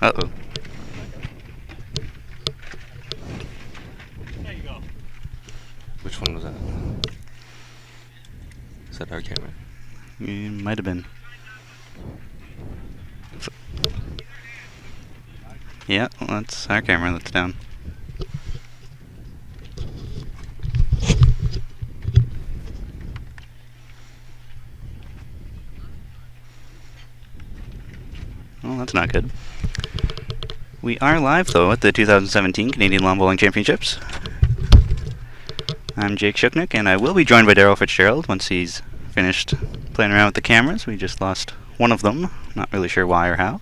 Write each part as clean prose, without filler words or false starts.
Uh-oh. Which one was that? Is that our camera? It might have been. Yeah, well, that's our camera that's down. Well, that's not good. We are live, though, at the 2017 Canadian Lawn Bowling Championships. I'm Jake Shuknik, and I will be joined by Daryl Fitzgerald once he's finished playing around with the cameras. We just lost one of them. Not really sure why or how.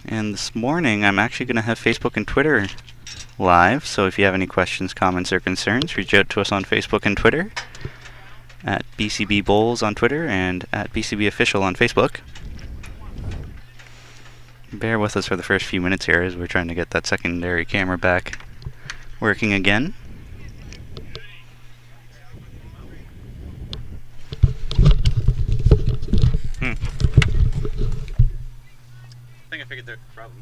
And this morning, I'm actually going to have Facebook and Twitter live, so if you have any questions, comments, or concerns, reach out to us on Facebook and Twitter, at BCB Bowls on Twitter, and at BCB Official on Facebook. Bear with us for the first few minutes here as we're trying to get that secondary camera back working again. I think I figured the problem.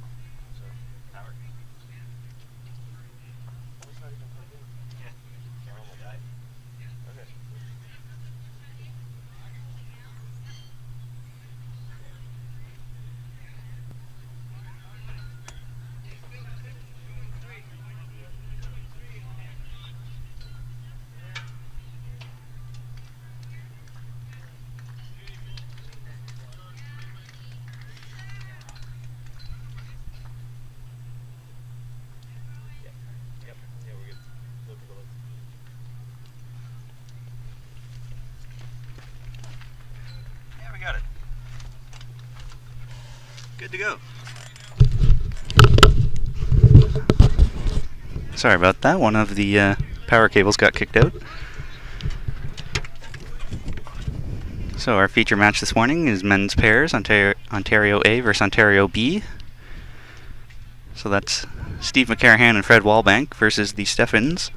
Got it. Good to go. Sorry about that. One of the power cables got kicked out. So our feature match this morning is men's pairs, Ontario A versus Ontario B. So that's Steve McCarahan and Fred Wallbank versus the Steffens.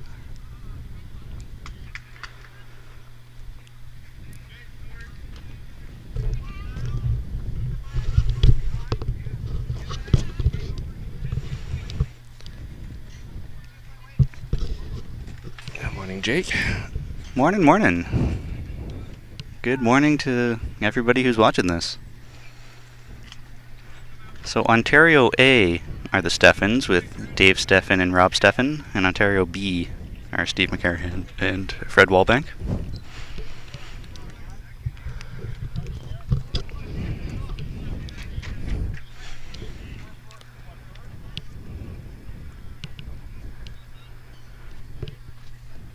Morning, Jake. Morning. Good morning to everybody who's watching this. So Ontario A are the Steffens with Dave Steffen and Rob Steffen, and Ontario B are Steve McCarahan and Fred Wallbank.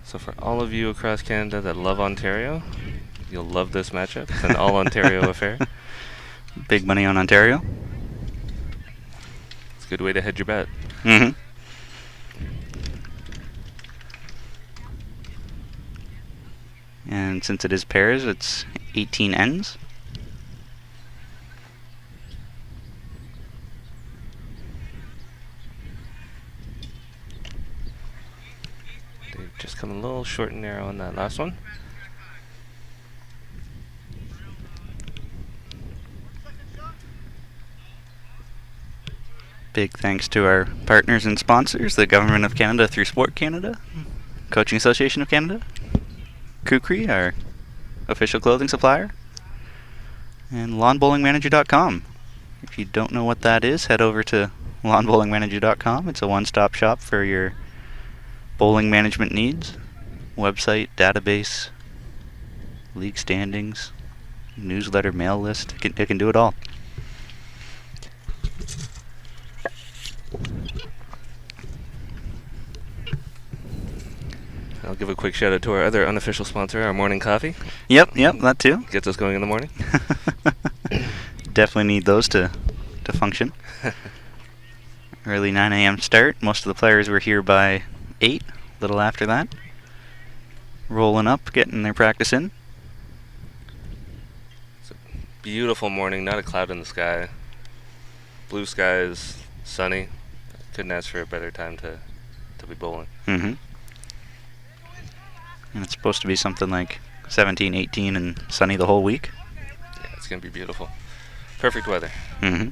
So for all of you across Canada that love Ontario, you'll love this matchup. It's an all-Ontario affair. Big money on Ontario. It's a good way to hedge your bet. Mm-hmm. And since it is pairs, it's 18 ends. They've just come a little short and narrow on that last one. Big thanks to our partners and sponsors, the Government of Canada through Sport Canada, Coaching Association of Canada, Kukri, our official clothing supplier, and lawnbowlingmanager.com. If you don't know what that is, head over to lawnbowlingmanager.com. It's a one-stop shop for your bowling management needs. Website, database, league standings, newsletter, mail list. It can do it all. I'll give a quick shout out to our other unofficial sponsor, our morning coffee. Yep, that too. Gets us going in the morning. Definitely need those to function. Early 9 a.m. start. Most of the players were here by 8, a little after that. Rolling up, getting their practice in. It's a beautiful morning, not a cloud in the sky. Blue skies, sunny. Couldn't ask for a better time to be bowling. Mm-hmm. And it's supposed to be something like 17, 18, and sunny the whole week. Yeah, it's going to be beautiful. Perfect weather. Mm-hmm.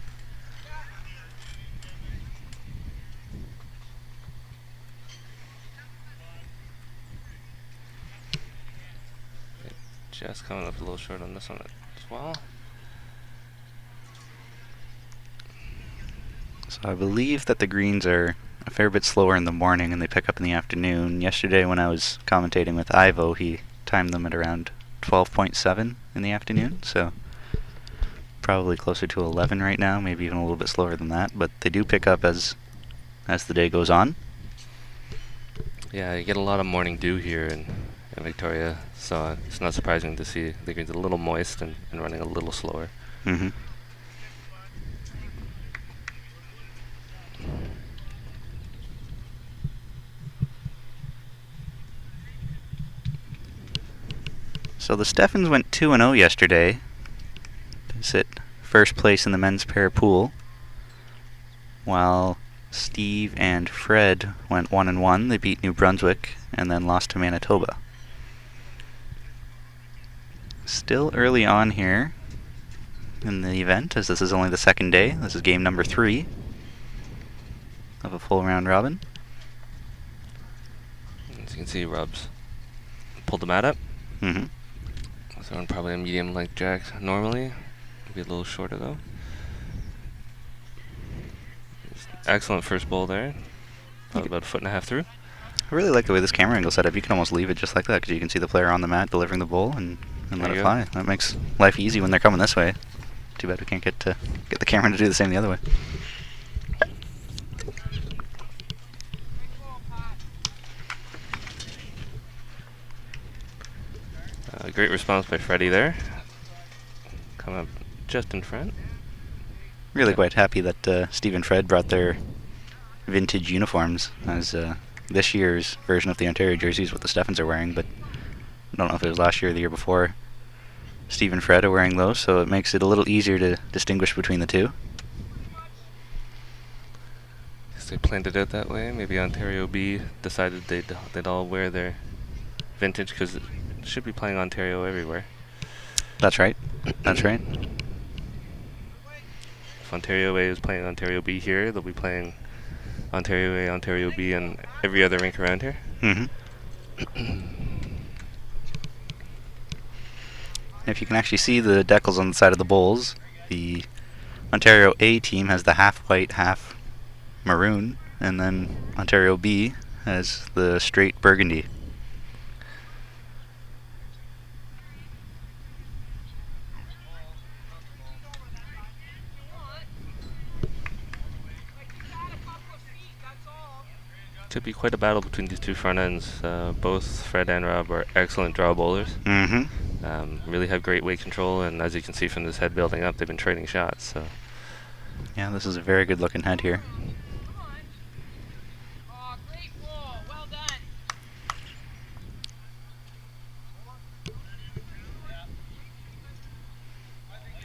Just coming up a little short on this one as well. So I believe that the greens are a fair bit slower in the morning and they pick up in the afternoon. Yesterday when I was commentating with Ivo, he timed them at around 12.7 in the afternoon, so probably closer to 11 right now, maybe even a little bit slower than that, but they do pick up as the day goes on. Yeah, you get a lot of morning dew here in Victoria, so it's not surprising to see the greens a little moist and running a little slower. Mm-hmm. So the Steffens went 2-0 yesterday to sit first place in the men's pair pool, while Steve and Fred went 1-1. They beat New Brunswick and then lost to Manitoba. Still early on here in the event, as this is only the second day. This is game number 3 of a full round robin. As you can see, Rob's pulled the mat up. Mm-hmm. Throwing probably a medium like jack normally. Maybe a little shorter though. Excellent first bowl there. Probably about a foot and a half through. I really like the way this camera angle set up. You can almost leave it just like that because you can see the player on the mat delivering the bowl and let it fly. That makes life easy when they're coming this way. Too bad we can't get the camera to do the same the other way. Great response by Freddie there. Come up just in front. Really quite happy that Steve and Fred brought their vintage uniforms as this year's version of the Ontario jerseys, what the Steffens are wearing, but I don't know if it was last year or the year before. Steve and Fred are wearing those, so it makes it a little easier to distinguish between the two. Guess they planned it out that way. Maybe Ontario B decided they'd all wear their vintage because it should be playing Ontario everywhere. That's right. That's right. If Ontario A is playing Ontario B here, they'll be playing Ontario A, Ontario B, and every other rink around here. Mm-hmm. If you can actually see the decals on the side of the bowls, the Ontario A team has the half white, half maroon, and then Ontario B has the straight burgundy. Could be quite a battle between these two front ends. Both Fred and Rob are excellent draw bowlers. Mm-hmm. Really have great weight control, and as you can see from this head building up, they've been trading shots. So yeah, this is a very good looking head here.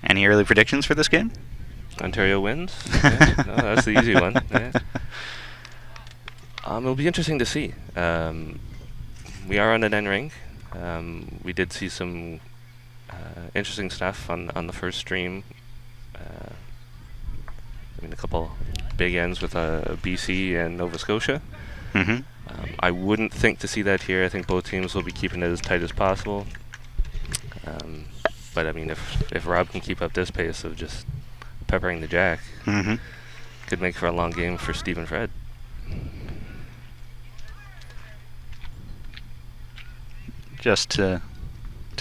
Any early predictions for this game? Ontario wins. Yeah, no, that's the easy one. Yeah. It'll be interesting to see. We are on an end rink. We did see some interesting stuff on the first stream. A couple big ends with BC and Nova Scotia. Mm-hmm. I wouldn't think to see that here. I think both teams will be keeping it as tight as possible. But I mean, if Rob can keep up this pace of just peppering the jack, Mm-hmm. could make for a long game for Steve and Fred. Just to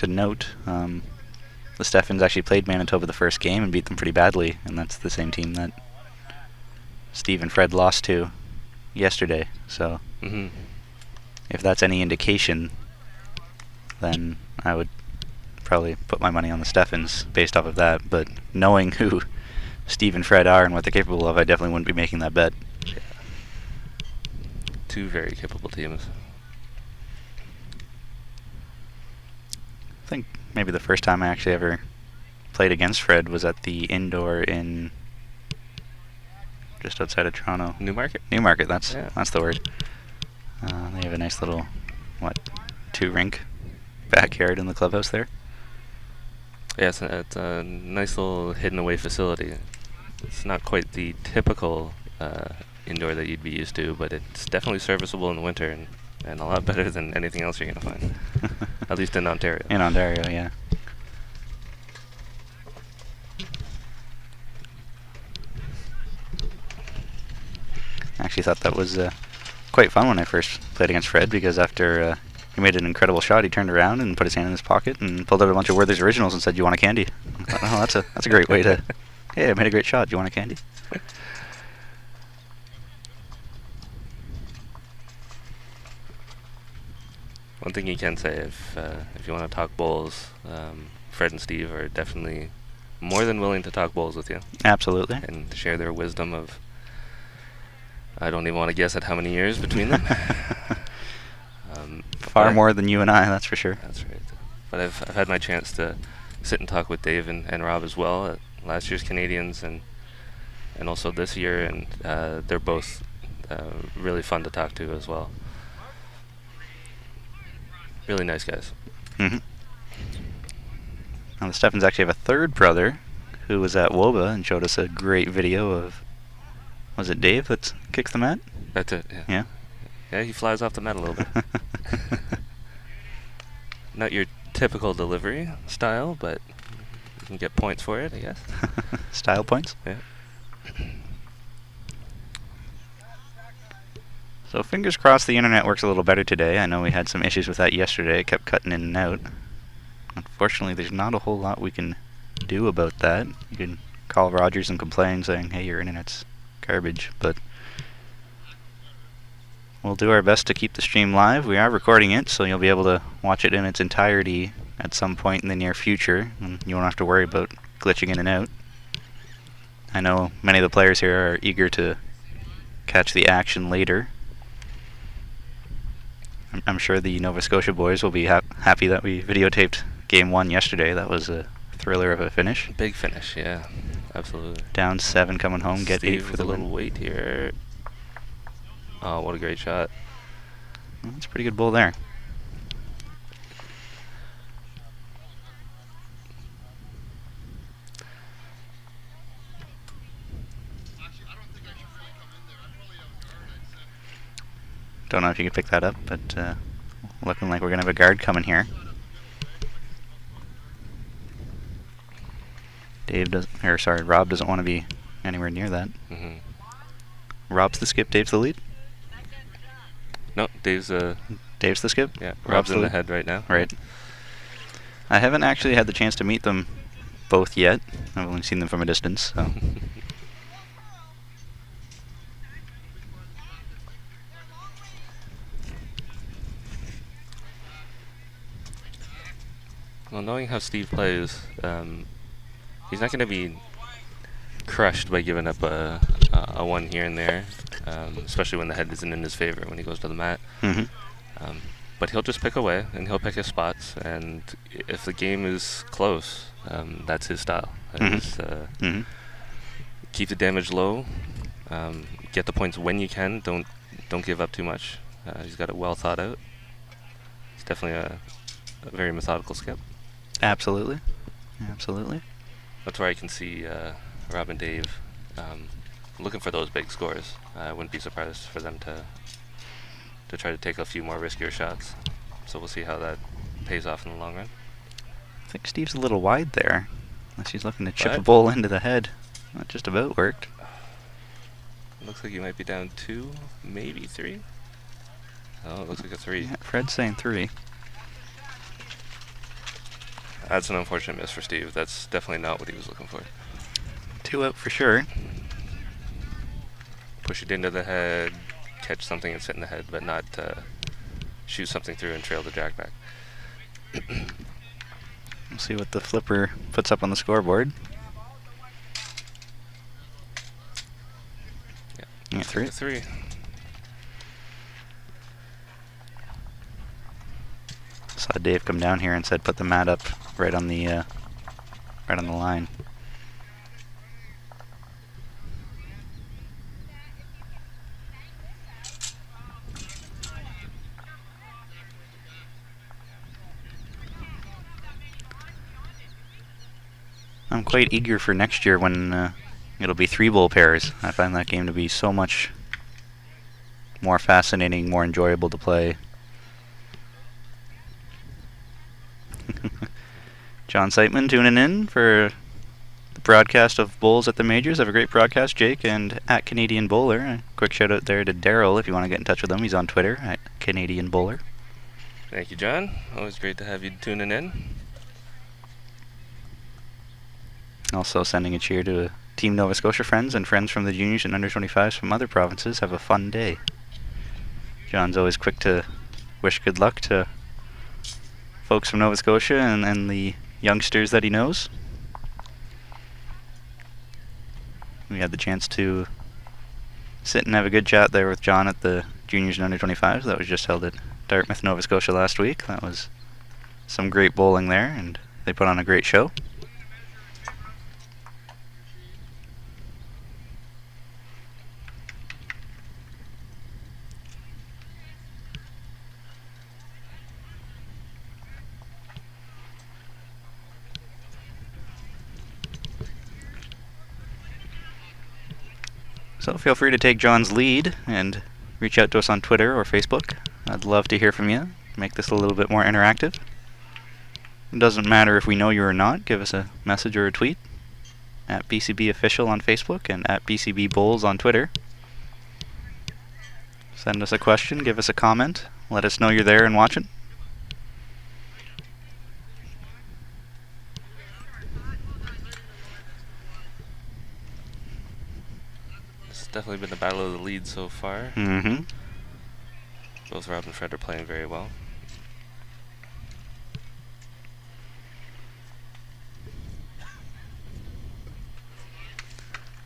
note, the Steffens actually played Manitoba the first game and beat them pretty badly, and that's the same team that Steve and Fred lost to yesterday. So if that's any indication, then I would probably put my money on the Steffens based off of that. But knowing who Steve and Fred are and what they're capable of, I definitely wouldn't be making that bet. Yeah. Two very capable teams. I think maybe the first time I actually ever played against Fred was at the indoor in just outside of Toronto. Newmarket? Newmarket, that's the word. They have a nice little, 2-rink backyard in the clubhouse there. Yeah, it's a nice little hidden away facility. It's not quite the typical indoor that you'd be used to, but it's definitely serviceable in the winter and a lot better than anything else you're going to find, at least in Ontario. In Ontario, yeah. I actually thought that was quite fun when I first played against Fred, because after he made an incredible shot, he turned around and put his hand in his pocket and pulled out a bunch of Werther's Originals and said, "You want a candy?" I thought, oh, that's a great way to, hey, I made a great shot. Do you want a candy? One thing you can say, if you want to talk bowls, Fred and Steve are definitely more than willing to talk bowls with you Absolutely. and share their wisdom of, I don't even want to guess at how many years between them. Far more than you and I, that's for sure. That's right. But I've had my chance to sit and talk with Dave and Rob as well at last year's Canadians and also this year, and they're both really fun to talk to as well. Really nice guys. Mm-hmm. Now the Steffens actually have a third brother who was at WOBA and showed us a great video of, was it Dave that kicks the mat? That's it, yeah. Yeah? Yeah, he flies off the mat a little bit. Not your typical delivery style, but you can get points for it, I guess. Style points? Yeah. So fingers crossed the internet works a little better today. I know we had some issues with that yesterday. It kept cutting in and out. Unfortunately, there's not a whole lot we can do about that. You can call Rogers and complain saying, hey, your internet's garbage, but we'll do our best to keep the stream live. We are recording it, so you'll be able to watch it in its entirety at some point in the near future, and you won't have to worry about glitching in and out. I know many of the players here are eager to catch the action later. I'm sure the Nova Scotia boys will be happy that we videotaped Game 1 yesterday. That was a thriller of a finish. Big finish, yeah. Absolutely. Down 7 coming home, get Steve 8 for the with a little win. weight here. Oh, what a great shot. Well, that's a pretty good bull there. Don't know if you can pick that up, but looking like we're going to have a guard coming here. Rob doesn't want to be anywhere near that. Mm-hmm. Rob's the skip, Dave's the lead? No, Dave's the skip? Yeah, Rob's in the head right now. Right. I haven't actually had the chance to meet them both yet. I've only seen them from a distance, so. Well, knowing how Steve plays, he's not going to be crushed by giving up a one here and there, especially when the head isn't in his favor when he goes to the mat. Mm-hmm. But he'll just pick away, and he'll pick his spots, and if the game is close, that's his style. Mm-hmm. Keep the damage low, get the points when you can, don't give up too much. He's got it well thought out. It's definitely a very methodical skip. Absolutely. Absolutely. That's where I can see Rob and Dave looking for those big scores. I wouldn't be surprised for them to try to take a few more riskier shots. So we'll see how that pays off in the long run. I think Steve's a little wide there. Unless he's looking to chip What? a ball into the head. That just about worked. Looks like you might be down 2, maybe 3. Oh, it looks like a 3. Yeah, Fred's saying 3. That's an unfortunate miss for Steve. That's definitely not what he was looking for. 2 out for sure. Push it into the head, catch something and sit in the head, but not shoot something through and trail the jack back. We'll see what the flipper puts up on the scoreboard. Yeah, 3. 3. Saw Dave come down here and said put the mat up right on the line. I'm quite eager for next year when it'll be 3 bowl pairs. I find that game to be so much more fascinating, more enjoyable to play. John Siteman tuning in for the broadcast of bowls at the majors. Have a great broadcast, Jake, and at Canadian Bowler. A quick shout out there to Daryl if you want to get in touch with him. He's on Twitter at Canadian Bowler. Thank you, John. Always great to have you tuning in. Also sending a cheer to Team Nova Scotia friends and friends from the juniors and under 25s from other provinces. Have a fun day. John's always quick to wish good luck to folks from Nova Scotia and the youngsters that he knows. We had the chance to sit and have a good chat there with John at the juniors and under 25s. That was just held at Dartmouth, Nova Scotia last week. That was some great bowling there, and they put on a great show. So feel free to take John's lead and reach out to us on Twitter or Facebook. I'd love to hear from you. Make this a little bit more interactive. It doesn't matter if we know you or not. Give us a message or a tweet at BCB Official on Facebook and at BCB Bowls on Twitter. Send us a question, give us a comment, let us know you're there and watching. It's definitely been the battle of the lead so far. Mm-hmm. Both Rob and Fred are playing very well.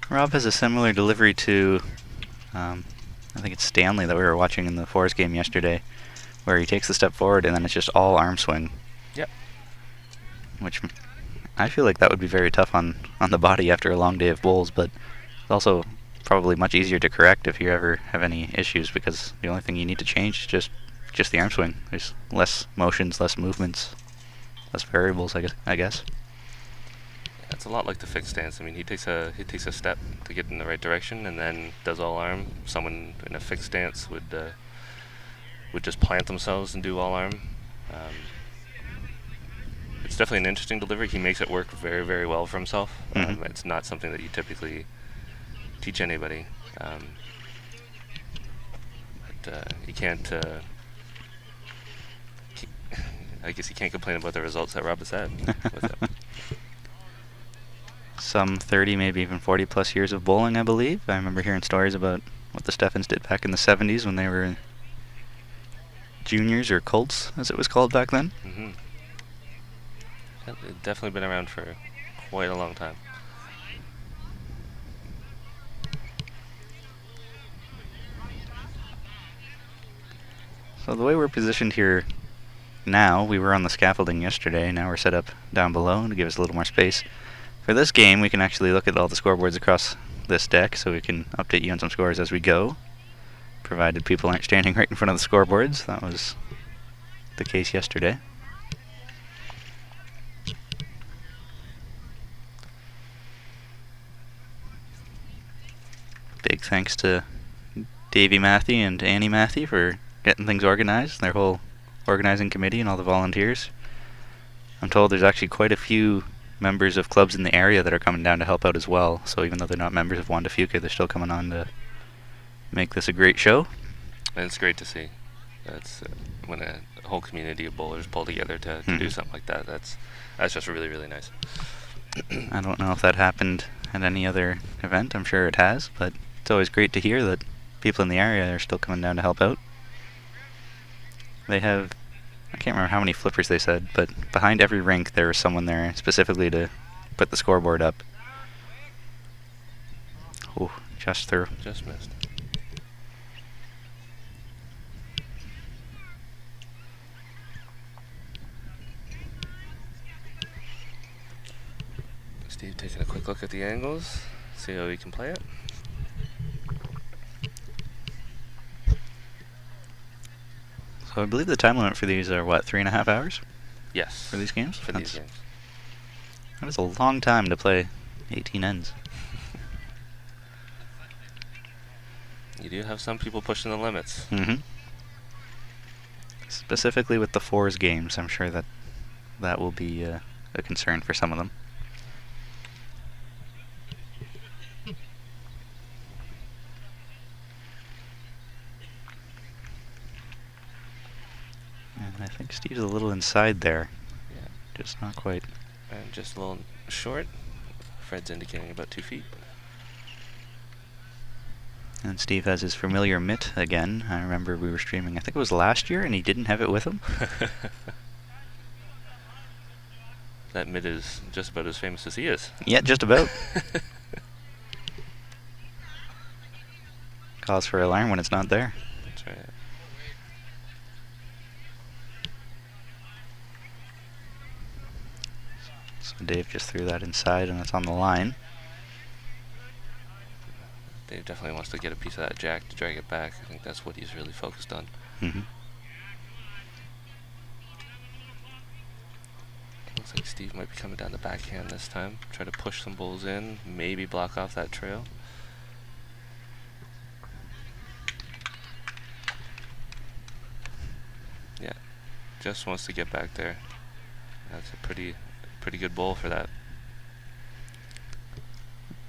Rob has a similar delivery to, I think it's Stanley that we were watching in the Forest game yesterday, where he takes the step forward and then it's just all arm swing. Yep. Which I feel like that would be very tough on the body after a long day of bowls, but it's also probably much easier to correct if you ever have any issues, because the only thing you need to change is just the arm swing. There's less motions, less movements, less variables, I guess. It's a lot like the fixed stance. I mean, he takes a step to get in the right direction, and then does all arm. Someone in a fixed stance would just plant themselves and do all arm. It's definitely an interesting delivery. He makes it work very, very well for himself. Mm-hmm. It's not something that you typically teach anybody. But you can't. I guess you can't complain about the results that Rob has had with it. Some 30, maybe even 40 plus years of bowling, I believe. I remember hearing stories about what the Steffens did back in the 70s when they were juniors, or Colts, as it was called back then. Mm-hmm. It's definitely been around for quite a long time. So the way we're positioned here now, we were on the scaffolding yesterday, now we're set up down below to give us a little more space. For this game, we can actually look at all the scoreboards across this deck, so we can update you on some scores as we go, provided people aren't standing right in front of the scoreboards. That was the case yesterday. Big thanks to Davey Matthew and Annie Matthew for getting things organized, their whole organizing committee and all the volunteers. I'm told there's actually quite a few members of clubs in the area that are coming down to help out as well, so even though they're not members of Wanda Fuca, they're still coming on to make this a great show. And it's great to see. That's when a whole community of bowlers pull together to do something like that. That's just really, really nice. I don't know if that happened at any other event. I'm sure it has, but it's always great to hear that people in the area are still coming down to help out. They have, I can't remember how many flippers they said, but behind every rink there was someone there specifically to put the scoreboard up. Oh, just through. Just missed. Steve taking a quick look at the angles, see how he can play it. So I believe the time limit for these are, what, 3.5 hours? Yes. For these games? For these games. That is a long time to play 18 ends. You do have some people pushing the limits. Mm-hmm. Specifically with the fours games, I'm sure that will be a concern for some of them. And I think Steve's a little inside there. Yeah. Just not quite. And just a little short. Fred's indicating about 2 feet. And Steve has his familiar mitt again. I remember we were streaming, I think it was last year, and he didn't have it with him. That mitt is just about as famous as he is. Yeah, just about. Cause for alarm when it's not there. That's right. So Dave just threw that inside, and it's on the line. Dave definitely wants to get a piece of that jack to drag it back. I think that's what he's really focused on. Mm-hmm. Looks like Steve might be coming down the backhand this time. Try to push some bowls in, maybe block off that trail. Yeah, just wants to get back there. That's a pretty good bowl for that.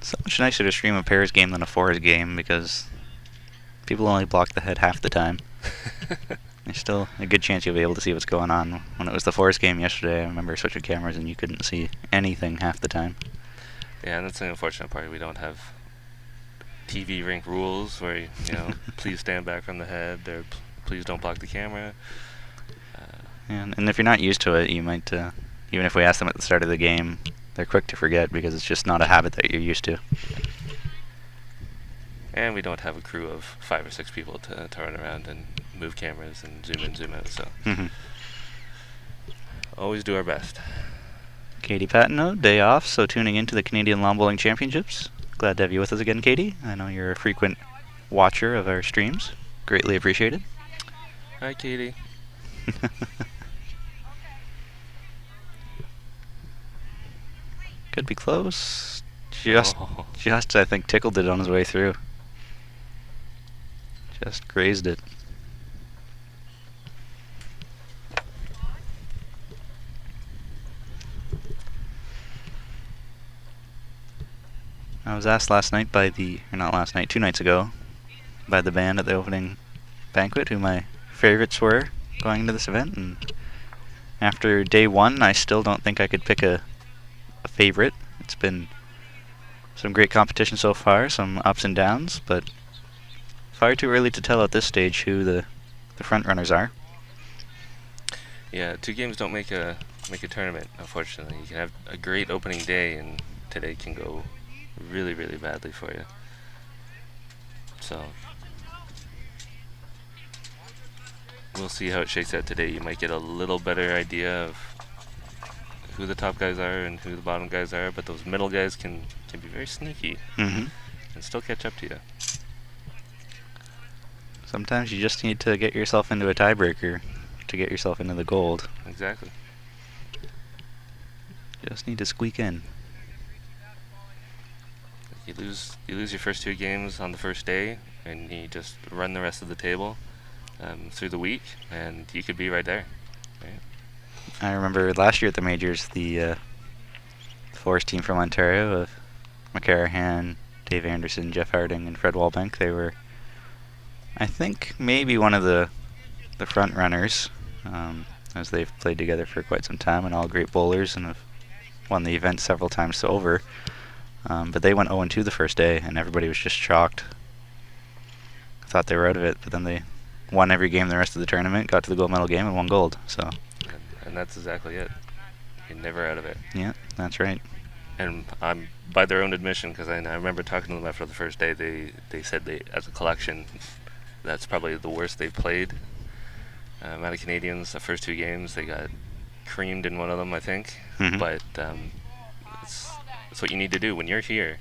So much nicer to stream a pairs game than a fours game because people only block the head half the time. There's still a good chance you'll be able to see what's going on. When it was the fours game yesterday, I remember switching cameras and you couldn't see anything half the time. Yeah, and that's the unfortunate part. We don't have TV rink rules where, you know, please stand back from the head or please don't block the camera. And if you're not used to it, you might, even if we ask them at the start of the game, they're quick to forget because it's just not a habit that you're used to. And we don't have a crew of 5 or 6 people to run around and move cameras and zoom in, zoom out, so always do our best. Katie Patino, day off, so tuning into the Canadian Lawn Bowling Championships. Glad to have you with us again, Katie. I know you're a frequent watcher of our streams. Greatly appreciated. Hi, Katie. Could be close. Just, I think, tickled it on his way through. Just grazed it. I was asked last night by or not last night, 2 nights ago, by the band at the opening banquet who my favorites were going into this event, and after day 1, I still don't think I could pick a favorite. It's been some great competition so far, some ups and downs, but far too early to tell at this stage who the front runners are. Yeah, 2 games don't make a tournament, unfortunately. You can have a great opening day, and today can go really, really badly for you. So we'll see how it shakes out today. You might get a little better idea of who the top guys are and who the bottom guys are, but those middle guys can be very sneaky and still catch up to you. Sometimes you just need to get yourself into a tiebreaker to get yourself into the gold. Exactly. Just need to squeak in. You lose your first 2 games on the first day, and you just run the rest of the table through the week, and you could be right there. Right? I remember last year at the majors, the fours team from Ontario of McCarahan, Dave Anderson, Jeff Harding, and Fred Walbank. They were, I think, maybe one of the front runners, as they've played together for quite some time and all great bowlers and have won the event several times over. But they went 0-2 the first day, and everybody was just shocked. Thought they were out of it, but then they won every game the rest of the tournament, got to the gold medal game, and won gold. So. And that's exactly it. You're never out of it. Yeah, that's right. And by their own admission, because I remember talking to them after the first day, they said as a collection, that's probably the worst they've played. Out of Canadians, the first 2 games, they got creamed in one of them, I think. But it's what you need to do when you're here.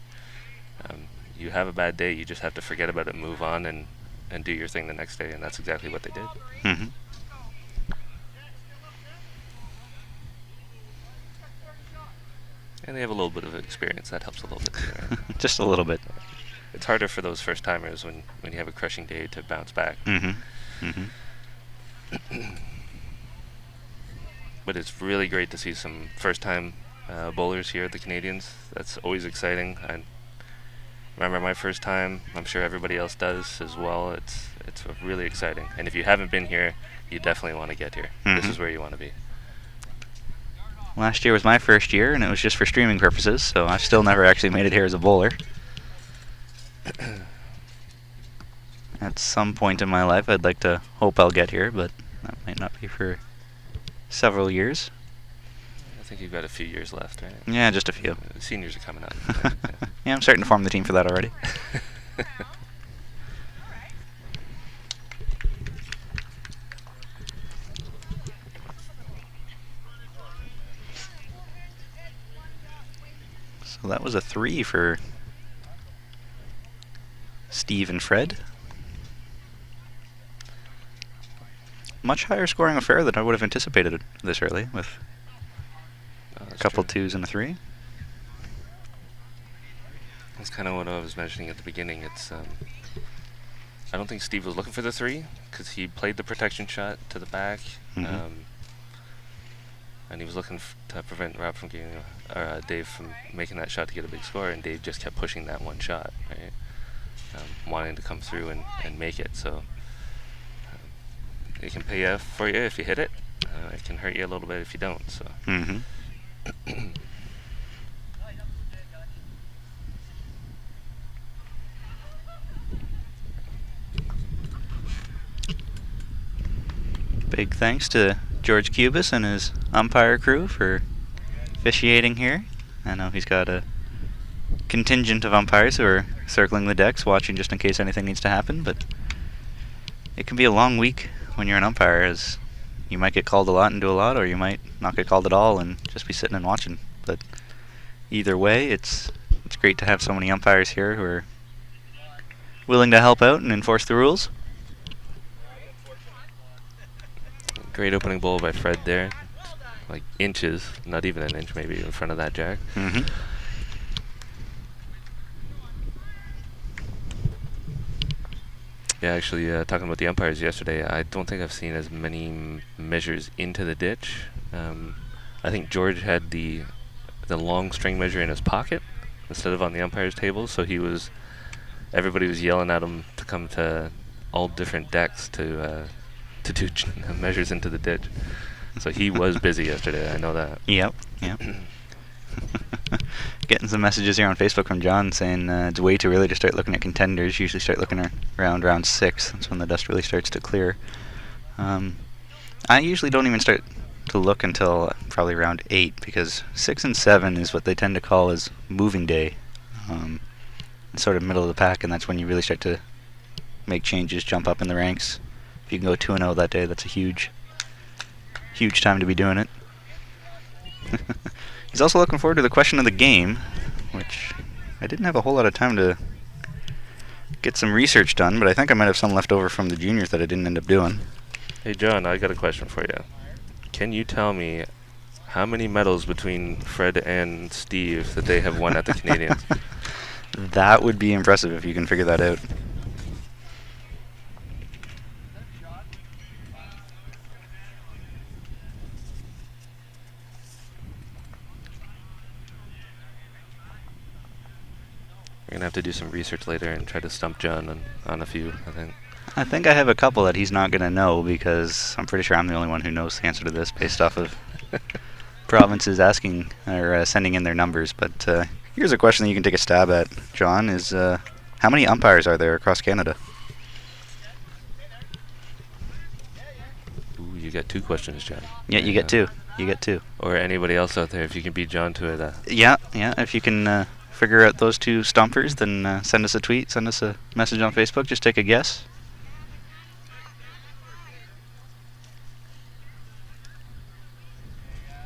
You have a bad day, you just have to forget about it, move on, and do your thing the next day, and that's exactly what they did. And they have a little bit of experience. That helps a little bit too, right? Just a little bit. It's harder for those first timers when you have a crushing day to bounce back. But it's really great to see some first-time bowlers here at the Canadians. That's always exciting. I remember my first time. I'm sure everybody else does as well. It's really exciting. And if you haven't been here, you definitely want to get here. This is where you want to be. Last year was my first year, and it was just for streaming purposes, so I've still never actually made it here as a bowler. At some point in my life, I'd like to hope I'll get here, but that might not be for several years. I think you've got a few years left, right? Yeah, just a few. The seniors are coming up. Yeah, I'm starting to form the team for that already. So that was a 3 for Steve and Fred. Much higher scoring affair than I would have anticipated this early, with a couple 2s and a 3. That's kind of what I was mentioning at the beginning. It's I don't think Steve was looking for the 3 because he played the protection shot to the back, and he was looking to prevent Rob from getting Dave from making that shot to get a big score, and Dave just kept pushing that one shot, right? Wanting to come through and make it. So it can pay off for you if you hit it. It can hurt you a little bit if you don't. So. Big thanks to George Cubis and his umpire crew for officiating here. I know he's got a contingent of umpires who are circling the decks, watching just in case anything needs to happen, but it can be a long week when you're an umpire, as you might get called a lot and do a lot, or you might not get called at all and just be sitting and watching. But either way, it's great to have so many umpires here who are willing to help out and enforce the rules. Great opening bowl by Fred there. Like inches, not even an inch maybe, in front of that jack. Yeah, actually, talking about the umpires yesterday, I don't think I've seen as many measures into the ditch. I think George had the long string measure in his pocket instead of on the umpire's table, so everybody was yelling at him to come to all different decks to do measures into the ditch. So he was busy yesterday, I know that. Yep. Getting some messages here on Facebook from John saying it's way too early to start looking at contenders. Usually start looking around round 6. That's when the dust really starts to clear. I usually don't even start to look until probably round 8, because 6 and 7 is what they tend to call as moving day. It's sort of middle of the pack, and that's when you really start to make changes, jump up in the ranks. If you can go 2-0 that day, that's a huge time to be doing it. He's also looking forward to the question of the game, which I didn't have a whole lot of time to get some research done, but I think I might have some left over from the juniors that I didn't end up doing. Hey John, I got a question for you. Can you tell me how many medals between Fred and Steve that they have won at the Canadians? That would be impressive if you can figure that out. We're going to have to do some research later and try to stump John on a few, I think. I think I have a couple that he's not going to know, because I'm pretty sure I'm the only one who knows the answer to this based off of provinces asking or sending in their numbers. But here's a question that you can take a stab at, John, is how many umpires are there across Canada? Ooh, you got 2 questions, John. Yeah, you get 2. You get 2. Or anybody else out there, if you can beat John to it. Yeah, if you can figure out those 2 stompers, then send us a tweet, send us a message on Facebook, just take a guess.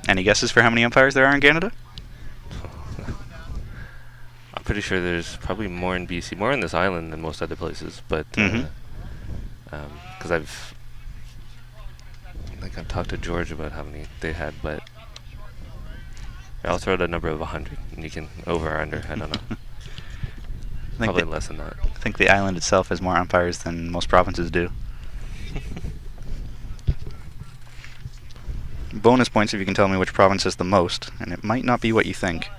Any guesses for how many umpires there are in Canada? I'm pretty sure there's probably more in BC, more in this island than most other places, but because I've talked to George about how many they had, but I'll throw out a number of 100, and you can over or under. I don't know. I think, Probably less than that. I think the island itself has more umpires than most provinces do. Bonus points if you can tell me which province has the most, and it might not be what you think.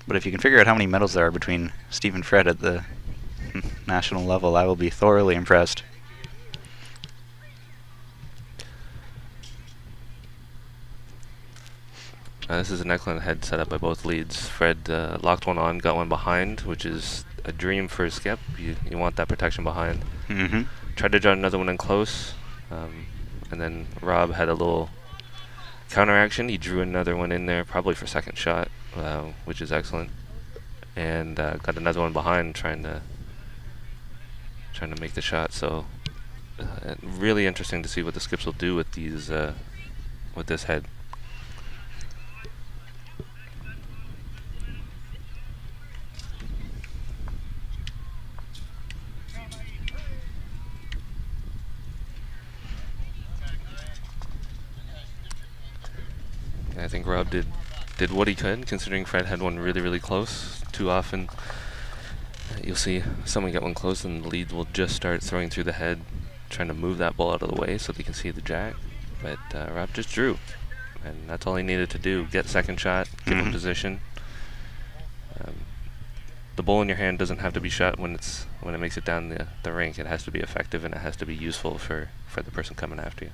But if you can figure out how many medals there are between Steve and Fred at the national level, I will be thoroughly impressed. This is an excellent head set up by both leads. Fred locked one on, got one behind, which is a dream for a skip. You want that protection behind. Mm-hmm. Tried to draw another one in close, and then Rob had a little counteraction. He drew another one in there, probably for second shot, which is excellent. And got another one behind, trying to make the shot. So really interesting to see what the skips will do with these with this head. I think Rob did what he could, considering Fred had one really close. Too often you'll see someone get one close and the lead will just start throwing through the head, trying to move that ball out of the way so they can see the jack. But Rob just drew, and that's all he needed to do. Get second shot, give him position. The ball in your hand doesn't have to be shot when it makes it down the rink. It has to be effective, and it has to be useful for the person coming after you.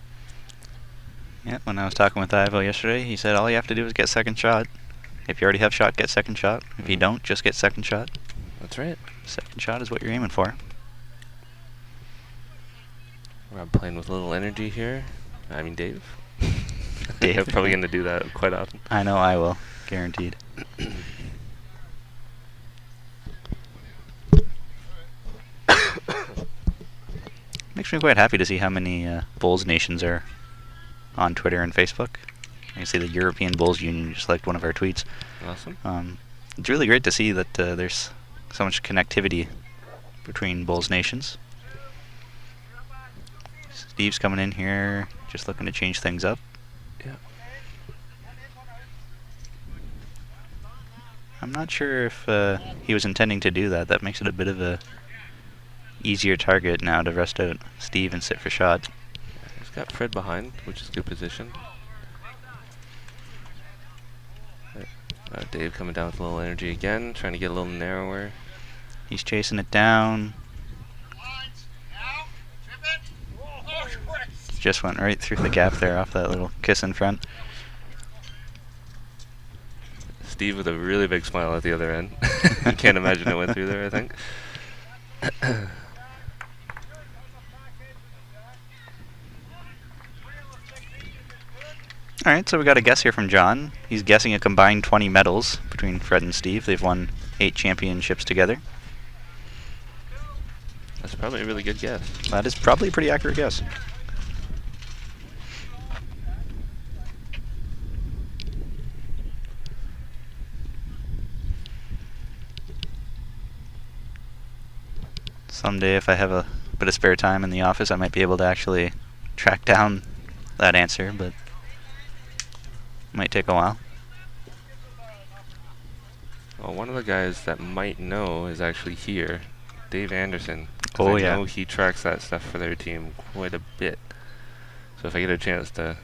Yeah, when I was talking with Ivo yesterday, he said all you have to do is get second shot. If you already have shot, get second shot. If you don't, just get second shot. That's right. Second shot is what you're aiming for. Rob playing with a little energy here. I mean, Dave. Dave. Probably going to do that quite often. I know I will. Guaranteed. Makes me quite happy to see how many Bulls nations are on Twitter and Facebook. I see the European Bulls Union just liked one of our tweets. Awesome. It's really great to see that there's so much connectivity between Bulls nations. Steve's coming in here, just looking to change things up. Yeah. I'm not sure if he was intending to do that. That makes it a bit of a easier target now to rest out Steve and sit for shot. He's got Fred behind, which is good position. Dave coming down with a little energy again, trying to get a little narrower. He's chasing it down. Just went right through the gap there off that little kiss in front. Steve with a really big smile at the other end. Can't imagine it went through there, I think. Alright, so we got a guess here from John. He's guessing a combined 20 medals between Fred and Steve. They've won 8 championships together. That's probably a really good guess. That is probably a pretty accurate guess. Someday, if I have a bit of spare time in the office, I might be able to actually track down that answer, but might take a while. Well, one of the guys that might know is actually here, Dave Anderson. Oh, I yeah. know he tracks that stuff for their team quite a bit. So if I get a chance to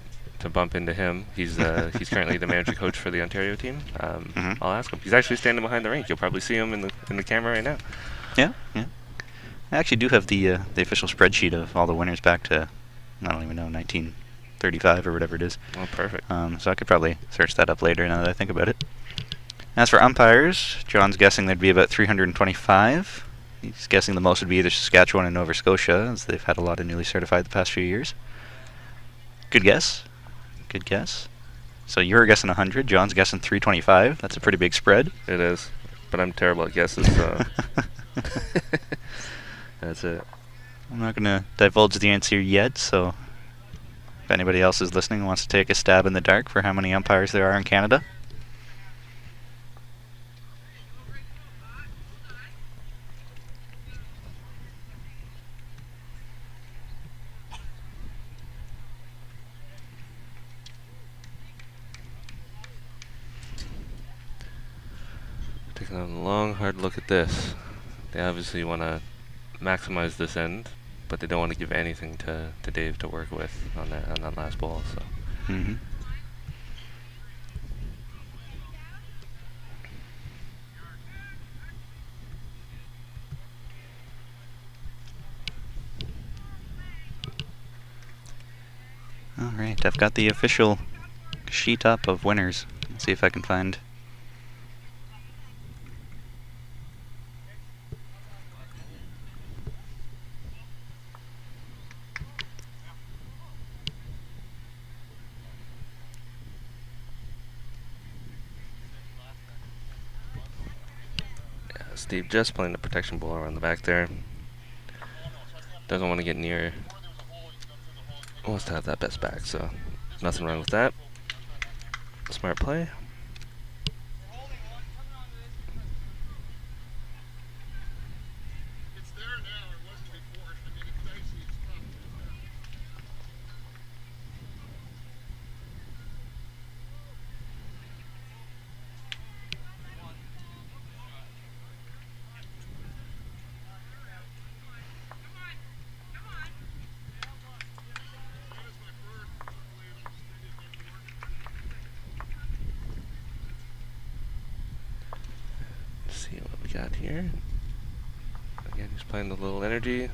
bump into him, he's currently the manager coach for the Ontario team. I'll ask him. He's actually standing behind the rink. You'll probably see him in the camera right now. Yeah. I actually do have the official spreadsheet of all the winners back to, I don't even know, 1935 or whatever it is. Oh, perfect. So I could probably search that up later now that I think about it. As for umpires, John's guessing there'd be about 325. He's guessing the most would be either Saskatchewan and Nova Scotia, as they've had a lot of newly certified the past few years. Good guess. Good guess. So you were guessing 100. John's guessing 325. That's a pretty big spread. It is. But I'm terrible at guesses, so that's it. I'm not going to divulge the answer yet, so if anybody else is listening and wants to take a stab in the dark for how many umpires there are in Canada. a long, hard look at this. They obviously want to maximize this end, but they don't want to give anything to Dave to work with on that last ball. So. Mm-hmm. All right, I've got the official sheet up of winners. Let's see if I can find. Yeah, Steve just playing the protection ball around the back there. Doesn't want to get near. Wants to have that best back, so nothing wrong with that. Smart play. See what we got here. Again, he's playing the little energy,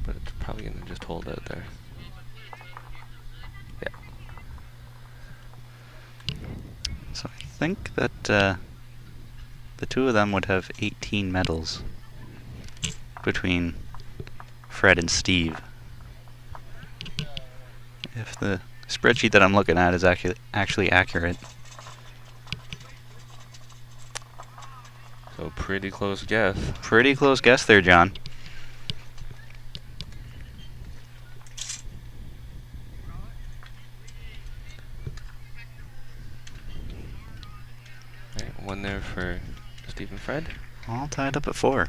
but it's probably going to just hold out there. Yeah. So I think that the two of them would have 18 medals between Fred and Steve. If the spreadsheet that I'm looking at is actually accurate. So pretty close guess. Pretty close guess there, John. Right, one there for Steve and Fred. All tied up at 4.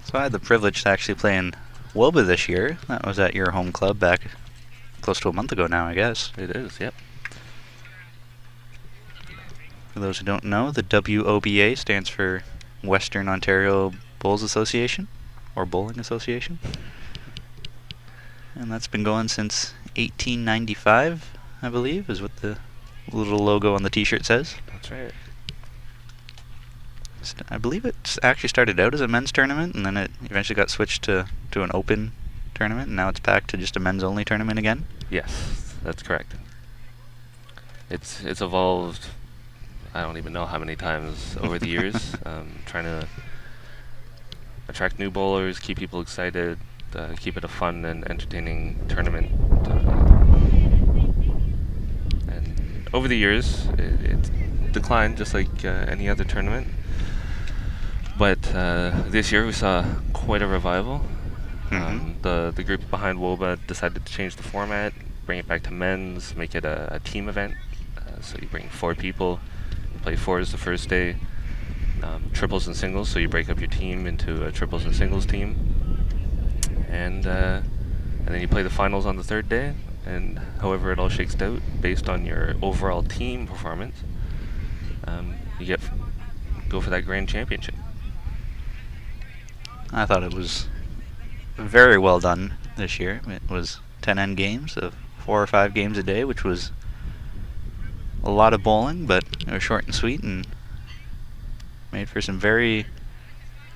So I had the privilege to actually play in Woba this year. That was at your home club back close to a month ago now, I guess. It is, yep. For those who don't know, the WOBA stands for Western Ontario Bowls Association, or Bowling Association. And that's been going since 1895, I believe, is what the little logo on the t-shirt says. That's right. I believe it actually started out as a men's tournament, and then it eventually got switched to an open tournament, and now it's back to just a men's-only tournament again. Yes, that's correct. It's evolved, I don't even know how many times over the years, trying to attract new bowlers, keep people excited, keep it a fun and entertaining tournament. And over the years, it declined just like any other tournament. But this year we saw quite a revival. The group behind WOBA decided to change the format, bring it back to men's, make it a team event. So you bring 4 people, you play 4s the first day, triples and singles, so you break up your team into a triples and singles team. And then you play the finals on the 3rd day, and however it all shakes out, based on your overall team performance, you go for that grand championship. I thought it was very well done this year. It was 10 end games of 4 or 5 games a day, which was a lot of bowling, but it was short and sweet and made for some very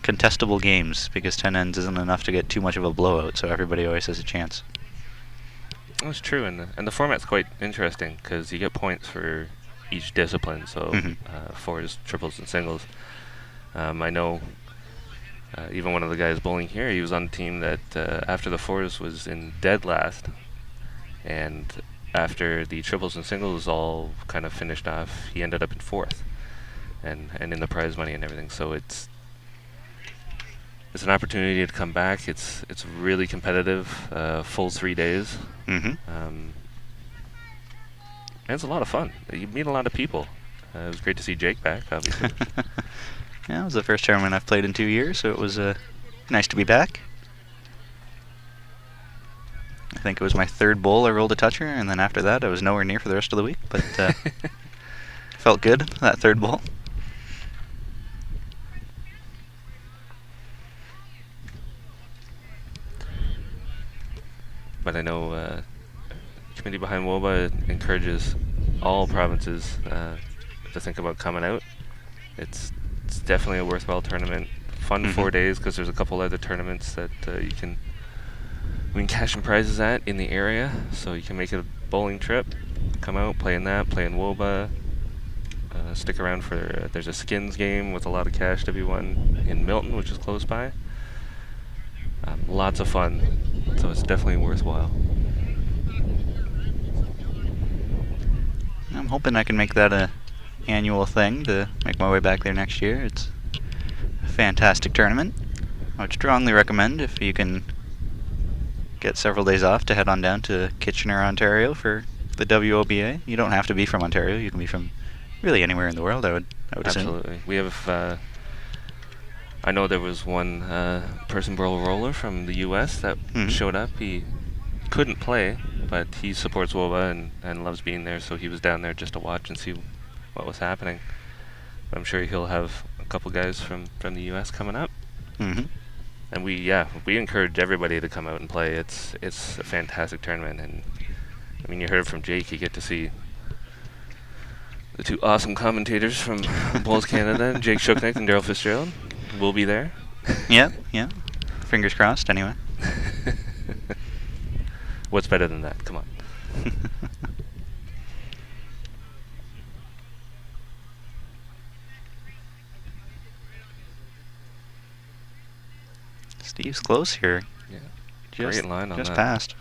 contestable games, because 10 ends isn't enough to get too much of a blowout, so everybody always has a chance. That's true, and the format's quite interesting because you get points for each discipline, so 4s, triples, and singles. I know even one of the guys bowling here, he was on a team that after the 4s was in dead last, and after the triples and singles all kind of finished off, he ended up in 4th, and in the prize money and everything. So it's an opportunity to come back. It's really competitive, full 3 days. And it's a lot of fun. You meet a lot of people. It was great to see Jake back, obviously. Yeah, it was the first tournament I've played in 2 years, so it was nice to be back. I think it was my third bowl I rolled a toucher, and then after that I was nowhere near for the rest of the week, but felt good, that third bowl. But I know Committee Behind WOBA encourages all provinces to think about coming out. It's definitely a worthwhile tournament. Fun 4 days because there's a couple other tournaments that you can win cash and prizes at in the area. So you can make it a bowling trip, come out, play in that, play in WOBA. Stick around for there's a skins game with a lot of cash to be won in Milton, which is close by. Lots of fun, so it's definitely worthwhile. I'm hoping I can make that a annual thing to make my way back there next year. It's a fantastic tournament. I would strongly recommend, if you can get several days off, to head on down to Kitchener, Ontario for the WOBA. You don't have to be from Ontario. You can be from really anywhere in the world, I would assume. Absolutely. We have I know there was one person roller from the US that showed up. He couldn't play, but he supports WOBA and loves being there, so he was down there just to watch and see what was happening. But I'm sure he'll have a couple guys from the US coming up. And we encourage everybody to come out and play. It's a fantastic tournament, and I mean, you heard from Jake. You get to see the two awesome commentators from Bowls Canada, Jake Shuknik and Daryl Fitzgerald. We'll be there. Yeah. Fingers crossed, anyway. What's better than that? Come on. Steve's close here. Yeah. Great line on just that. passed.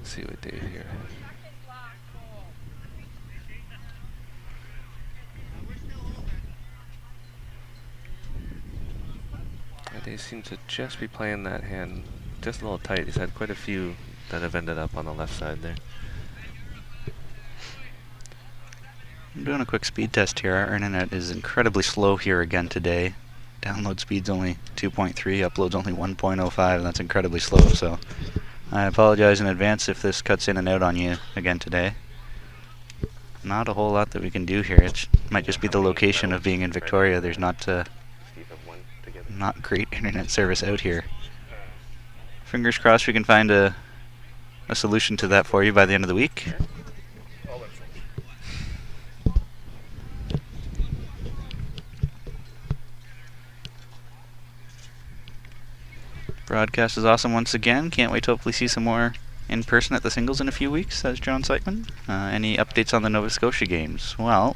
Let's see what Dave here. Dave seems to just be playing that hand just a little tight. He's had quite a few that have ended up on the left side there. I'm doing a quick speed test here. Our internet is incredibly slow here again today. Download speed's only 2.3, upload's only 1.05, and that's incredibly slow, so I apologize in advance if this cuts in and out on you again today. Not a whole lot that we can do here. It might just be the location of being in Victoria. There's not great internet service out here. Fingers crossed we can find a solution to that for you by the end of the week. Broadcast is awesome once again. Can't wait to hopefully see some more in person at the singles in a few weeks. That's John Seichman. Any updates on the Nova Scotia games? Well,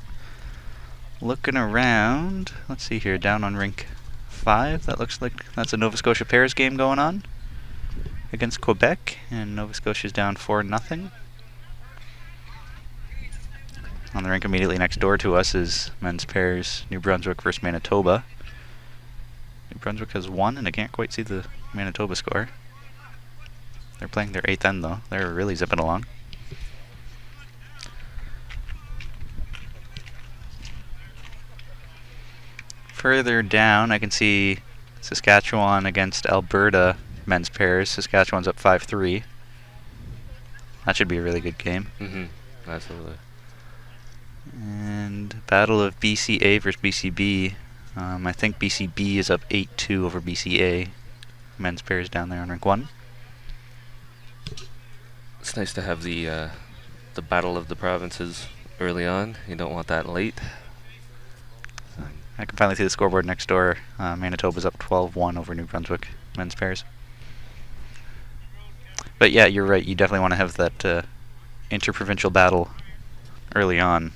looking around, let's see here, down on rink 5, that looks like that's a Nova Scotia pairs game going on against Quebec, and Nova Scotia's down 4-0. On the rink immediately next door to us is men's pairs New Brunswick versus Manitoba. New Brunswick has won, and I can't quite see the Manitoba score. They're playing their 8th end, though. They're really zipping along. Further down, I can see Saskatchewan against Alberta men's pairs. Saskatchewan's up 5-3. That should be a really good game. Absolutely. And Battle of BCA versus BCB. I think BCB is up 8-2 over BCA. Men's pairs down there on rink 1. It's nice to have the battle of the provinces early on. You don't want that late. I can finally see the scoreboard next door. Manitoba's up 12-1 over New Brunswick men's pairs. But yeah, you're right. You definitely want to have that interprovincial battle early on.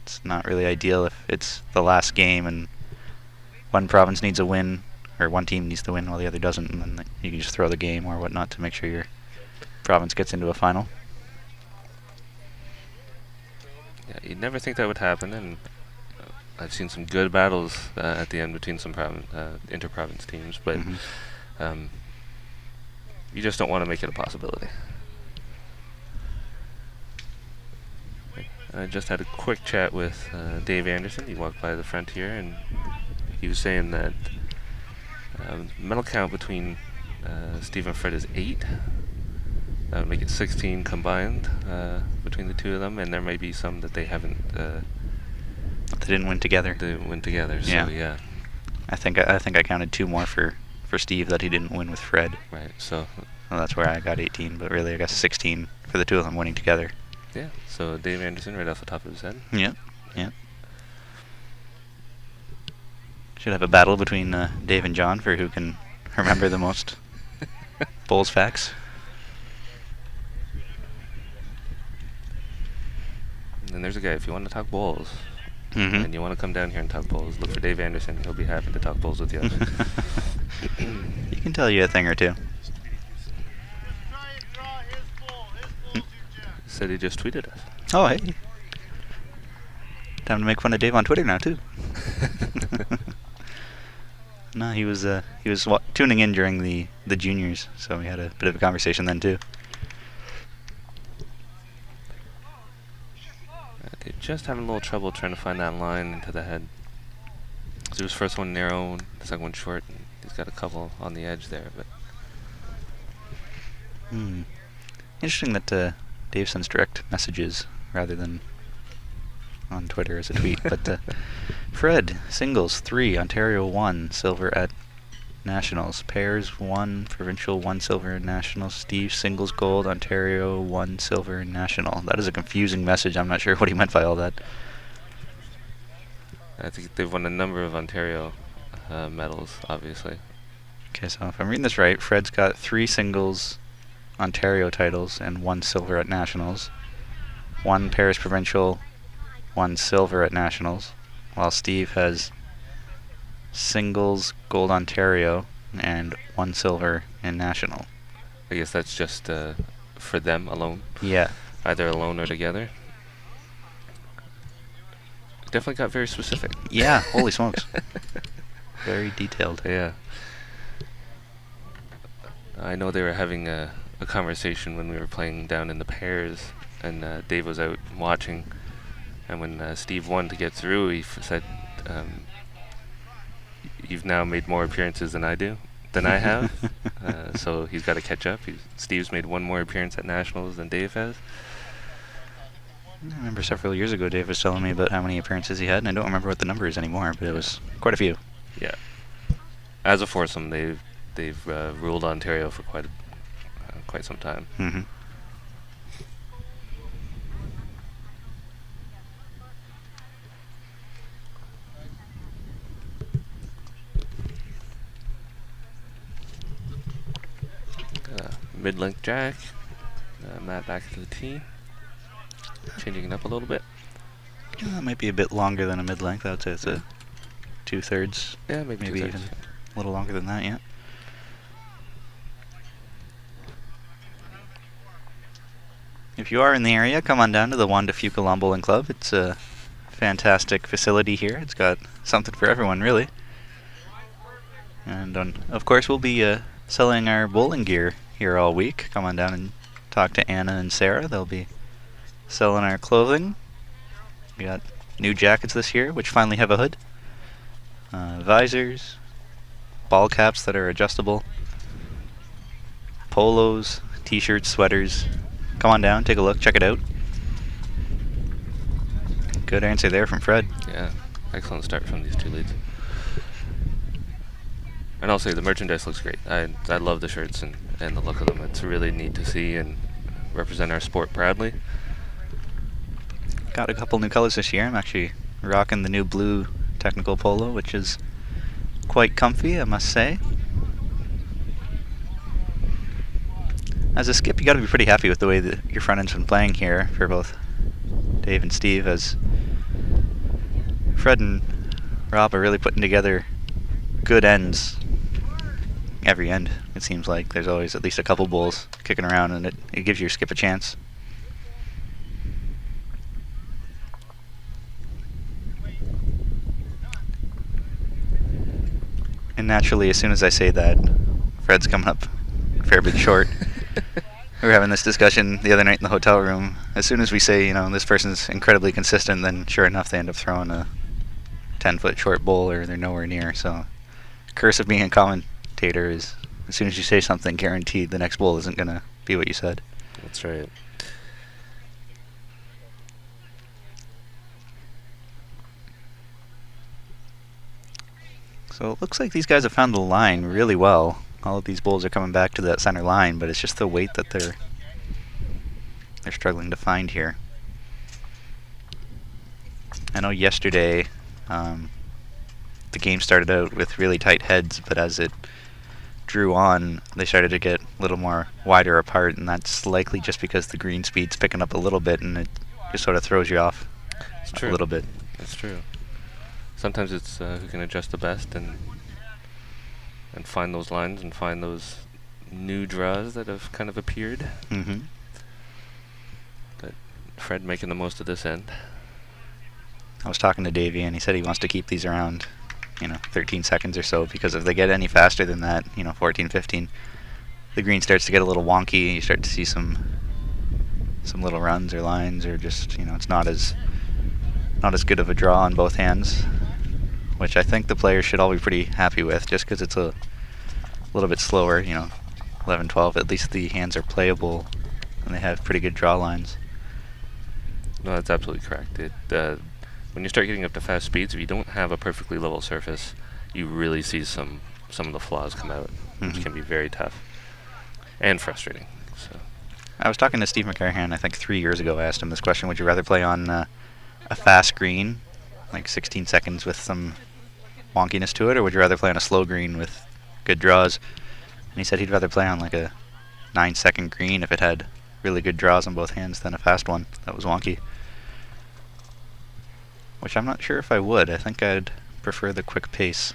It's not really ideal if it's the last game and one province needs a win, or one team needs to win while the other doesn't, and then you can just throw the game or whatnot to make sure your province gets into a final. Yeah, you'd never think that would happen, and I've seen some good battles at the end between some inter-province teams, but you just don't want to make it a possibility. I just had a quick chat with Dave Anderson. He walked by the Frontier, and he was saying that medal count between Steve and Fred is 8. That would make it 16 combined between the two of them, and there may be some that they haven't. They didn't win together. They win together. So yeah. I think I counted 2 more for Steve that he didn't win with Fred. Right. So. Well, that's where I got 18, but really I guess 16 for the two of them winning together. Yeah. So Dave Anderson, right off the top of his head. Yeah. Should have a battle between Dave and John for who can remember the most Bulls facts. And there's a guy, if you want to talk Bulls, and you want to come down here and talk Bulls, look for Dave Anderson. He'll be happy to talk Bulls with you. He can tell you a thing or two. Said he just tweeted us. Oh, hey. Time to make fun of Dave on Twitter now, too. No, he was tuning in during the juniors, so we had a bit of a conversation then, too. Okay, just having a little trouble trying to find that line into the head. So his first one narrow, the second one short, and he's got a couple on the edge there, but. Interesting that Dave sends direct messages rather than on Twitter as a tweet. But Fred, singles 3, Ontario 1, silver at Nationals. Pairs 1, provincial 1, silver in Nationals. Steve, singles gold, Ontario 1, silver in National. That is a confusing message. I'm not sure what he meant by all that. I think they've won a number of Ontario medals, obviously. Okay, so if I'm reading this right, Fred's got 3 singles Ontario titles and 1 silver at Nationals. 1 pairs provincial, 1 silver at Nationals, while Steve has singles gold Ontario and 1 silver in National. I guess that's just for them alone. Yeah. Either alone or together. Definitely got very specific. Yeah, holy smokes. Very detailed. Yeah. I know they were having a conversation when we were playing down in the pairs, and Dave was out watching, and when Steve won to get through, he said, "You've now made more appearances than I have, so he's got to catch up. Steve's made 1 more appearance at Nationals than Dave has." I remember several years ago Dave was telling me about how many appearances he had, and I don't remember what the number is anymore, but it was quite a few. Yeah. As a foursome, they've ruled Ontario for quite some time. Mm-hmm. Mid-length jack. Matt back to the tee. Changing it up a little bit. Yeah, that might be a bit longer than a mid-length. I would say it's a 2/3. Yeah, maybe even a little longer than that, yeah. If you are in the area, come on down to the Juan de Fuca Bowling Club. It's a fantastic facility here. It's got something for everyone, really. And of course, we'll be selling our bowling gear here all week. Come on down and talk to Anna and Sarah. They'll be selling our clothing. We got new jackets this year, which finally have a hood. Visors, ball caps that are adjustable, polos, t-shirts, sweaters. Come on down, take a look, check it out. Good answer there from Fred. Yeah, excellent start from these 2 leads. And I'll say the merchandise looks great. I love the shirts and the look of them. It's really neat to see and represent our sport proudly. Got a couple new colors this year. I'm actually rocking the new blue technical polo, which is quite comfy, I must say. As a skip, you got to be pretty happy with the way that your front end's been playing here for both Dave and Steve, as Fred and Rob are really putting together good ends every end. It seems like there's always at least a couple bulls kicking around, and it gives your skip a chance. And naturally, as soon as I say that, Fred's coming up a fair bit short. We were having this discussion the other night in the hotel room. As soon as we say, this person's incredibly consistent, then sure enough, they end up throwing a 10-foot short bull, or they're nowhere near. So, curse of being a commentator is, as soon as you say something, guaranteed the next bull isn't going to be what you said. That's right. So it looks like these guys have found the line really well. All of these bulls are coming back to that center line, but it's just the weight that they're struggling to find here. I know yesterday the game started out with really tight heads, but as it drew on, they started to get a little more wider apart, and that's likely just because the green speed's picking up a little bit, and it just sort of throws you off a little bit. That's true. Sometimes it's who can adjust the best and find those lines and find those new draws that have kind of appeared. Mm-hmm. But Fred making the most of this end. I was talking to Davey, and he said he wants to keep these around 13 seconds or so, because if they get any faster than that, 14, 15, the green starts to get a little wonky. You start to see some little runs or lines, or just it's not as good of a draw on both hands, which I think the players should all be pretty happy with, just because it's a little bit slower. 11, 12. At least the hands are playable, and they have pretty good draw lines. No, that's absolutely correct. When you start getting up to fast speeds, if you don't have a perfectly level surface, you really see some of the flaws come out, which can be very tough and frustrating. So, I was talking to Steve McCarhan, I think 3 years ago. I asked him this question: would you rather play on a fast green, like 16 seconds with some wonkiness to it, or would you rather play on a slow green with good draws? And he said he'd rather play on like a 9-second green if it had really good draws on both hands than a fast one that was wonky. Which I'm not sure if I would. I think I'd prefer the quick pace,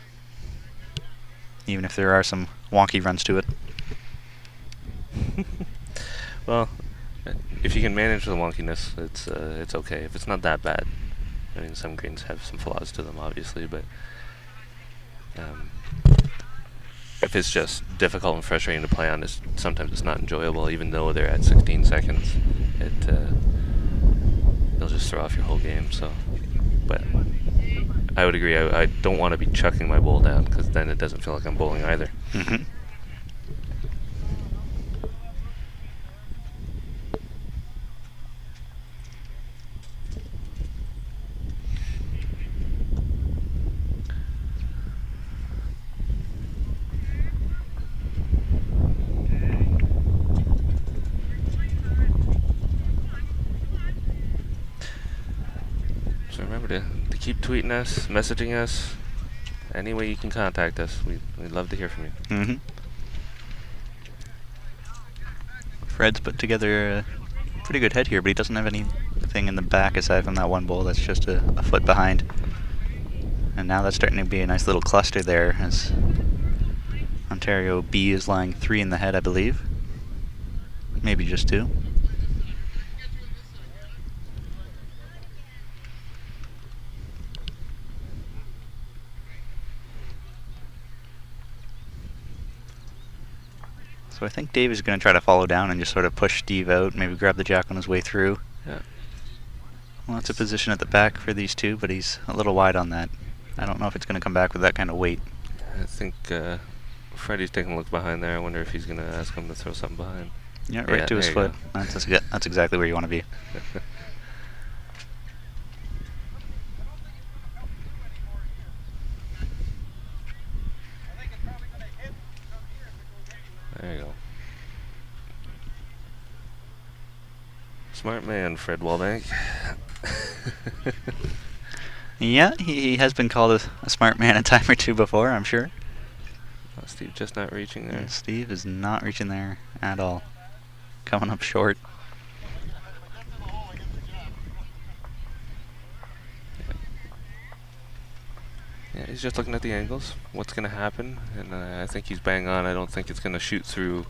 even if there are some wonky runs to it. Well, if you can manage the wonkiness, it's okay. If it's not that bad, I mean, some greens have some flaws to them, obviously, but if it's just difficult and frustrating to play on, sometimes it's not enjoyable, even though they're at 16 seconds. They'll just throw off your whole game. So, but I would agree. I don't want to be chucking my bowl down, because then it doesn't feel like I'm bowling either. Mm-hmm. So remember to keep tweeting us, messaging us, any way you can contact us. We'd love to hear from you. Mm-hmm. Fred's put together a pretty good head here, but he doesn't have anything in the back aside from that one bowl that's just a foot behind. And now that's starting to be a nice little cluster there, as Ontario B is lying 3 in the head, I believe. Maybe just 2. So I think Dave is going to try to follow down and just sort of push Steve out, maybe grab the jack on his way through. Yeah. Lots of position at the back for these two, but he's a little wide on that. I don't know if it's going to come back with that kind of weight. I think Freddie's taking a look behind there. I wonder if he's going to ask him to throw something behind. Yeah, right to his foot. That's exactly where you want to be. There you go. Smart man, Fred Wallbank. Yeah, he has been called a smart man a time or two before, I'm sure. Oh, Steve just not reaching there. Steve is not reaching there at all. Coming up short. Yeah, he's just looking at the angles, what's going to happen, and I think he's bang on. I don't think it's going to shoot through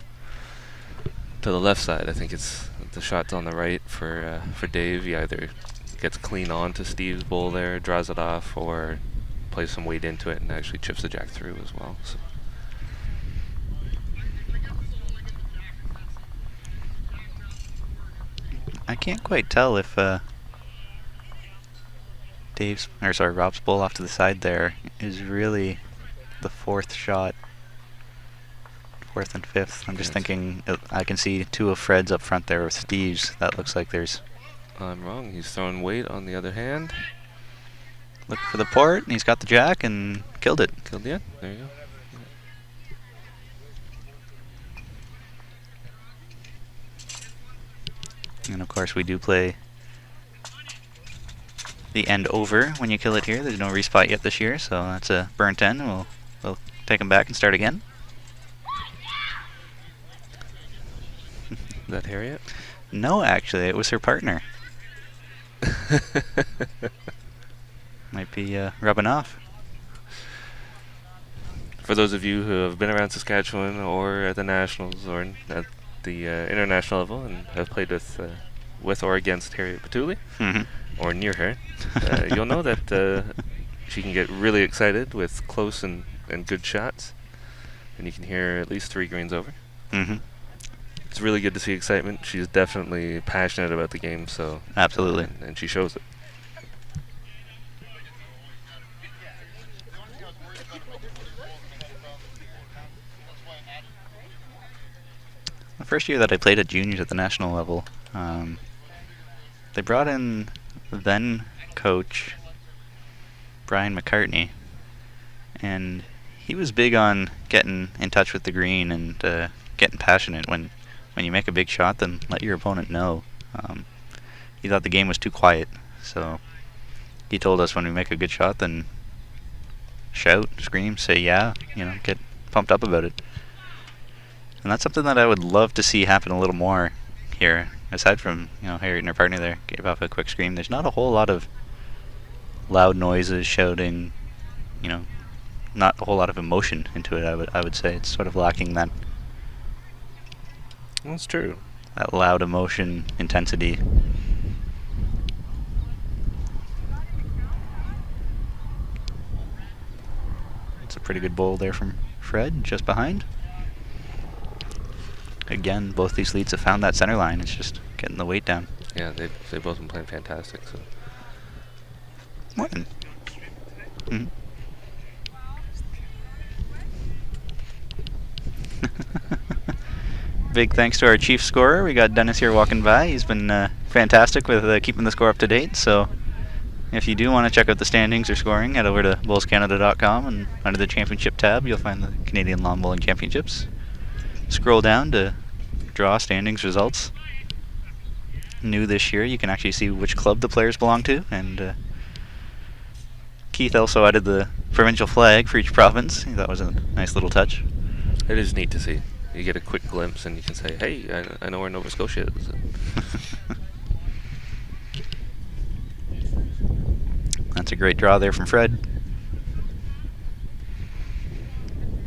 to the left side. I think it's the shot's on the right for Dave. He either gets clean on to Steve's bowl there, draws it off, or plays some weight into it and actually chips the jack through as well. So. I can't quite tell if Rob's bowl off to the side there is really the fourth shot. Fourth and fifth. I'm just thinking, I can see two of Fred's up front there with Steve's. That looks like there's... I'm wrong. He's throwing weight on the other hand. Look for the port, and he's got the jack and killed it. Killed the end. There you go. Yeah. And of course we do play the end over when you kill it here. There's no respot yet this year, so that's a burnt end. We'll take him back and start again. Is that Harriet? No, actually, it was her partner. Might be rubbing off. For those of you who have been around Saskatchewan or at the Nationals or at the international level and have played with or against Harriet Patuli, or near her, you'll know that she can get really excited with close and good shots, and you can hear at least 3 greens over. It's really good to see excitement. She's definitely passionate about the game, so absolutely, and she shows it. The first year that I played at juniors at the national level, they brought in then coach Brian McCartney, and he was big on getting in touch with the green and getting passionate. When you make a big shot, then let your opponent know. He thought the game was too quiet, so he told us when we make a good shot, then shout, scream, say yeah, get pumped up about it. And that's something that I would love to see happen a little more here. Aside from, Harriet and her partner there gave off a quick scream, there's not a whole lot of loud noises, shouting, not a whole lot of emotion into it, I would say. It's sort of lacking that. That's true. That loud emotion, intensity. It's a pretty good bowl there from Fred, just behind. Again, both these leads have found that center line. It's just getting the weight down. Yeah, they've both been playing fantastic. So. More than. Big thanks to our chief scorer. We got Dennis here walking by. He's been fantastic with keeping the score up to date. So if you do want to check out the standings or scoring, head over to bowlscanada.com, and under the championship tab, you'll find the Canadian Lawn Bowling Championships. Scroll down to draw standings results. New this year, you can actually see which club the players belong to, and Keith also added the provincial flag for each province. That was a nice little touch. It is neat to see. You get a quick glimpse and you can say, hey, I know where Nova Scotia is. That's a great draw there from Fred.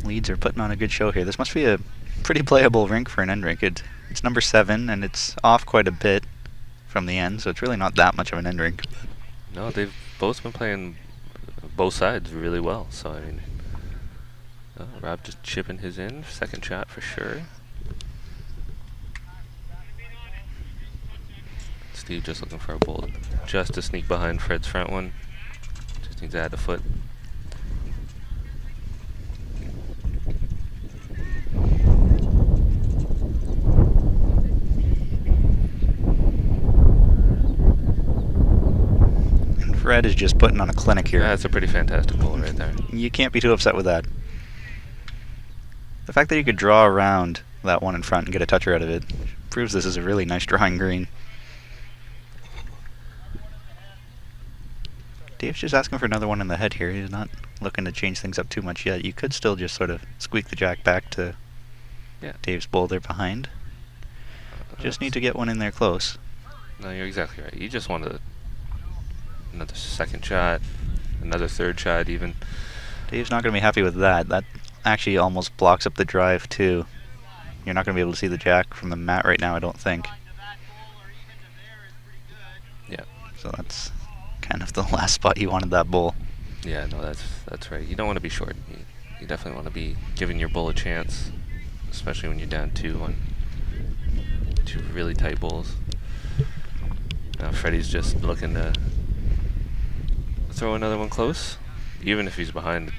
Leeds are putting on a good show here. This must be a pretty playable rink for an end rink. It's number 7, and it's off quite a bit from the end, so it's really not that much of an end rink. No, they've both been playing both sides really well, so I mean... Rob just chipping his in. Second shot for sure. Steve just looking for a bowl just to sneak behind Fred's front one. Just needs to add a foot. And Fred is just putting on a clinic here. That's a pretty fantastic bowl right there. You can't be too upset with that. The fact that you could draw around that one in front and get a toucher out of it proves this is a really nice drawing green. Dave's just asking for another one in the head here. He's not looking to change things up too much yet. You could still just sort of squeak the jack back to Dave's bowl there behind. Just need to get one in there close. No, you're exactly right. You just want another second shot, another third shot even. Dave's not going to be happy with that. That actually almost blocks up the drive, too. You're not going to be able to see the jack from the mat right now, I don't think. Yeah. So that's kind of the last spot you wanted that bull. Yeah, no, that's right. You don't want to be short. You definitely want to be giving your bull a chance, especially when you're down 2 on 2 really tight bulls. Now Freddie's just looking to throw another one close. Even if he's behind,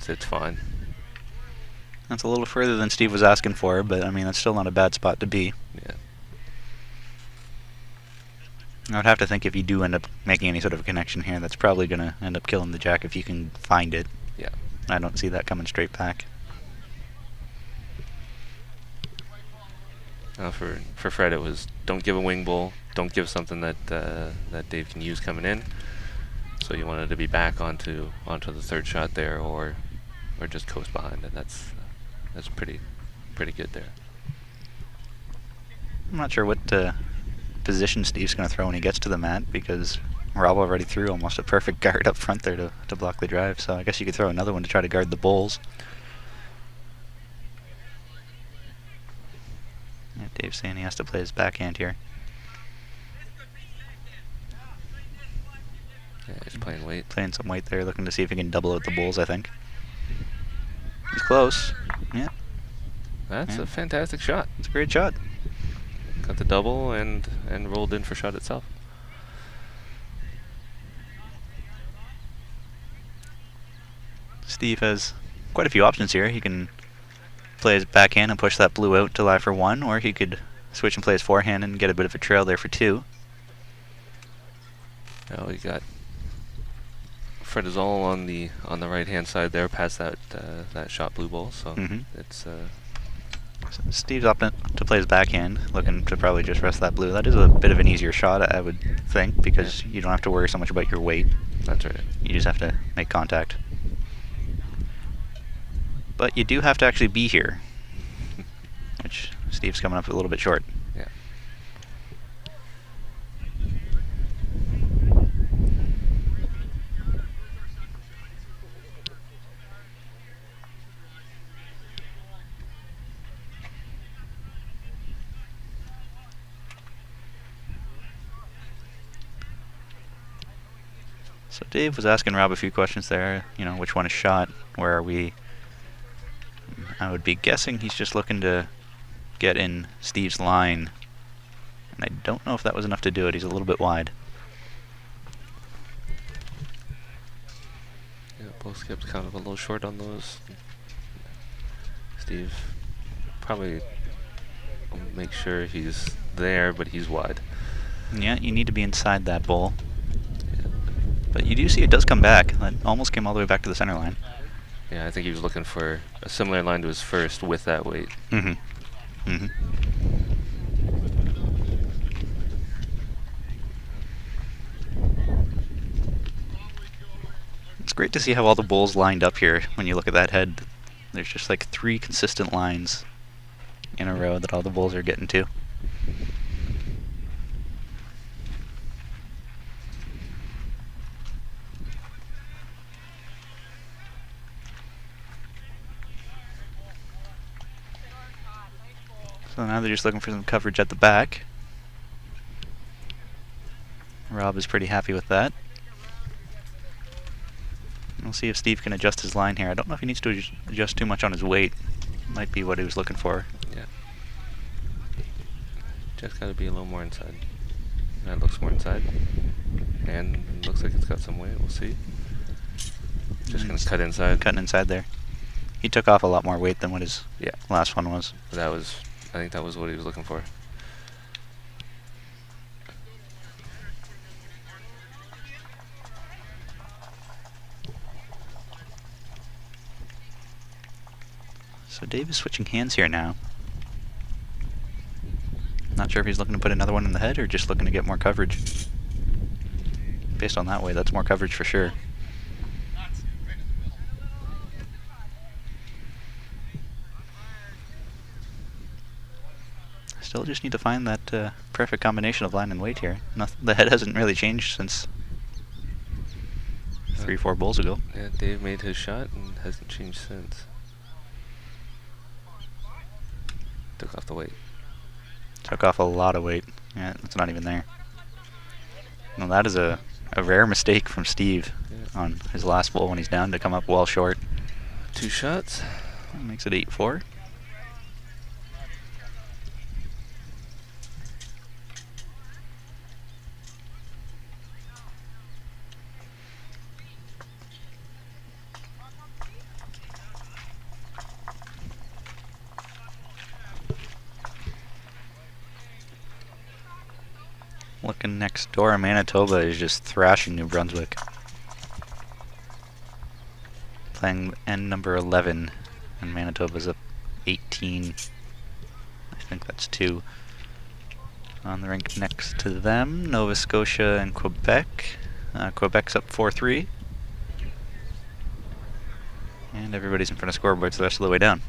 it's fine. That's a little further than Steve was asking for, but I mean, that's still not a bad spot to be. Yeah. I would have to think if you do end up making any sort of a connection here, that's probably going to end up killing the jack if you can find it. Yeah. I don't see that coming straight back. Now for Fred, it was don't give a wing bull, don't give something that Dave can use coming in. So you wanted to be back onto the third shot there, or just coast behind, and that's pretty good there. I'm not sure what position Steve's going to throw when he gets to the mat, because Rob already threw almost a perfect guard up front there to block the drive, so I guess you could throw another one to try to guard the bulls. Yeah, Dave's saying he has to play his backhand here. Yeah, he's playing weight. Playing some weight there, looking to see if he can double out the bulls, I think. He's close. Yeah. That's a fantastic shot. It's a great shot. Got the double and rolled in for shot itself. Steve has quite a few options here. He can play his backhand and push that blue out to lie for 1, or he could switch and play his forehand and get a bit of a trail there for 2. Now we got Fred is all on the right hand side there, past that shot blue ball. So it's. So Steve's opting to play his backhand, looking to probably just rest that blue. That is a bit of an easier shot, I would think, because you don't have to worry so much about your weight. That's right. You just have to make contact. But you do have to actually be here, which Steve's coming up a little bit short. Yeah. So Dave was asking Rob a few questions there, which one is shot, where are we? I would be guessing he's just looking to get in Steve's line, and I don't know if that was enough to do it. He's a little bit wide. Yeah, both kept kind of a little short on those. Steve probably will make sure he's there, but he's wide. Yeah, you need to be inside that bowl. But you do see it does come back. That almost came all the way back to the center line. Yeah, I think he was looking for a similar line to his first with that weight. It's great to see how all the bulls lined up here when you look at that head. There's just like 3 consistent lines in a row that all the bulls are getting to. So now they're just looking for some coverage at the back. Rob is pretty happy with that. We'll see if Steve can adjust his line here. I don't know if he needs to adjust too much on his weight. Might be what he was looking for. Yeah. Just got to be a little more inside. That looks more inside. And looks like it's got some weight. We'll see. Just going to cut inside. Cutting inside there. He took off a lot more weight than what his last one was. I think that was what he was looking for. So Dave is switching hands here now. Not sure if he's looking to put another one in the head or just looking to get more coverage. Based on that way, that's more coverage for sure. Still just need to find that perfect combination of line and weight here. The head hasn't really changed since 4 bowls ago. Yeah, Dave made his shot and hasn't changed since. Took off the weight. Took off a lot of weight. Yeah, it's not even there. No, that is a rare mistake from Steve on his last bowl when he's down to come up well short. 2 shots. That makes it 8-4. Looking next door, Manitoba is just thrashing New Brunswick. Playing end number 11, and Manitoba's up 18. I think that's 2. On the rink next to them, Nova Scotia and Quebec. Quebec's up 4-3. And everybody's in front of scoreboards the rest of the way down.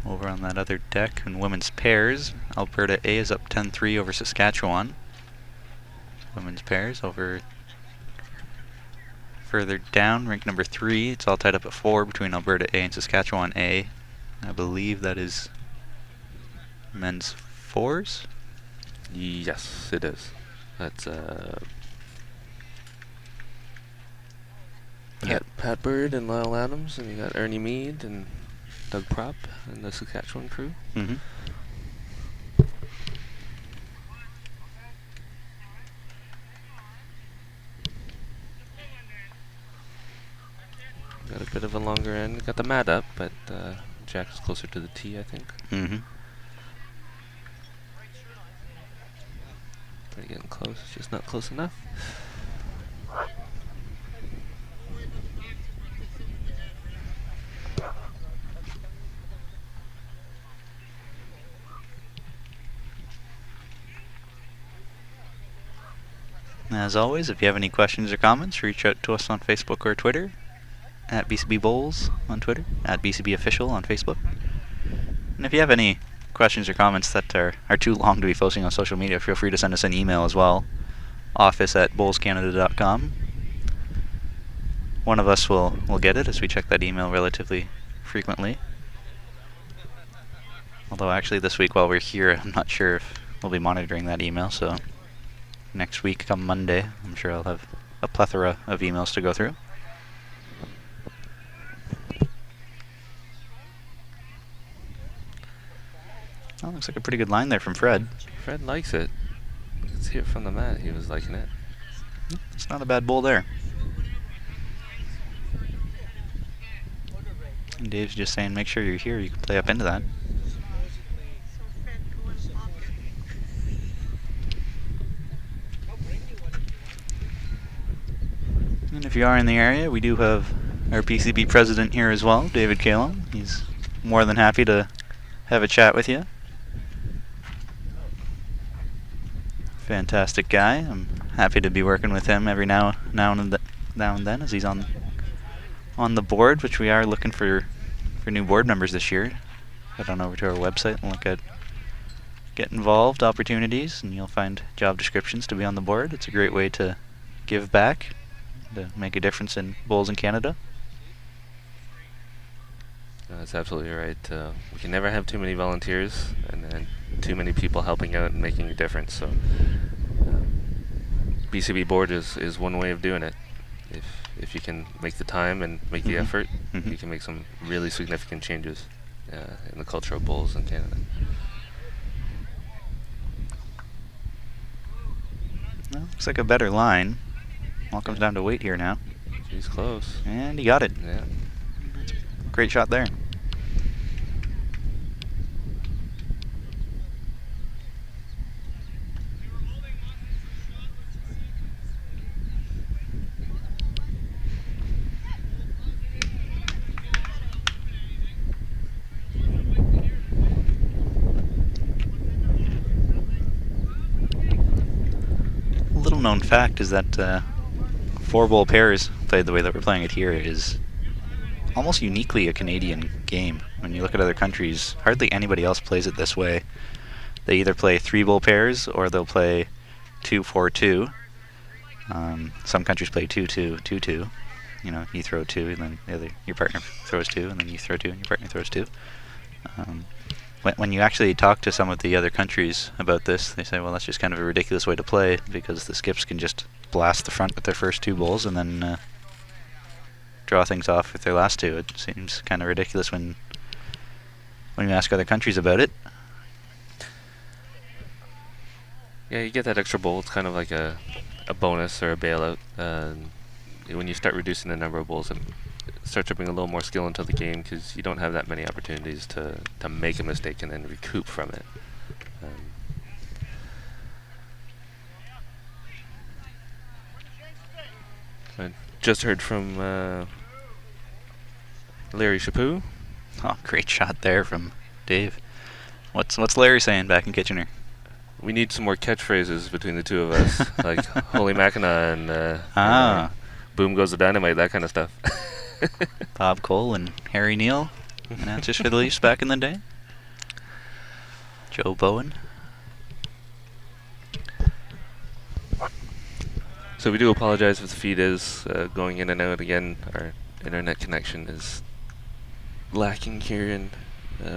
Over on that other deck in women's pairs, Alberta A is up 10-3 over Saskatchewan. Women's pairs over further down, rink number 3. It's all tied up at 4 between Alberta A and Saskatchewan A. I believe that is men's 4s. Yes, it is. That's Pat Bird and Lyle Adams, and you got Ernie Mead and Doug Propp and the Saskatchewan crew. Mm-hmm. Got a bit of a longer end. Got the mat up, but Jack's closer to the tee, I think. Mm-hmm. Pretty getting close, just not close enough. As always, if you have any questions or comments, reach out to us on Facebook or Twitter, at BCB Bowls on Twitter, at BCB Official on Facebook. And if you have any questions or comments that are too long to be posting on social media, feel free to send us an email as well, office@bowlscanada.com. One of us will get it, as we check that email relatively frequently. Although actually this week while we're here, I'm not sure if we'll be monitoring that email, so next week, come Monday, I'm sure I'll have a plethora of emails to go through. Well, looks like a pretty good line there from Fred. Fred likes it. You can see it from the mat. He was liking it. It's not a bad bowl there. And Dave's just saying, make sure you're here. You can play up into that. And if you are in the area, we do have our PCB president here as well, David Kalem. He's more than happy to have a chat with you. Fantastic guy. I'm happy to be working with him every now and then as he's on the board, which we are looking for new board members this year. Head on over to our website and look at get involved opportunities, and you'll find job descriptions to be on the board. It's a great way to give back, to make a difference in bowls in Canada. That's absolutely right. We can never have too many volunteers and too many people helping out and making a difference. So BCB board is one way of doing it. If you can make the time and make the effort, you can make some really significant changes in the culture of bowls in Canada. Well, looks like a better line. All comes down to weight here now. He's close. And he got it. Yeah. Great shot there. Little known fact is that 4-bowl pairs played the way that we're playing it here is almost uniquely a Canadian game. When you look at other countries, hardly anybody else plays it this way. they either play 3-bowl pairs or they'll play 2-4-2. Some countries play 2-2-2-2. You know, you throw 2 and then your partner throws 2, and then you throw 2 and your partner throws 2. When you actually talk to some of the other countries about this, they say, well, that's just kind of a ridiculous way to play because the skips can just blast the front with their first 2 bowls and then draw things off with their last 2. It seems kind of ridiculous when you ask other countries about it. Yeah, you get that extra bowl. It's kind of like a bonus or a bailout. When you start reducing the number of bowls, it starts to bring a little more skill into the game because you don't have that many opportunities to make a mistake and then recoup from it. I just heard from Larry Chaput. Oh, great shot there from Dave. What's Larry saying back in Kitchener? We need some more catchphrases between the two of us, like "Holy Mackinac" and "Boom goes the dynamite," that kind of stuff. Bob Cole and Harry Neal, announcers for the Leafs back in the day. Joe Bowen. So we do apologize if the feed is going in and out again. Our internet connection is lacking here in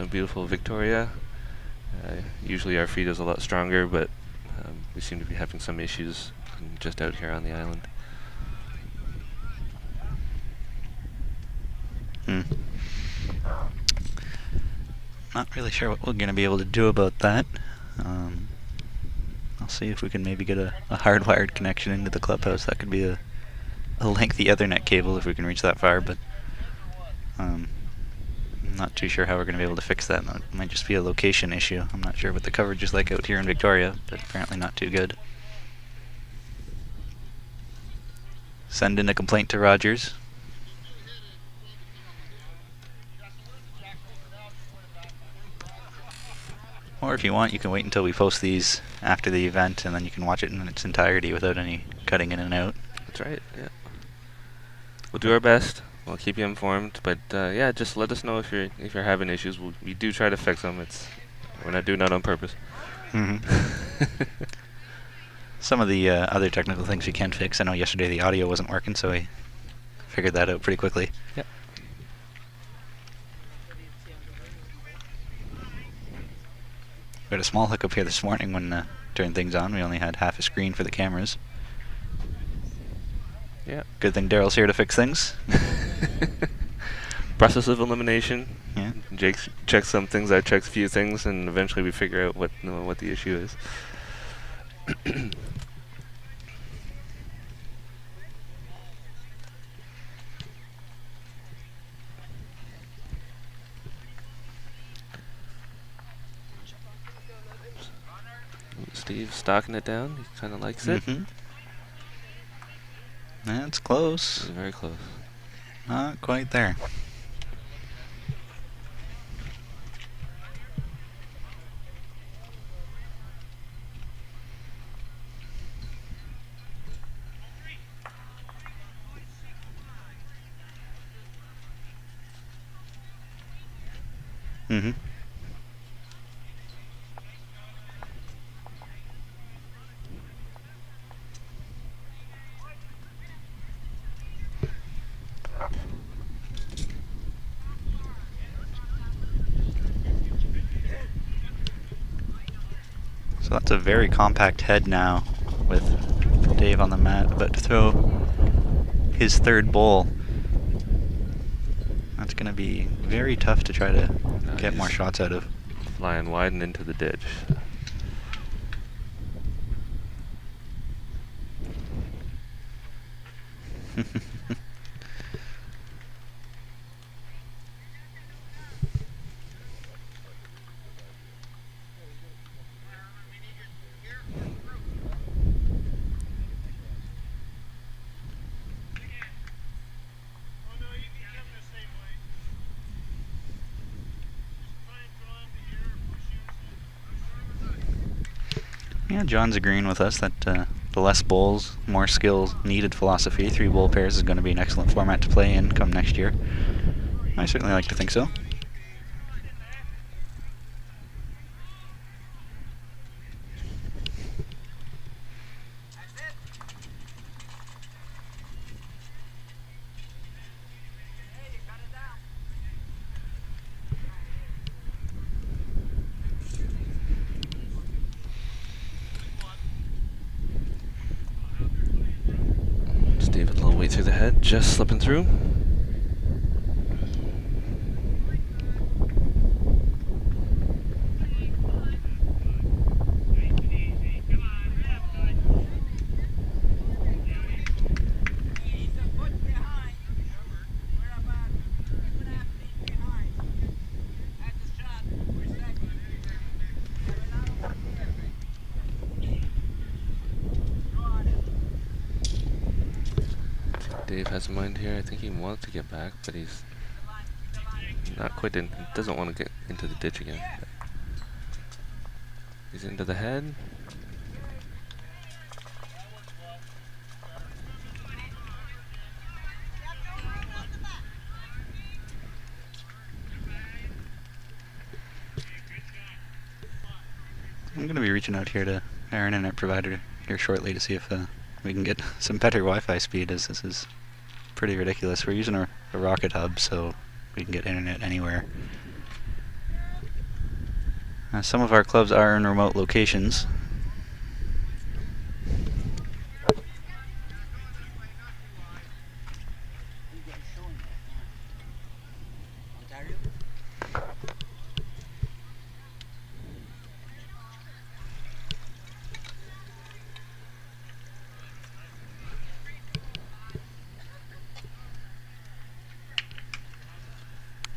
beautiful Victoria. Usually our feed is a lot stronger, but we seem to be having some issues just out here on the island. Not really sure what we're going to be able to do about that. I'll see if we can maybe get a hardwired connection into the clubhouse. That could be a lengthy Ethernet cable if we can reach that far, but I'm not too sure how we're going to be able to fix that. It might just be a location issue. I'm not sure what the coverage is like out here in Victoria, but apparently not too good. Send in a complaint to Rogers. Or if you want, you can wait until we post these after the event, and then you can watch it in its entirety without any cutting in and out. That's right, yeah. We'll do our best. We'll keep you informed, but yeah, just let us know if you're having issues. We do try to fix them. We're not doing that on purpose. Some of the other technical things we can fix. I know yesterday the audio wasn't working, so we figured that out pretty quickly. Yep. We had a small hiccup here this morning when turned things on. We only had half a screen for the cameras. Yeah. Good thing Daryl's here to fix things. Process of elimination. Yeah. Jake checks some things, I check a few things, and eventually we figure out what the issue is. Steve's stalking it down. He kind of likes it. That's close. It's very close. Not quite there. So that's a very compact head now with Dave on the mat about to throw his third bowl. That's going to be very tough to try to get more shots out of. Flying wide and into the ditch. Yeah, John's agreeing with us that the less bowls, more skills needed philosophy. 3-bowl pairs is going to be an excellent format to play in come next year. I certainly like to think so. through the head, just slipping through. Dave has a mind here. I think he wants to get back, but he's not quite in. Doesn't want to get into the ditch again. He's into the head. I'm going to be reaching out here to our internet provider here shortly to see if we can get some better Wi-Fi speed, as this is pretty ridiculous. We're using a Rocket Hub, so we can get internet anywhere. Some of our clubs are in remote locations.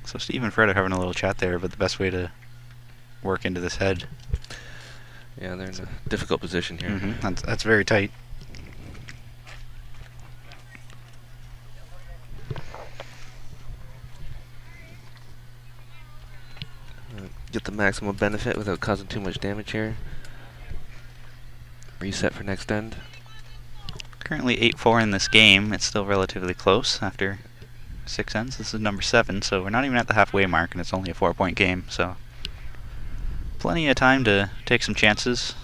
So Steve and Fred are having a little chat there, but the best way to work into this head. Yeah, they're in a difficult position here. That's very tight. Get the maximum benefit without causing too much damage here. Reset for next end. Currently 8-4 in this game. It's still relatively close after 6 ends. This is number 7, so we're not even at the halfway mark, and it's only a 4-point game, so plenty of time to take some chances.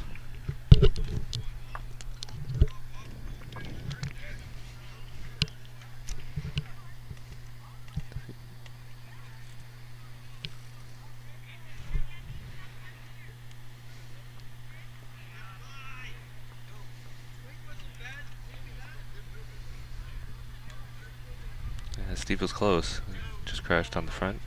Steve was close. Just crashed on the front.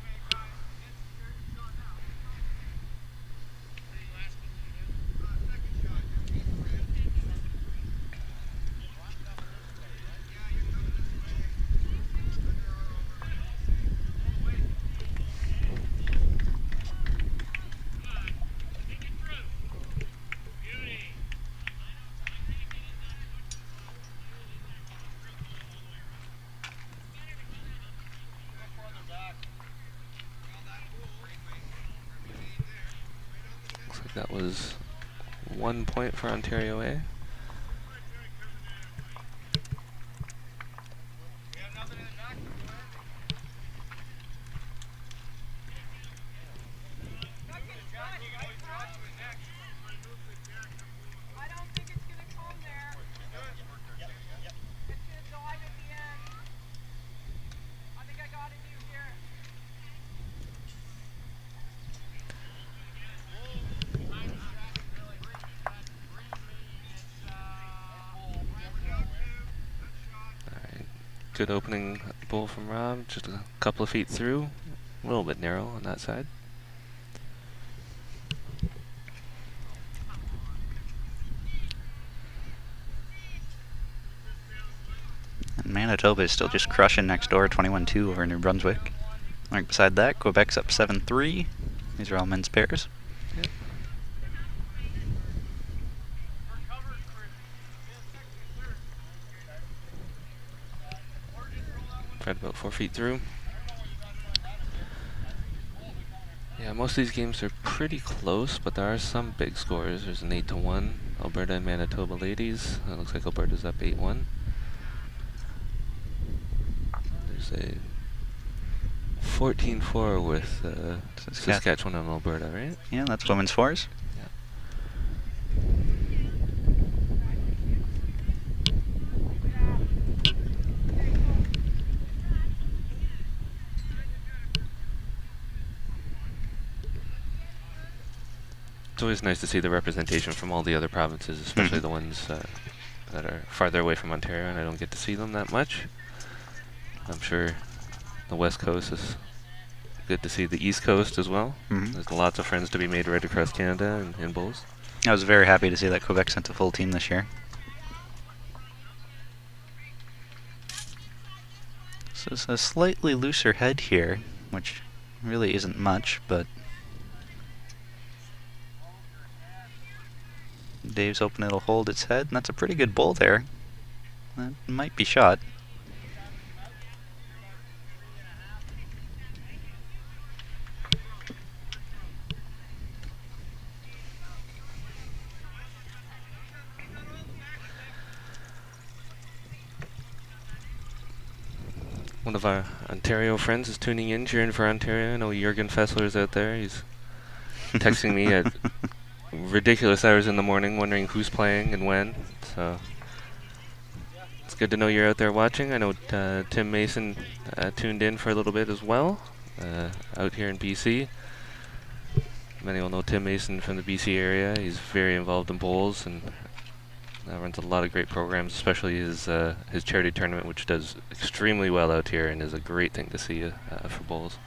That was 1 point for Ontario A. Good opening bowl from Rob, just a couple of feet through, a little bit narrow on that side. And Manitoba is still just crushing next door, 21-2 over New Brunswick. Right beside that, Quebec's up 7-3. These are all men's pairs. Yep. Right about 4 feet through. Yeah, most of these games are pretty close, but there are some big scores. There's an 8-1 Alberta and Manitoba ladies. It looks like Alberta's up 8-1. There's a 14-4 with Saskatchewan and Alberta, right? Yeah, that's women's fours. It's always nice to see the representation from all the other provinces, especially the ones that are farther away from Ontario, and I don't get to see them that much. I'm sure the West Coast is good to see the East Coast as well. There's lots of friends to be made right across Canada and in bowls. I was very happy to see that Quebec sent a full team this year. So it's a slightly looser head here, which really isn't much, but Dave's hoping it'll hold its head, and that's a pretty good bowl there. That might be shot. One of our Ontario friends is tuning in, cheering for Ontario. I know Jurgen Fessler's out there. He's texting me at ridiculous hours in the morning, wondering who's playing and when. So it's good to know you're out there watching. I know Tim Mason tuned in for a little bit as well, out here in BC. Many will know Tim Mason from the BC area. He's very involved in bowls and runs a lot of great programs, especially his charity tournament, which does extremely well out here and is a great thing to see for bowls.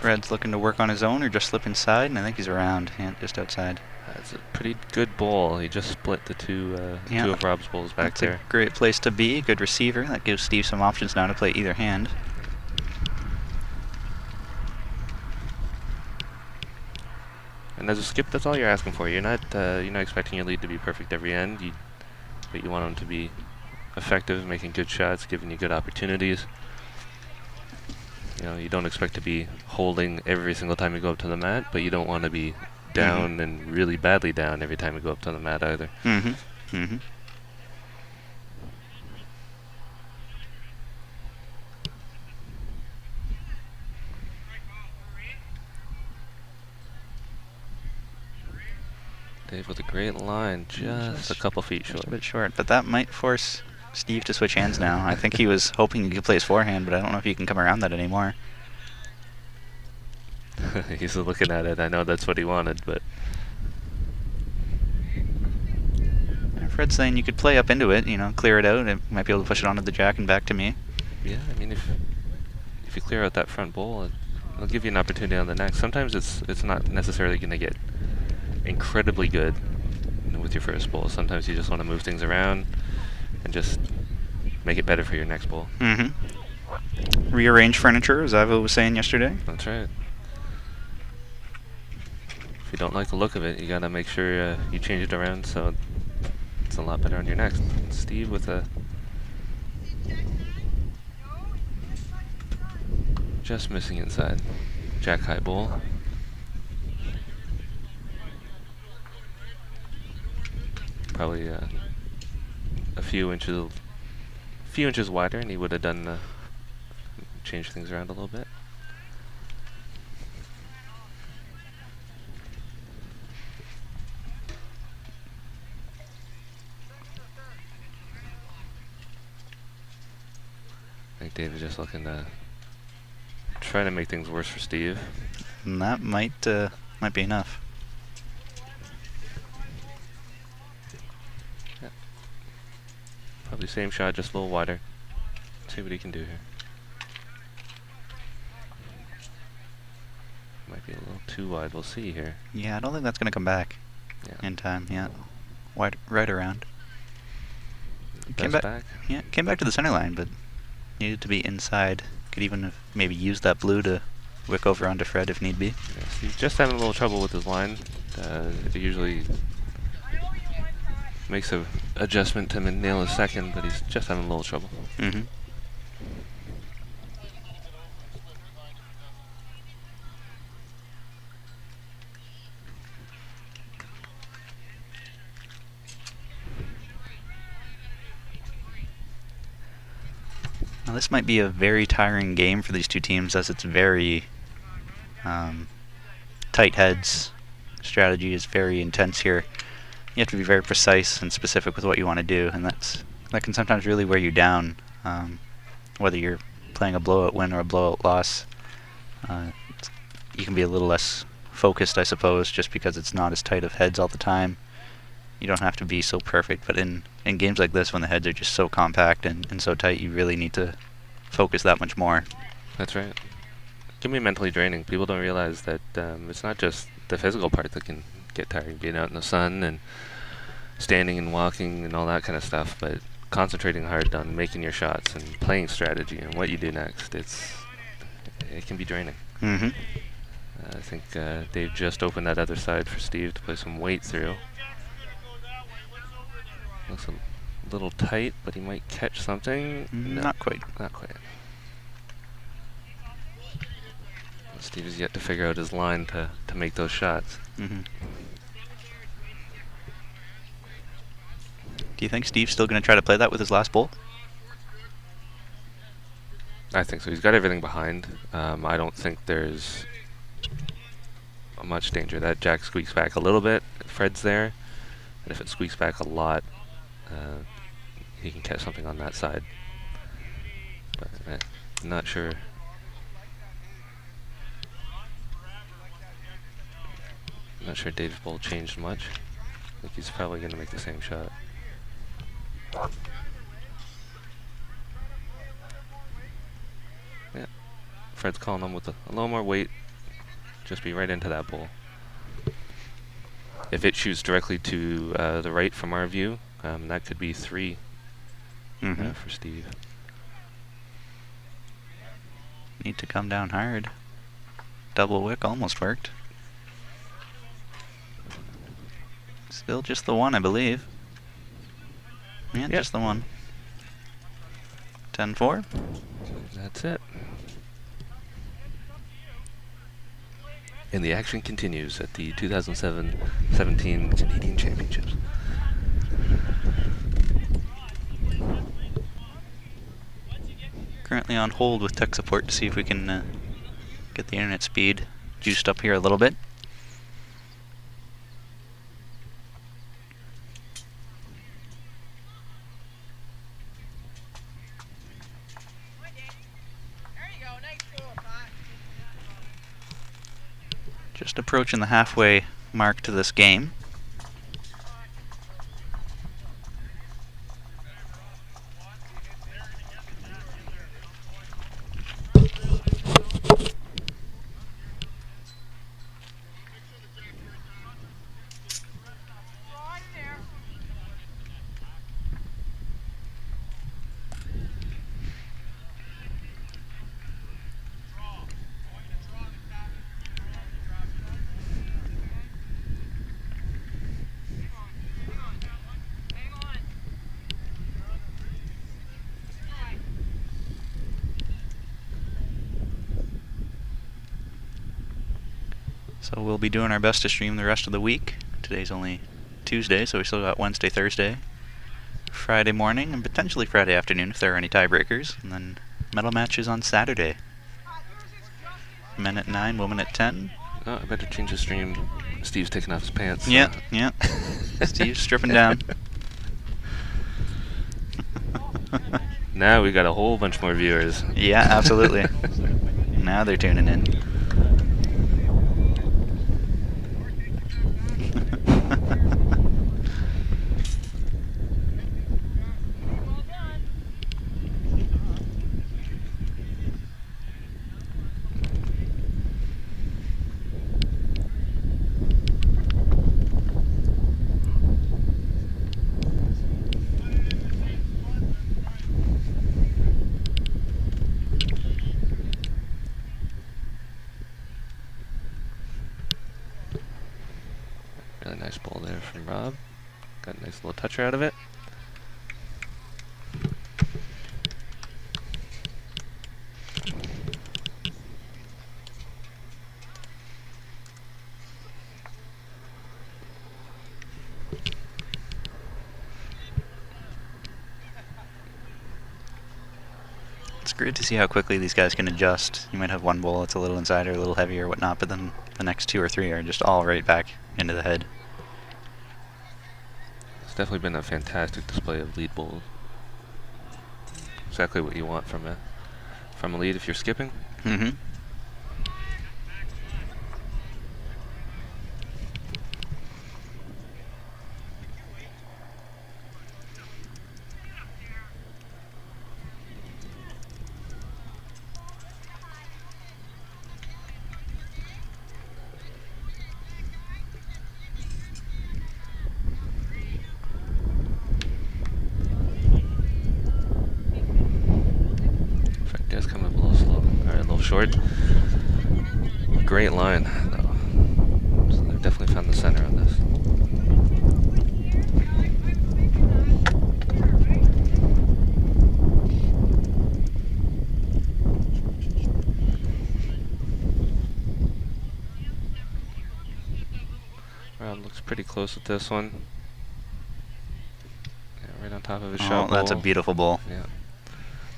Fred's looking to work on his own or just slip inside, and I think he's around, just outside. That's a pretty good bowl. He just split the two of Rob's bowls back That's there. a great place to be. Good receiver. That gives Steve some options now to play either hand. And as a skip, that's all you're asking for. You're not expecting your lead to be perfect every end, but you want them to be effective, making good shots, giving you good opportunities. You know, you don't expect to be holding every single time you go up to the mat, but you don't want to be down and really badly down every time you go up to the mat either. Dave with a great line, just a couple feet short. A bit short, but that might force Steve to switch hands now. I think he was hoping he could play his forehand, but I don't know if he can come around that anymore. He's looking at it. I know that's what he wanted, but Fred's saying you could play up into it, clear it out. It might be able to push it onto the jack and back to me. Yeah, I mean, if you clear out that front bowl, it'll give you an opportunity on the next. Sometimes it's not necessarily going to get incredibly good with your first bowl. Sometimes you just want to move things around and just make it better for your next bowl. Rearrange furniture, as Ivo was saying yesterday. That's right. If you don't like the look of it, you gotta make sure you change it around so it's a lot better on your next. Steve with a just missing inside jack high bowl. Probably a few inches wider, and he would have done changed things around a little bit. I think David's just looking to try to make things worse for Steve. And that might be enough. Yeah. Probably same shot, just a little wider. See what he can do here. Might be a little too wide. We'll see here. Yeah, I don't think that's going to come back in time. Yeah, right around. Came back. Yeah, came back to the center line, but needed to be inside. Could even have maybe used that blue to wick over onto Fred if need be. Yes, he's just having a little trouble with his line. He usually makes a adjustment to nail his second, but he's just having a little trouble. Now this might be a very tiring game for these two teams, as it's very tight heads. Strategy is very intense here. You have to be very precise and specific with what you want to do, and that can sometimes really wear you down, whether you're playing a blowout win or a blowout loss. You can be a little less focused, I suppose, just because it's not as tight of heads all the time. You don't have to be so perfect, but in games like this, when the heads are just so compact and so tight, you really need to focus that much more. That's right. It can be mentally draining. People don't realize that it's not just the physical part that can get tiring, being out in the sun and standing and walking and all that kind of stuff, but concentrating hard on making your shots and playing strategy and what you do next, it can be draining. Mm-hmm. I think Dave just opened that other side for Steve to play some weight through. Looks a little tight, but he might catch something. No, Not quite. Not quite. Steve has yet to figure out his line to make those shots. Mm-hmm. Do you think Steve's still going to try to play that with his last bowl? I think so. He's got everything behind. I don't think there's much danger. That jack squeaks back a little bit. Fred's there. And if it squeaks back a lot, he can catch something on that side. But I'm not sure. I'm not sure Dave's bowl changed much. I think he's probably going to make the same shot. Yeah, Fred's calling him with a little more weight. Just be right into that bowl. If it shoots directly to the right from our view, that could be 3 for Steve. Need to come down hard. Double wick almost worked. Still just the one, I believe. Yeah, Yep. just the one. 10-4. That's it. And the action continues at the 2017 Canadian Championships. Currently on hold with tech support to see if we can get the internet speed juiced up here a little bit. Just approaching the halfway mark to this game. So we'll be doing our best to stream the rest of the week. Today's only Tuesday, so we still got Wednesday, Thursday, Friday morning, and potentially Friday afternoon if there are any tiebreakers. And then medal matches on Saturday. Men at 9, women at 10. Oh, I better change the stream. Steve's taking off his pants. Yeah, yeah. Steve's stripping down. Now we got a whole bunch more viewers. Yeah, absolutely. Now they're tuning in. Really nice ball there from Rob. Got a nice little toucher out of it. great to see how quickly these guys can adjust. You might have one bowl that's a little inside or a little heavy or whatnot, but then the next 2 or 3 are just all right back into the head. It's definitely been a fantastic display of lead bowls. Exactly what you want from a lead if you're skipping. Mm-hmm. Does come up a little slow, or a little short. Great line, though. So they've definitely found the center on this. Round looks pretty close with this one. Yeah, right on top of his shot That's a bowl. beautiful bowl. Yeah.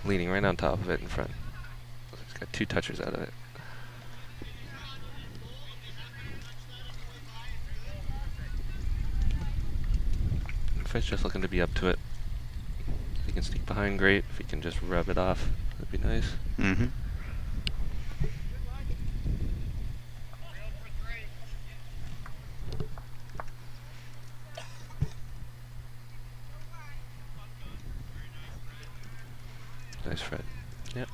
Leaning right on top of it in front. He's got 2 touchers out of it. Fred's just looking to be up to it. If he can sneak behind, great. If he can just rub it off, that'd be nice. Mm-hmm. Nice, Fred. Yep.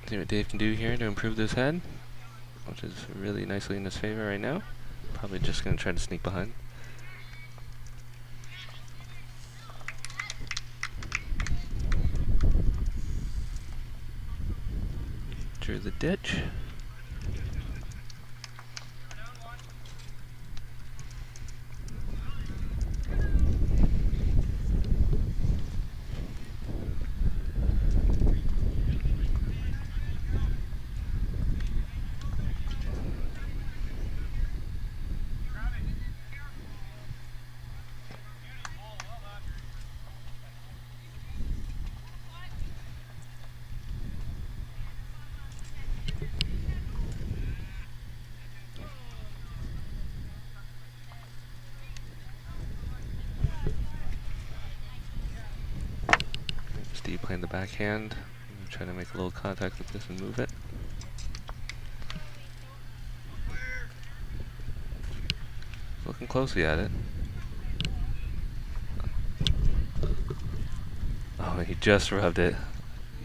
See what Dave can do here to improve this head, which is really nicely in his favor right now. Probably just going to try to sneak behind. Drew the ditch. Steve playing the backhand. Try to make a little contact with this and move it. Looking closely at it. Oh, he just rubbed it.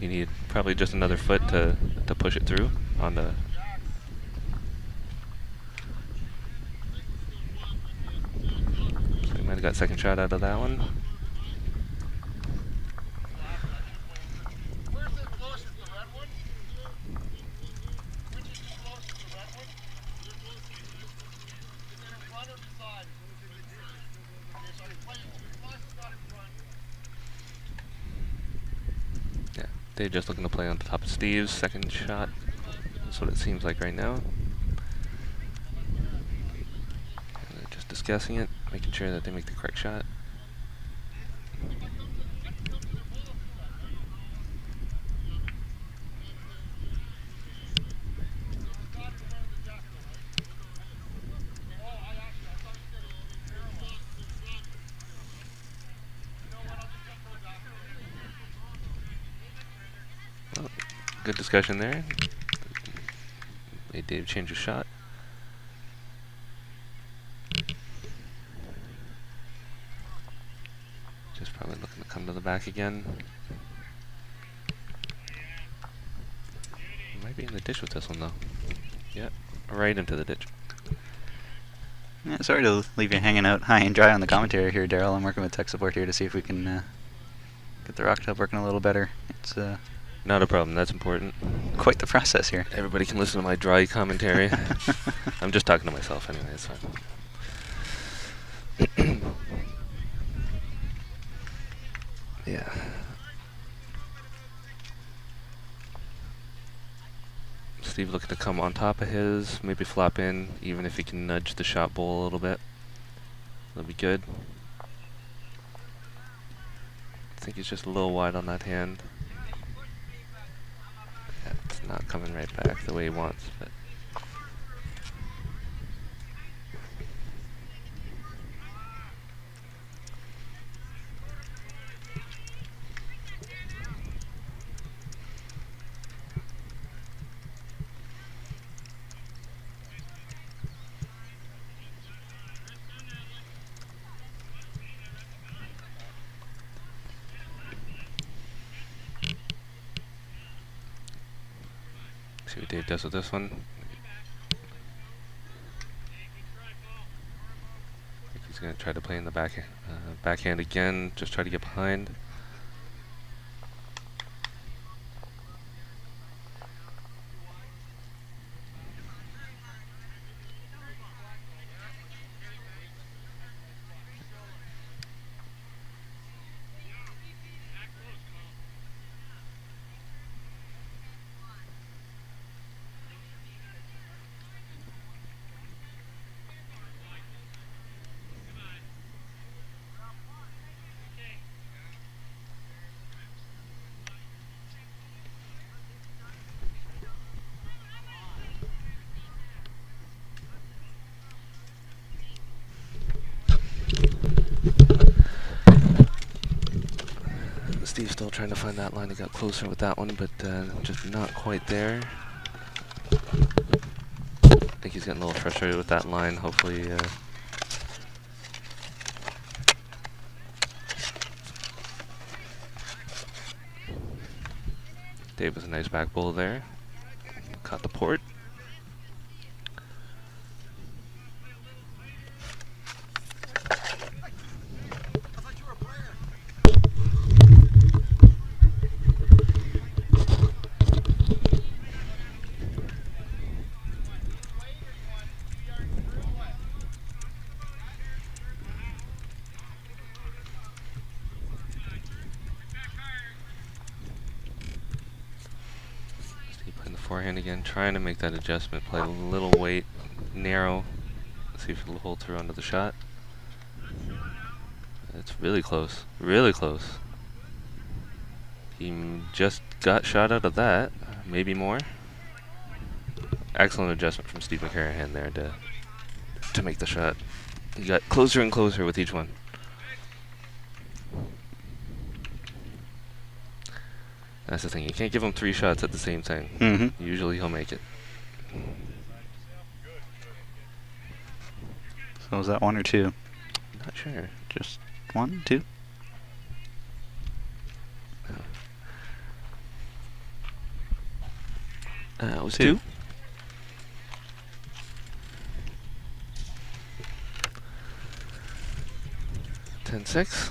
You need probably just another foot to push it through on the. So he might have got second shot out of that one. Yeah, they're just looking to play on the top of Steve's second shot. That's what it seems like right now. And they're just discussing it, making sure that they make the correct shot. Well, good discussion there. Made Dave change his shot. Just probably looking to come to the back again. Might be in the ditch with this one though. Yep, right into the ditch. Yeah, sorry to leave you hanging out high and dry on the commentary here, Daryl. I'm working with tech support here to see if we can get the rock tub working a little better. It's Not a problem, that's important. quite the process here. Everybody can listen to my dry commentary. I'm just talking to myself anyway, it's fine. Yeah. Steve looking to come on top of his, maybe flop in, even if he can nudge the shot bowl a little bit. That'll be good. I think he's just a little wide on that hand. Yeah, it's not coming right back the way he wants, but see what Dave does with this one. I think he's going to try to play in the backhand again, just try to get behind. Steve's still trying to find that line. He got closer with that one, but just not quite there. I think he's getting a little frustrated with that line. Hopefully, Dave with a nice back bowl there. Caught the port. Forehand again, trying to make that adjustment, play a little weight, narrow, see if he'll hold through onto the shot. It's really close, really close. He just got shot out of that, maybe more. Excellent adjustment from Steve McCarahan there to make the shot. He got closer and closer with each one. That's the thing, you can't give him 3 shots at the same time. Mm-hmm. Usually he'll make it. So was that 1 or 2? Not sure. Just 1, 2? It was 2. 2. 10-6.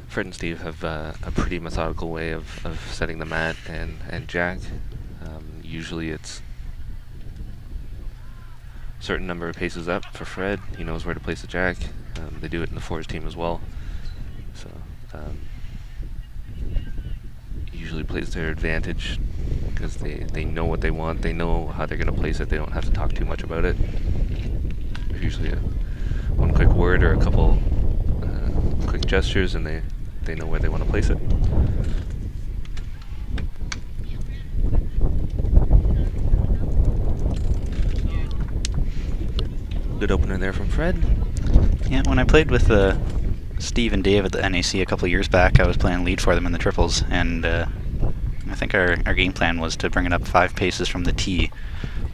Fred and Steve have a pretty methodical way of setting the mat and jack. Usually it's a certain number of paces up for Fred. He knows where to place the jack. They do it in the fours team as well. So usually plays to their advantage because they know what they want. They know how they're going to place it. They don't have to talk too much about it. There's usually one quick word or a couple quick gestures, and they know where they want to place it. Good opener there from Fred. Yeah, when I played with Steve and Dave at the NAC a couple of years back, I was playing lead for them in the triples, and I think our game plan was to bring it up 5 paces from the tee.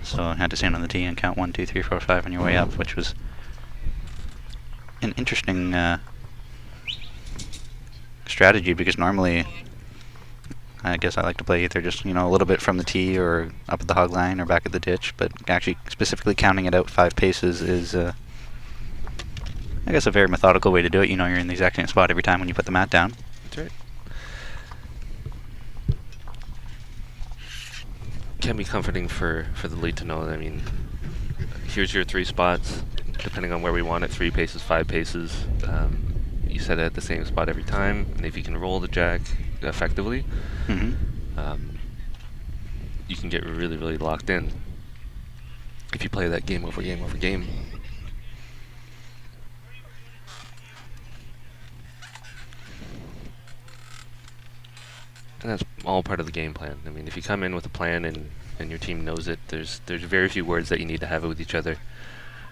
So I had to stand on the tee and count 1, 2, 3, 4, 5 on your way up, which was an interesting strategy, because normally I guess I like to play either just, a little bit from the tee or up at the hog line or back at the ditch, but actually specifically counting it out 5 paces is, I guess, a very methodical way to do it. You're in the exact same spot every time when you put the mat down. That's right. Can be comforting for the lead to know that, here's your 3 spots, depending on where we want it, 3 paces, 5 paces. You set it at the same spot every time, and if you can roll the jack effectively, you can get really, really locked in if you play that game over game over game. And that's all part of the game plan. If you come in with a plan and your team knows it, there's very few words that you need to have with each other,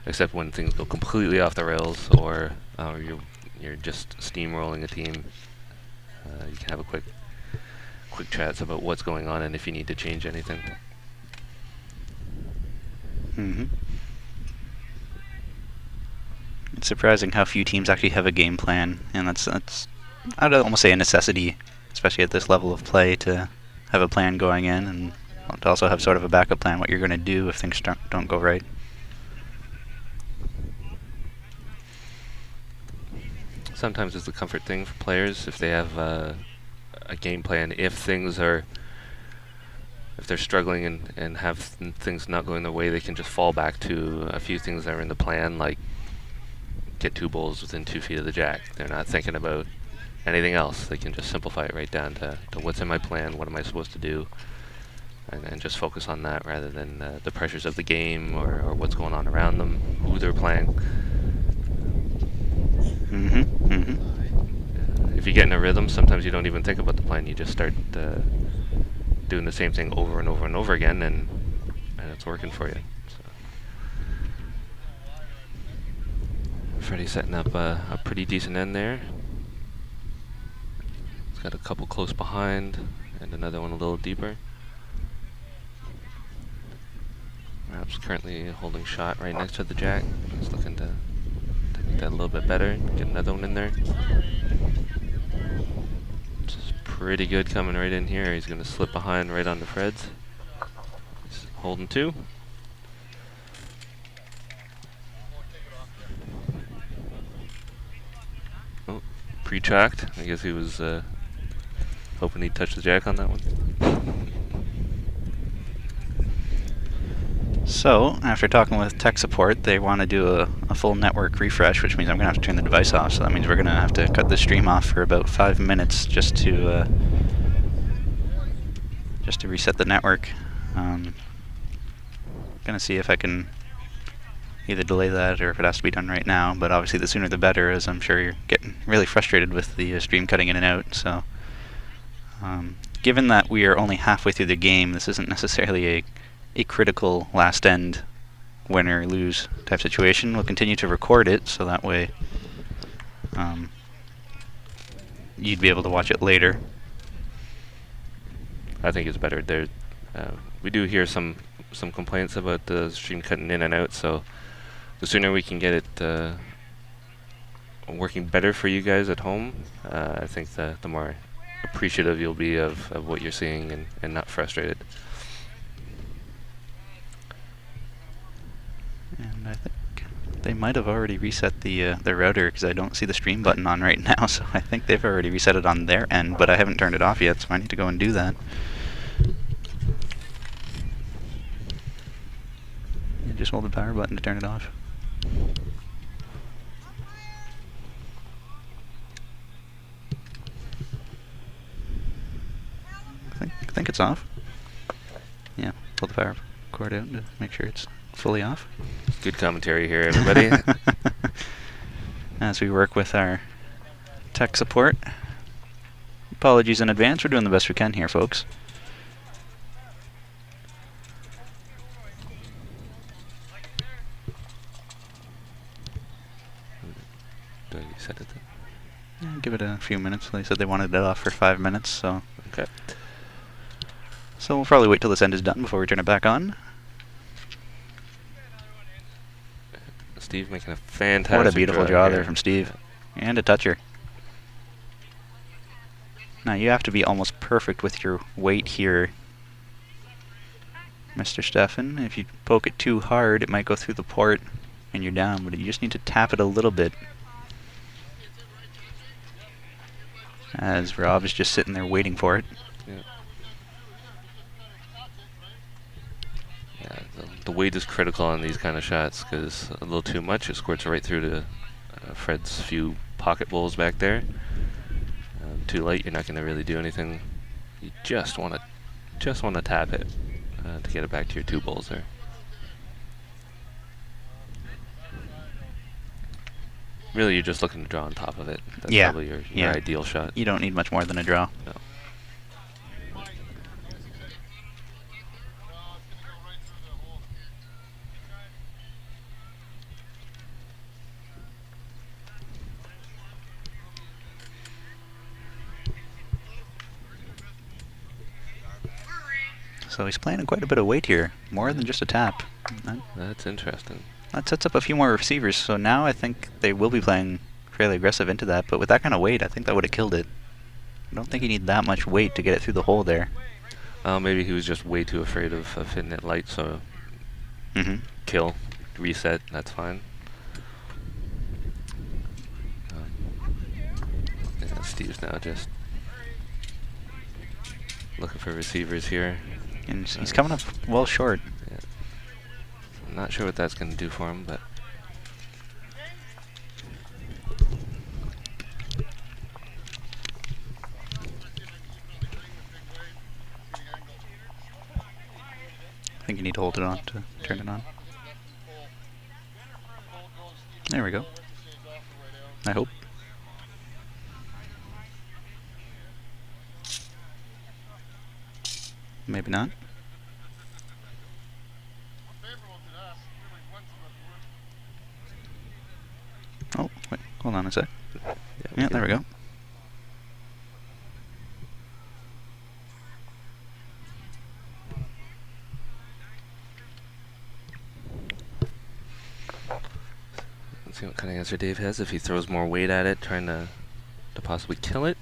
except when things go completely off the rails, or you're just steamrolling a team. You can have a quick chats about what's going on and if you need to change anything. It's surprising how few teams actually have a game plan, and that's I'd almost say a necessity, especially at this level of play, to have a plan going in, and to also have sort of a backup plan, what you're going to do if things don't go right. Sometimes it's a comfort thing for players if they have a game plan. If they're struggling and have things not going their way, they can just fall back to a few things that are in the plan, like get 2 bowls within 2 feet of the jack. They're not thinking about anything else. They can just simplify it right down to what's in my plan, what am I supposed to do, and just focus on that rather than the pressures of the game or what's going on around them, who they're playing. If you get in a rhythm, sometimes you don't even think about the plan. You just start doing the same thing over and over and over again, and it's working for you. So. Freddie setting up a pretty decent end there. He's got a couple close behind and another one a little deeper. Raps currently holding shot right next to the jack. He's looking to make that a little bit better, get another one in there. This is pretty good coming right in here. He's going to slip behind right onto Fred's. He's holding 2. Oh, pre-tracked. I guess he was hoping he'd touch the jack on that one. So, after talking with tech support, they want to do a full network refresh, which means I'm going to have to turn the device off. So that means we're going to have to cut the stream off for about 5 minutes just to reset the network. Going to see if I can either delay that or if it has to be done right now. But obviously, the sooner the better, as I'm sure you're getting really frustrated with the stream cutting in and out. So, given that we are only halfway through the game, this isn't necessarily a critical last end win or lose type situation. We'll continue to record it, so that way you'd be able to watch it later. I think it's better. We do hear some complaints about the stream cutting in and out, so the sooner we can get it working better for you guys at home, I think the more appreciative you'll be of what you're seeing and not frustrated. And I think they might have already reset the router, because I don't see the stream button on right now, so I think they've already reset it on their end, but I haven't turned it off yet, so I need to go and do that. Yeah, just hold the power button to turn it off. I think it's off. Yeah, pull the power cord out to make sure it's fully off. Good commentary here, everybody. As we work with our tech support. Apologies in advance, we're doing the best we can here, folks. Do you set it then? Yeah, give it a few minutes. They said they wanted it off for 5 minutes, so. Okay. So we'll probably wait till this end is done before we turn it back on. Steve making a fantastic What a beautiful draw here. there from Steve. And a toucher. Now you have to be almost perfect with your weight here, Mr. Steffen. If you poke it too hard, it might go through the port and you're down, but you just need to tap it a little bit. As Rob is just sitting there waiting for it. Yeah. Yeah, the weight is critical on these kind of shots, because a little too much, it squirts right through to Fred's few pocket bowls back there. Too light, you're not going to really do anything. You just want to tap it to get it back to your 2 bowls there. Really, you're just looking to draw on top of it. That's probably your ideal shot. You don't need much more than a draw. No. So he's playing quite a bit of weight here, more than just a tap. That's interesting. That sets up a few more receivers, so now I think they will be playing fairly aggressive into that, but with that kind of weight, I think that would have killed it. I don't think you need that much weight to get it through the hole there. Maybe he was just way too afraid of hitting it light, so kill, reset, that's fine. Yeah, Steve's now just looking for receivers here. And he's coming up well short. Yeah. I'm not sure what that's going to do for him, but I think you need to hold it on to turn it on. There we go. I hope. Maybe not. Oh, wait, hold on a sec. Yeah, there we go. let's see what kind of answer Dave has if he throws more weight at it, trying to possibly kill it.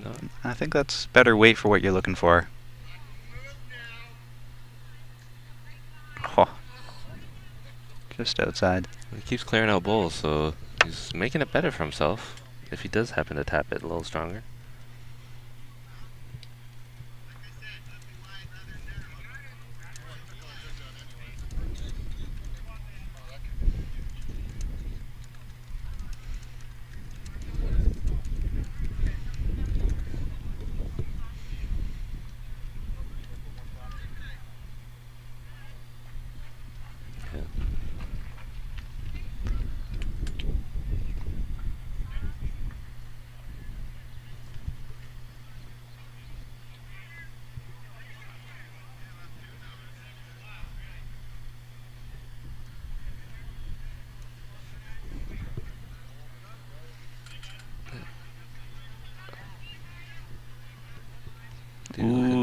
No. I think that's better weight for what you're looking for. Oh. Just outside. He keeps clearing out bowls, so he's making it better for himself if he does happen to tap it a little stronger.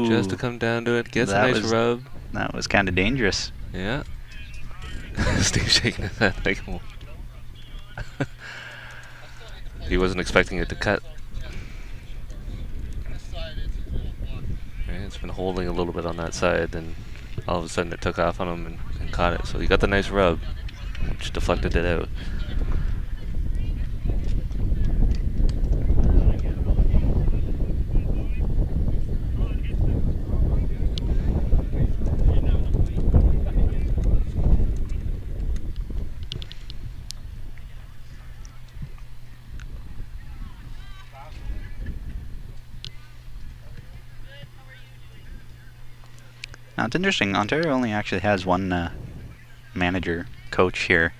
Just to come down to it, gets a nice rub. That was kind of dangerous. Yeah. Steve shaking his head like he wasn't expecting it to cut. Right, it's been holding a little bit on that side, and all of a sudden it took off on him and caught it. So he got the nice rub, which deflected it out. Now it's interesting, Ontario only actually has one manager, coach here.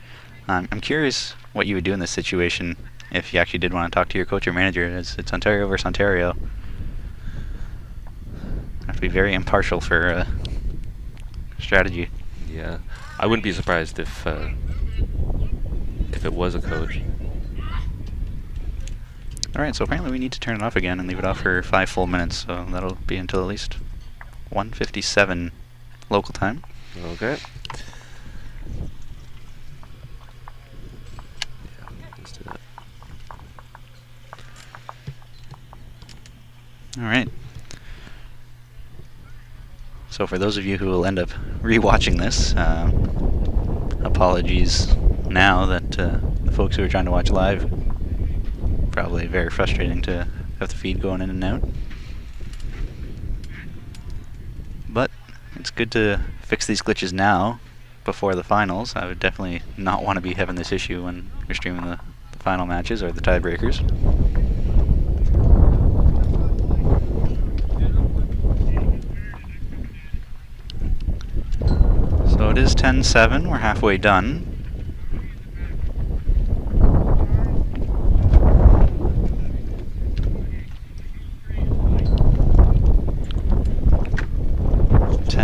I'm curious what you would do in this situation if you actually did want to talk to your coach or manager. It's Ontario versus Ontario. Have to be very impartial for strategy. Yeah, I wouldn't be surprised if it was a coach. Alright, so apparently we need to turn it off again and leave it off for 5 full minutes, so that'll be until at least 1:57 local time. Okay. Yeah, let's do that. Alright. So for those of you who will end up rewatching this, apologies now that the folks who are trying to watch live, probably very frustrating to have the feed going in and out. But it's good to fix these glitches now before the finals. I would definitely not want to be having this issue when you're streaming the final matches or the tiebreakers. So it is 10-7. We're halfway done.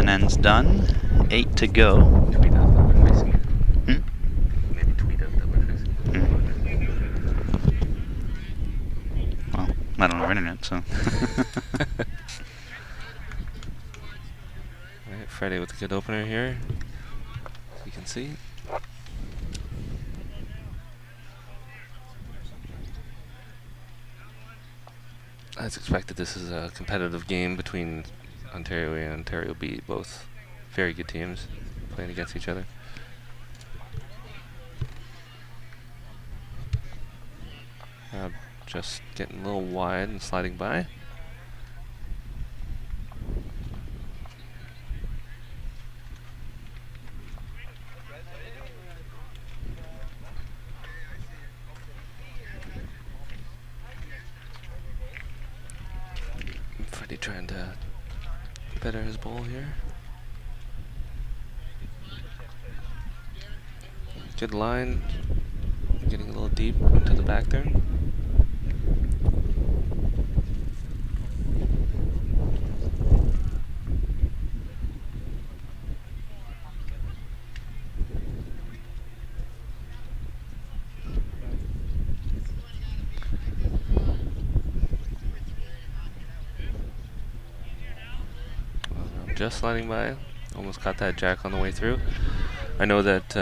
Ends done. 8 to go. Tweet out that we're facing it. Hmm? Maybe tweet out that we're facing it. Well, I don't have internet, so. Alright, Freddie with a good opener here. As you can see. As expected, this is a competitive game between Ontario A and Ontario B, both very good teams playing against each other. Just getting a little wide and sliding by. Freddie trying to better his ball here. Good line. Getting a little deep into the back there. Just sliding by. Almost caught that jack on the way through. I know that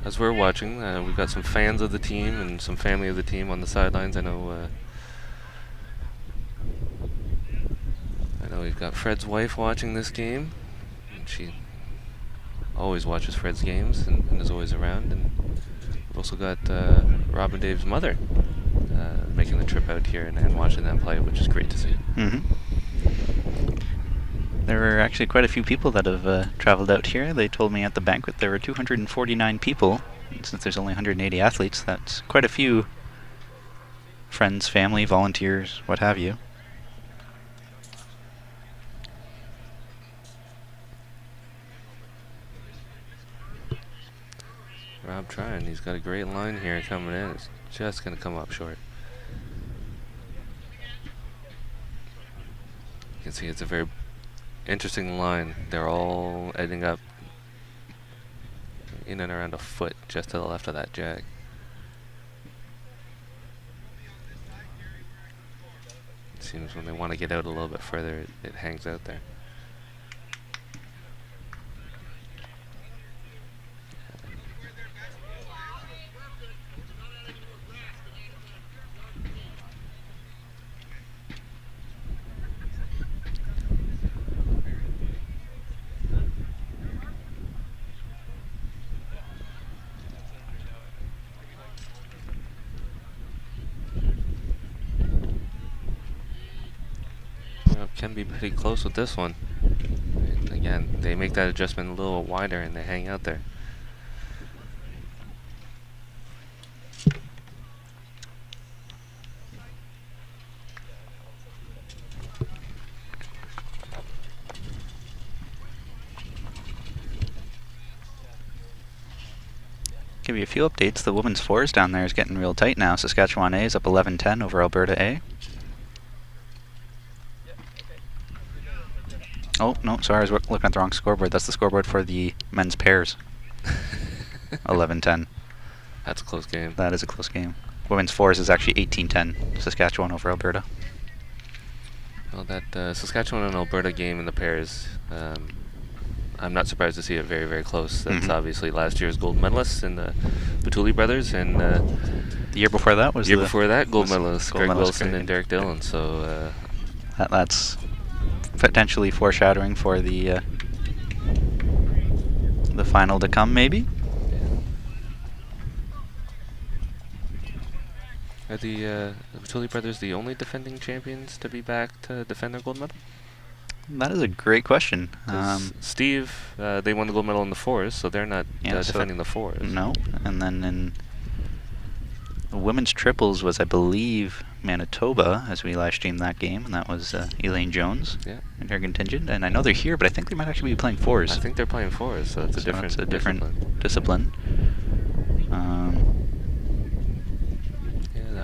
as we're watching, we've got some fans of the team and some family of the team on the sidelines. I know we've got Fred's wife watching this game. And she always watches Fred's games and is always around. And we've also got Rob and Dave's mother making the trip out here and watching them play, which is great to see. Mm-hmm. There were actually quite a few people that have traveled out here. They told me at the banquet there were 249 people. And since there's only 180 athletes, that's quite a few friends, family, volunteers, what have you. Rob trying. He's got a great line here coming in. It's just going to come up short. You can see it's a very interesting line. They're all ending up in and around a foot just to the left of that jag. It seems when they want to get out a little bit further, it hangs out there. Can be pretty close with this one. And again, they make that adjustment a little wider and they hang out there. Give give you a few updates. The women's fours down there is getting real tight now. Saskatchewan A is up 11-10 over Alberta A. Oh, no, sorry, I was looking at the wrong scoreboard. That's the scoreboard for the men's pairs. 11-10. That's a close game. That is a close game. Women's fours is actually 18-10, Saskatchewan over Alberta. Well, that Saskatchewan and Alberta game in the pairs, I'm not surprised to see it very, very close. That's obviously last year's gold medalists in the Batuli brothers, and the year before that was gold medalists, Greg Wilson and Derek Dillon. So that's potentially foreshadowing for the final to come, maybe. Are the Batuli brothers the only defending champions to be back to defend their gold medal? That is a great question. Steve, they won the gold medal in the fours, so they're not defending the fours. No, and then in the women's triples was, I believe, Manitoba, as we live streamed that game, and that was Elaine Jones and her contingent. And I know they're here, but I think they might actually be playing fours. I think they're playing fours, so it's a different discipline.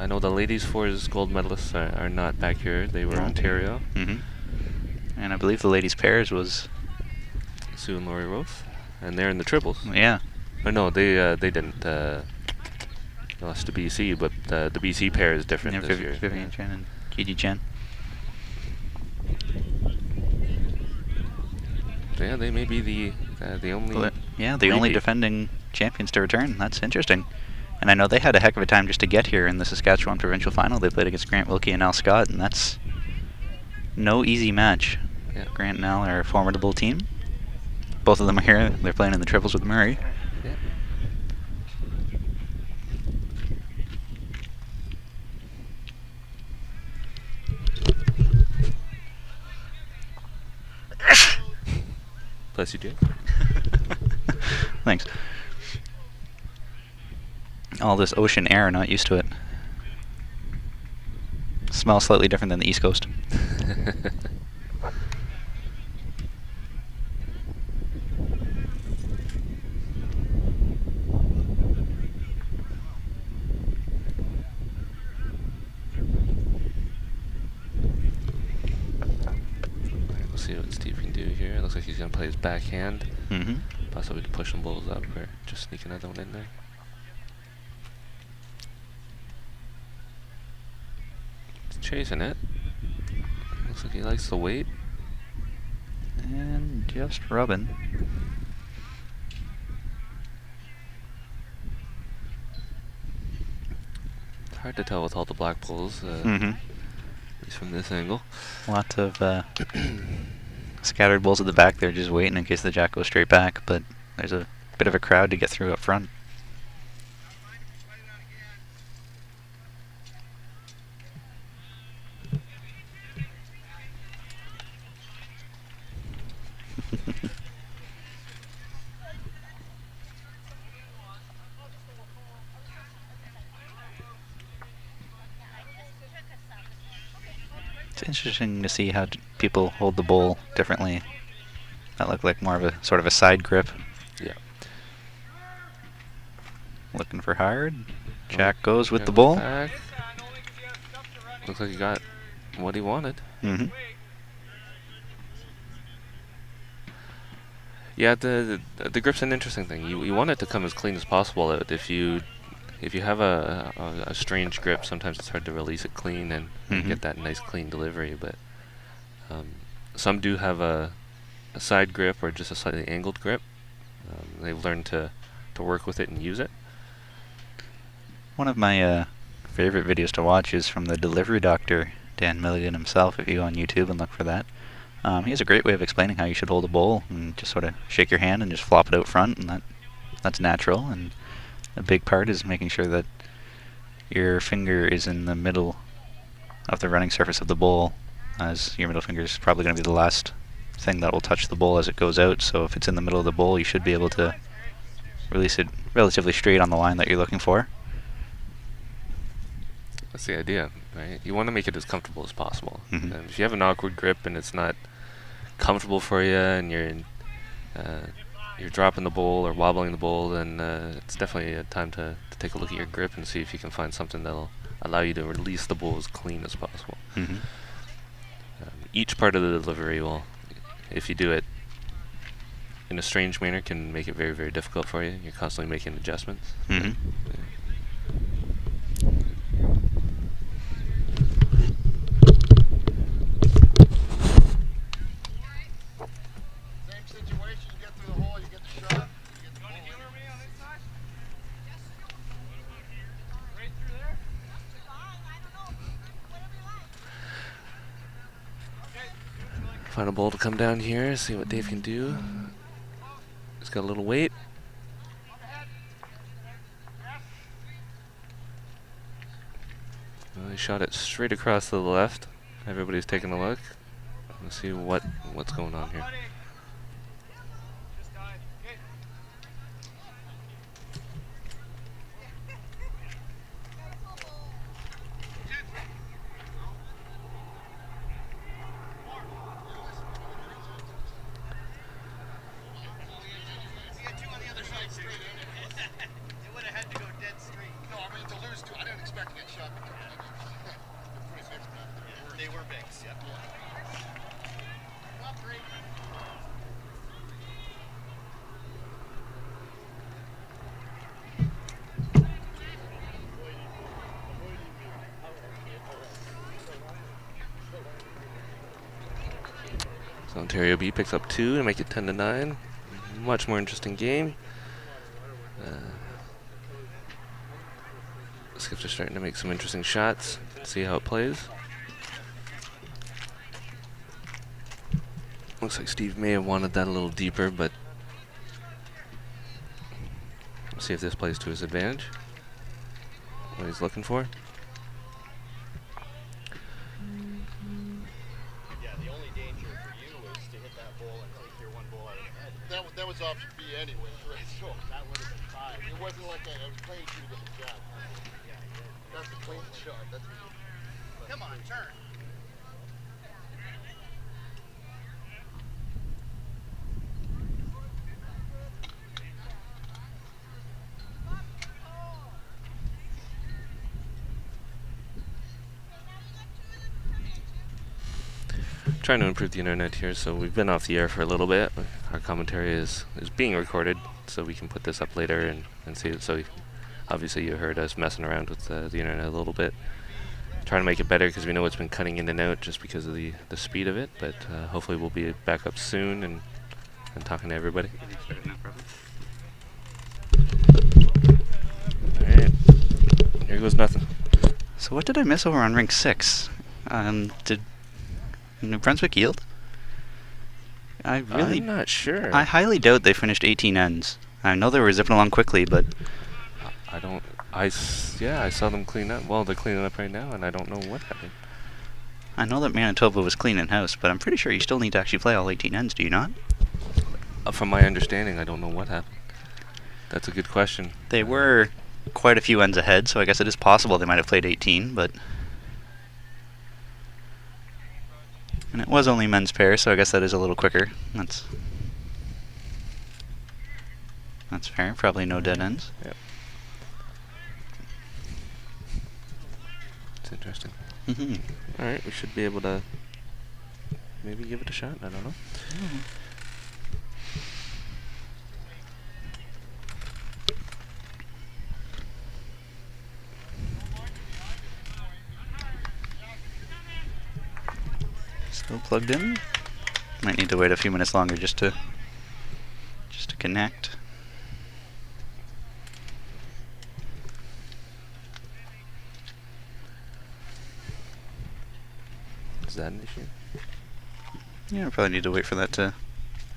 I know the ladies' fours gold medalists are not back here. They were Ontario. And I believe the ladies' pairs was Sue and Lori Roth, and they're in the triples. Yeah. Or no, they didn't. Lost to BC, but the BC pair is different this year. Vivian Chen and Gigi Chen. Yeah, they may be the only. The only defending champions to return. That's interesting. And I know they had a heck of a time just to get here in the Saskatchewan provincial final. They played against Grant Wilkie and Al Scott, and that's no easy match. Yeah. Grant and Al are a formidable team. Both of them are here. They're playing in the triples with Murray. Yeah. Bless you, Jay. Thanks. All this ocean air, not used to it. Smells slightly different than the East Coast. We'll see what Steve can do here. It looks like he's going to play his backhand. Possibly to push some balls up or just sneak another one in there. Chasing it. Looks like he likes the weight. And just rubbing. It's hard to tell with all the black poles, at least from this angle. Lots of scattered balls at the back there just waiting in case the jack goes straight back, but there's a bit of a crowd to get through up front. It's interesting to see how people hold the bowl differently. That looked like more of a sort of a side grip. Yeah. Looking for hard. Jack goes with the bowl. Back. Looks like he got what he wanted. Yeah, the grip's an interesting thing. You want it to come as clean as possible. If you have a strange grip, sometimes it's hard to release it clean and get that nice clean delivery. But some do have a side grip or just a slightly angled grip. They've learned to work with it and use it. One of my favorite videos to watch is from the delivery doctor, Dan Milligan himself, if you go on YouTube and look for that. He has a great way of explaining how you should hold a bowl and just sort of shake your hand and just flop it out front, and that's natural. And a big part is making sure that your finger is in the middle of the running surface of the bowl, as your middle finger is probably going to be the last thing that will touch the bowl as it goes out. So if it's in the middle of the bowl, you should be able to release it relatively straight on the line that you're looking for. That's the idea, right? You want to make it as comfortable as possible. And if you have an awkward grip and it's not comfortable for you, and you're you're dropping the bowl or wobbling the bowl, then it's definitely a time to take a look at your grip and see if you can find something that'll allow you to release the bowl as clean as possible. Mm-hmm. Each part of the delivery will, if you do it in a strange manner, can make it very, very difficult for you. You're constantly making adjustments. Mm-hmm. Same situation, you get through the hole, you get the shot. You get the ball. Find a bowl to come down here, see what Dave can do. He's got a little weight. Well, he shot it straight across to the left. Everybody's taking a look. Let's see what's going on here. No, I mean to lose two. I didn't expect to get shot. They were bigs, yeah. Not great. So Ontario B picks up 2 to make it 10-9. Much more interesting game. Skips are starting to make some interesting shots. See how it plays. Looks like Steve may have wanted that a little deeper, but let's see if this plays to his advantage. What he's looking for. Yeah, the only danger for you is to hit that ball and take your one ball out of the head. That was option B anyway, right? So that would have been 5. It wasn't like I was playing you to get the job. That's a clean shot. That's come on, turn. Trying to improve the internet here, so we've been off the air for a little bit. Our commentary is being recorded, so we can put this up later and see it. So obviously you heard us messing around with the internet a little bit, trying to make it better because we know it's been cutting in and out just because of the speed of it. But hopefully we'll be back up soon and talking to everybody. All right, here goes nothing. So what did I miss over on rink 6? Did New Brunswick yield? I'm not sure. I highly doubt they finished 18 ends. I know they were zipping along quickly, but I saw them clean up. Well, they're cleaning up right now, and I don't know what happened. I know that Manitoba was cleaning house, but I'm pretty sure you still need to actually play all 18 ends, do you not? From my understanding, I don't know what happened. That's a good question. They were quite a few ends ahead, so I guess it is possible they might have played 18, but... And it was only men's pair, so I guess that is a little quicker. That's fair. Probably no dead ends. Yep. It's interesting. Mm-hmm. All right, we should be able to maybe give it a shot. I don't know. Still plugged in. Might need to wait a few minutes longer just to connect. Is that an issue? Yeah, I probably need to wait for that to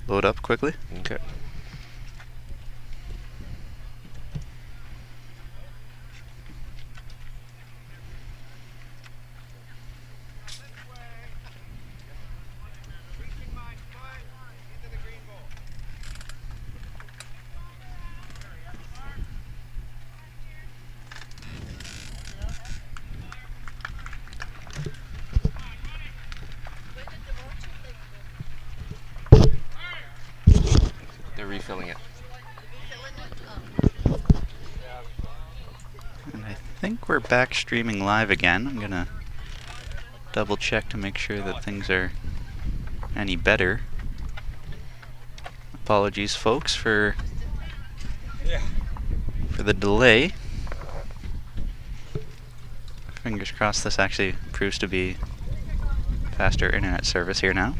load up quickly. Okay. refilling it. And I think we're back streaming live again. I'm gonna double check to make sure that things are any better. Apologies, folks, for the delay. Fingers crossed this actually proves to be faster internet service here now.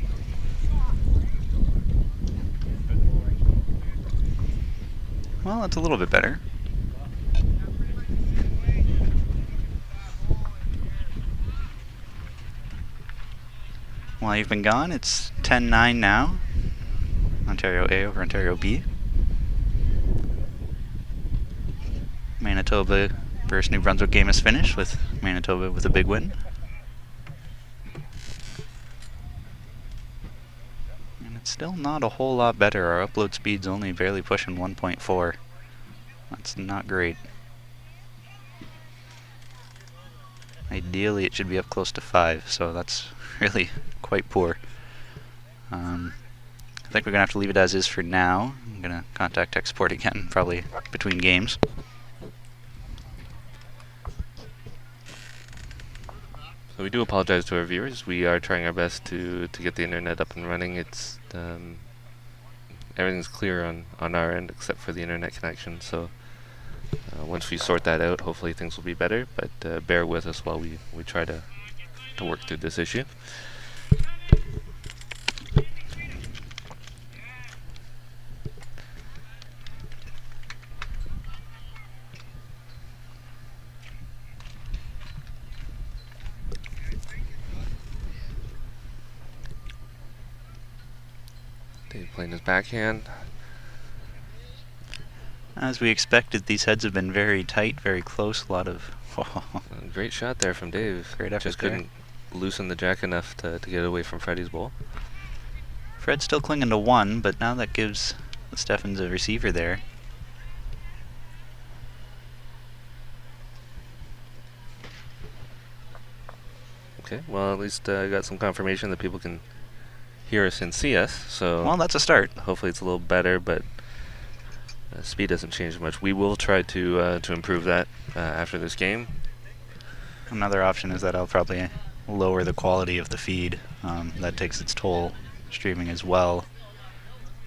Well, it's a little bit better. While you've been gone, it's 10-9 now. Ontario A over Ontario B. Manitoba versus New Brunswick game is finished with Manitoba with a big win. And it's still not a whole lot better. Our upload speed's only barely pushing 1.4. That's not great. Ideally it should be up close to 5, so that's really quite poor. I think we're going to have to leave it as is for now. I'm going to contact tech support again, probably between games. So we do apologize to our viewers. We are trying our best to get the internet up and running. It's everything's clear on our end except for the internet connection. So once we sort that out, hopefully things will be better. But bear with us while we try to work through this issue. Dave playing his backhand. As we expected, these heads have been very tight, very close. A lot of Great shot there from Dave. Great effort Just there. couldn't loosen the jack enough to get away from Freddie's ball. Fred's still clinging to 1, but now that gives the Steffens a receiver there. Okay, well at least I got some confirmation that people can hear us and see us. So Well, that's a start. hopefully it's a little better, but speed doesn't change much. We will try to improve that after this game. Another option is that I'll probably lower the quality of the feed. That takes its toll streaming as well.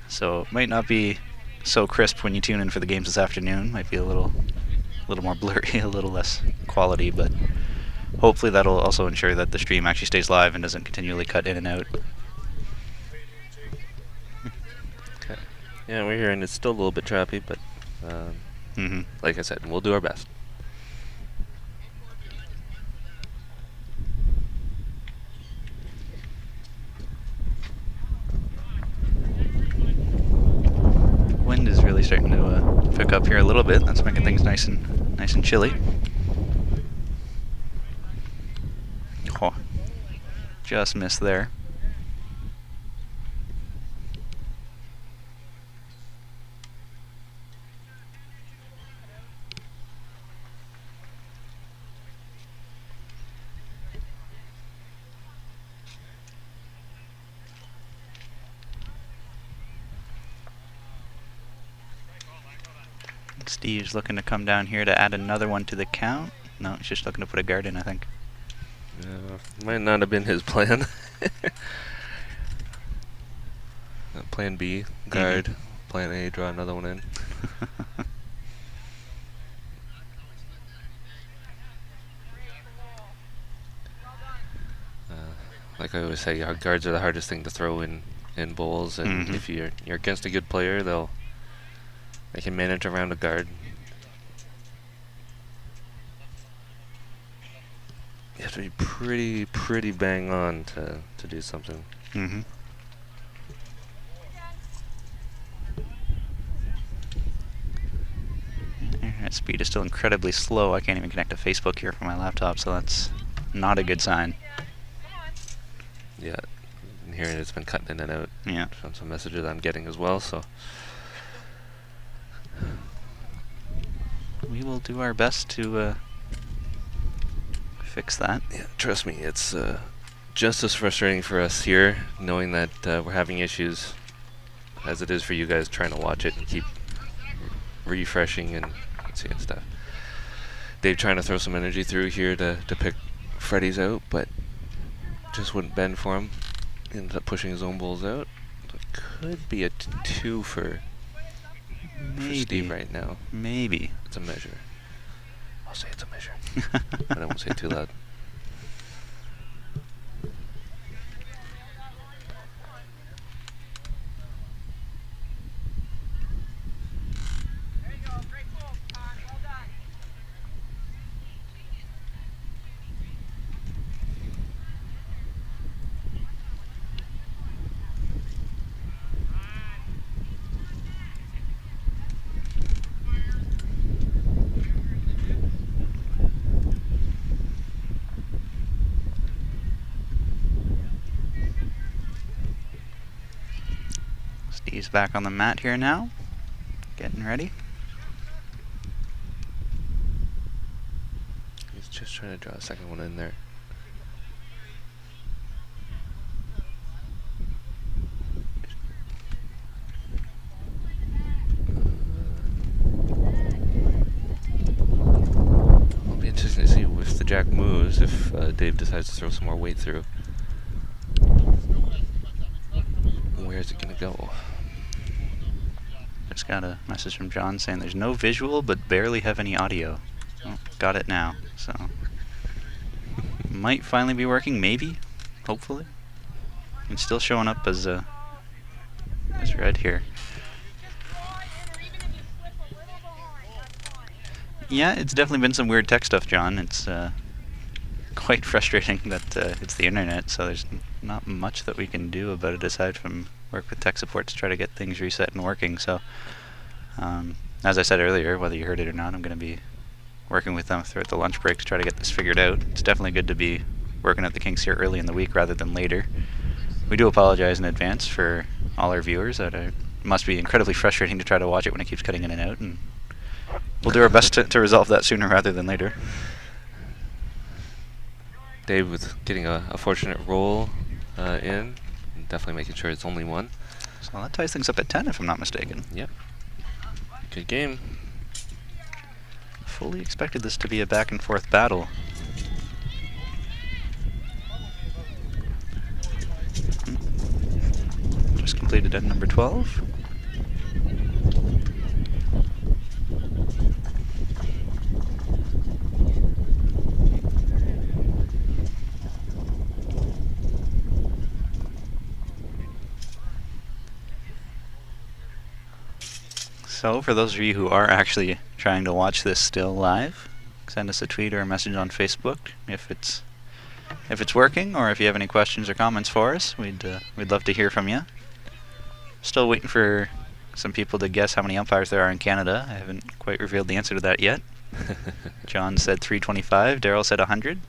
So it might not be so crisp when you tune in for the games this afternoon. Might be a little more blurry, a little less quality, but hopefully that'll also ensure that the stream actually stays live and doesn't continually cut in and out. Okay. Yeah, we're here and it's still a little bit choppy, but like I said, we'll do our best. Wind is really starting to pick up here a little bit. That's making things nice and chilly. Oh, just missed there. Steve's looking to come down here to add another one to the count. No, he's just looking to put a guard in, I think. Might not have been his plan. Plan B, guard. Plan A, draw another one in. Like I always say, guards are the hardest thing to throw in bowls, and if you're against a good player, they can manage around a guard. You have to be pretty bang on to do something. Internet speed is still incredibly slow. I can't even connect to Facebook here from my laptop, so that's not a good sign. Yeah, and here it's been cutting in and out. Yeah. From some messages I'm getting as well, so. We will do our best to fix that. Yeah, trust me, it's just as frustrating for us here, knowing that we're having issues as it is for you guys trying to watch it and keep refreshing and seeing stuff. Dave trying to throw some energy through here to pick Freddie's out, but just wouldn't bend for him. Ended up pushing his own bulls out. So it could be a 2 for Steve right now. Maybe. It's a measure. I'll say it's a measure. But I won't say it too loud. Steve's back on the mat here now, getting ready. He's just trying to draw a second one in there. It'll be interesting to see if the jack moves, if Dave decides to throw some more weight through. Where is it going to go? Just got a message from John saying there's no visual but barely have any audio. Oh, got it now, so might finally be working, maybe, hopefully. It's still showing up as red here. Yeah, it's definitely been some weird tech stuff, John. It's quite frustrating that it's the internet, so there's not much that we can do about it aside from work with tech support to try to get things reset and working. So, as I said earlier, whether you heard it or not, I'm going to be working with them throughout the lunch break to try to get this figured out. It's definitely good to be working at the kinks here early in the week rather than later. We do apologize in advance for all our viewers. It must be incredibly frustrating to try to watch it when it keeps cutting in and out, and we'll do our best to resolve that sooner rather than later. Dave with getting a fortunate roll in, definitely making sure it's only one. So that ties things up at 10 if I'm not mistaken. Yep. Good game. Fully expected this to be a back and forth battle. Just completed at number 12. So, for those of you who are actually trying to watch this still live, send us a tweet or a message on Facebook if it's working, or if you have any questions or comments for us. We'd love to hear from you. Still waiting for some people to guess how many umpires there are in Canada. I haven't quite revealed the answer to that yet. John said 325. Daryl said 100.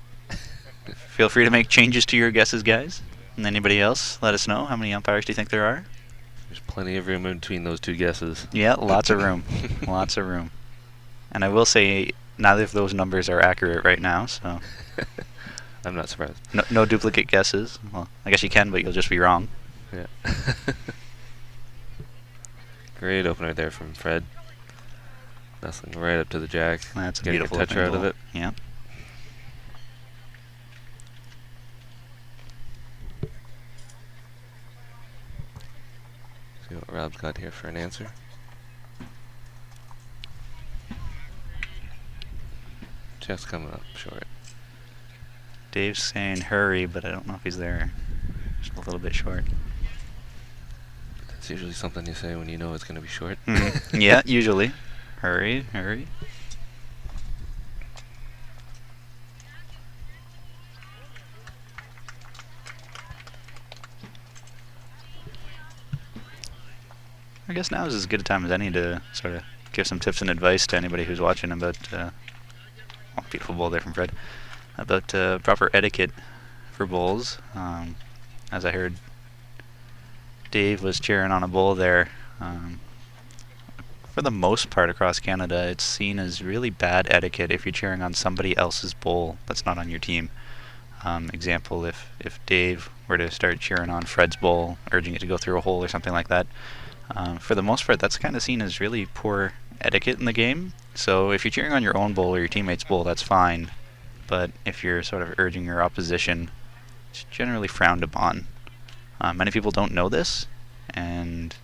Feel free to make changes to your guesses, guys. And anybody else, let us know. How many umpires do you think there are? There's plenty of room in between those two guesses. Yeah, lots of room. Lots of room. And I will say, neither of those numbers are accurate right now, so... I'm not surprised. No duplicate guesses. Well, I guess you can, but you'll just be wrong. Yeah. Great opener there from Fred. Nestling right up to the jack. That's a getting beautiful a toucher out of goal. it. Yeah. See what Rob's got here for an answer. Just coming up short. Dave's saying hurry, but I don't know if he's there. Just a little bit short. That's usually something you say when you know it's going to be short. Mm-hmm. Yeah, usually. Hurry, hurry. I guess now is as good a time as any to sort of give some tips and advice to anybody who's watching about, beautiful bowl there from Fred, about proper etiquette for bowls. As I heard, Dave was cheering on a bowl there. For the most part across Canada, it's seen as really bad etiquette if you're cheering on somebody else's bowl that's not on your team. Example, if Dave were to start cheering on Fred's bowl, urging it to go through a hole or something like that, For the most part, that's kind of seen as really poor etiquette in the game. So if you're cheering on your own bowl or your teammate's bowl, that's fine. But if you're sort of urging your opposition, it's generally frowned upon. Many people don't know this, and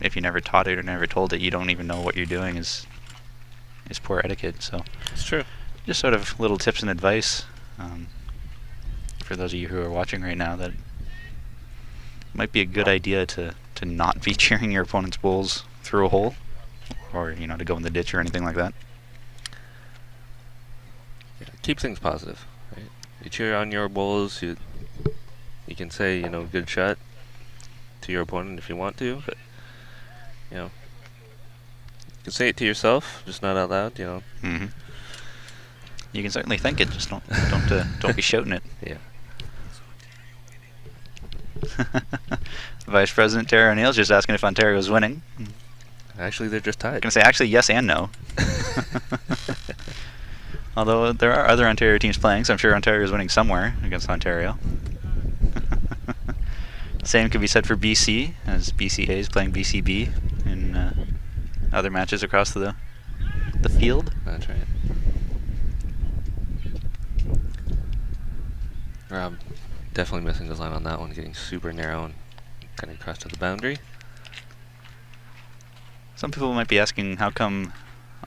if you never taught it or never told it, you don't even know what you're doing is poor etiquette. So It's true. just sort of little tips and advice for those of you who are watching right now, that it might be a good idea to not be cheering your opponent's bowls through a hole, or to go in the ditch or anything like that. Yeah, keep things positive. Right? You cheer on your bowls. You can say good shot to your opponent if you want to, but you can say it to yourself, just not out loud. Mm-hmm. You can certainly think it, just don't be shouting it. Yeah. Vice President Tara O'Neill's just asking if Ontario's winning. Actually, they're just tied. I'm gonna say actually yes and no. Although there are other Ontario teams playing, so I'm sure Ontario is winning somewhere against Ontario. Same could be said for BC, as BCA is playing BCB in other matches across the field. That's right. Rob definitely missing his line on that one, getting super narrow and getting across to the boundary. Some people might be asking how come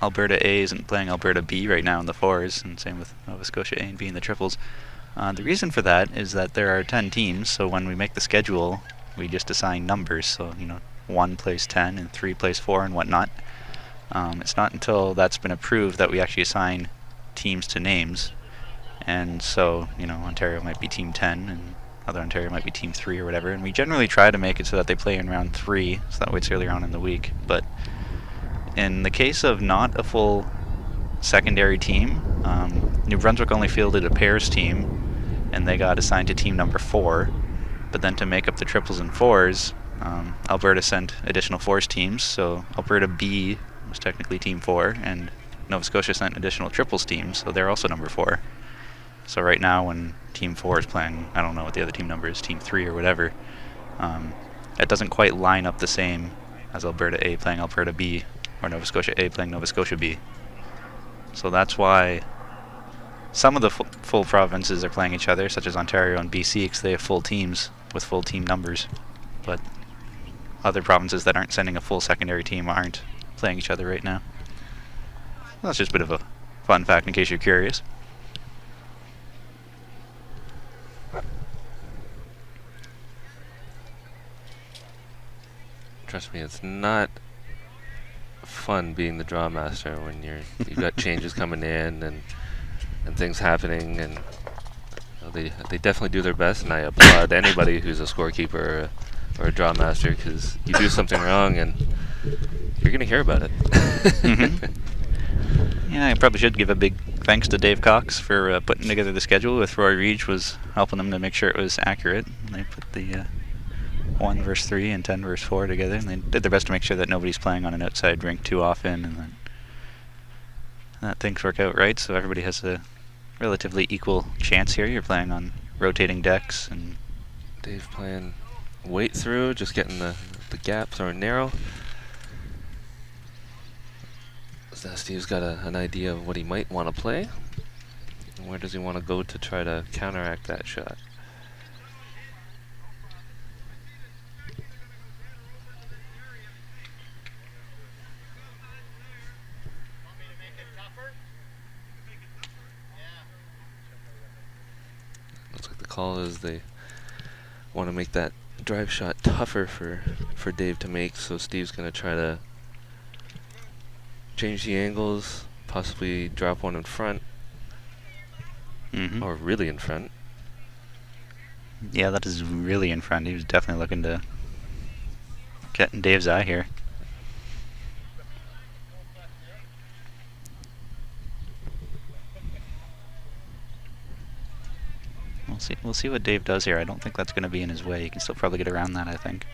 Alberta A isn't playing Alberta B right now in the fours, and same with Nova Scotia A and B in the triples. The reason for that is that there are 10 teams, so when we make the schedule, we just assign numbers. So, 1 plays 10 and 3 plays 4 and whatnot. It's not until that's been approved that we actually assign teams to names. And so, Ontario might be Team 10 and other Ontario might be Team 3 or whatever. And we generally try to make it so that they play in round 3, so that way it's earlier on in the week. But in the case of not a full secondary team, New Brunswick only fielded a pairs team, and they got assigned to team number 4. But then to make up the triples and fours, Alberta sent additional fours teams, so Alberta B was technically team 4, and Nova Scotia sent additional triples teams, so they're also number 4. So right now when team 4 is playing, I don't know what the other team number is, team 3 or whatever, it doesn't quite line up the same as Alberta A playing Alberta B, or Nova Scotia A playing Nova Scotia B. So that's why some of the full provinces are playing each other, such as Ontario and BC, because they have full teams with full team numbers. But other provinces that aren't sending a full secondary team aren't playing each other right now. That's just a bit of a fun fact in case you're curious. Trust me, it's not fun being the draw master when you've got changes coming in and things happening, and they definitely do their best, and I applaud anybody who's a scorekeeper or a draw master, because you do something wrong and you're going to hear about it. Mm-hmm. Yeah, I probably should give a big thanks to Dave Cox for putting together the schedule. With Roy Reach was helping them to make sure it was accurate. They put the 1 versus 3 and 10 versus 4 together, and they did their best to make sure that nobody's playing on an outside rink too often, and then that things work out right, so everybody has a relatively equal chance here. You're playing on rotating decks, and Dave playing weight through, just getting the gaps are narrow. So Steve's got an idea of what he might want to play. And where does he want to go to try to counteract that shot? Looks like the call is they want to make that drive shot tougher for Dave to make, so Steve's going to try to change the angles, possibly drop one in front, or really in front. Yeah, that is really in front. He was definitely looking to get in Dave's eye here. We'll see what Dave does here. I don't think that's going to be in his way. He can still probably get around that, I think.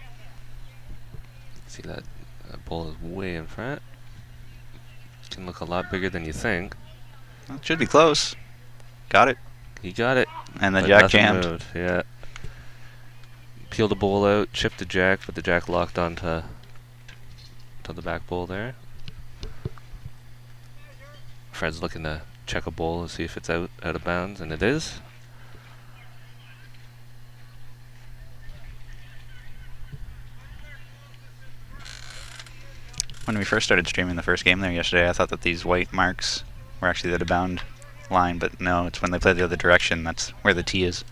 See that ball is way in front. Can look a lot bigger than you think. Well, it should be close. Got it. He got it. And the but jack nothing jammed. moved. Yeah. peel the bowl out, chip the jack, but the jack locked onto the back bowl there. Fred's looking to check a bowl to see if it's out of bounds, and it is. When we first started streaming the first game there yesterday, I thought that these white marks were actually the out of bound line, but no, it's when they play the other direction, that's where the tee is.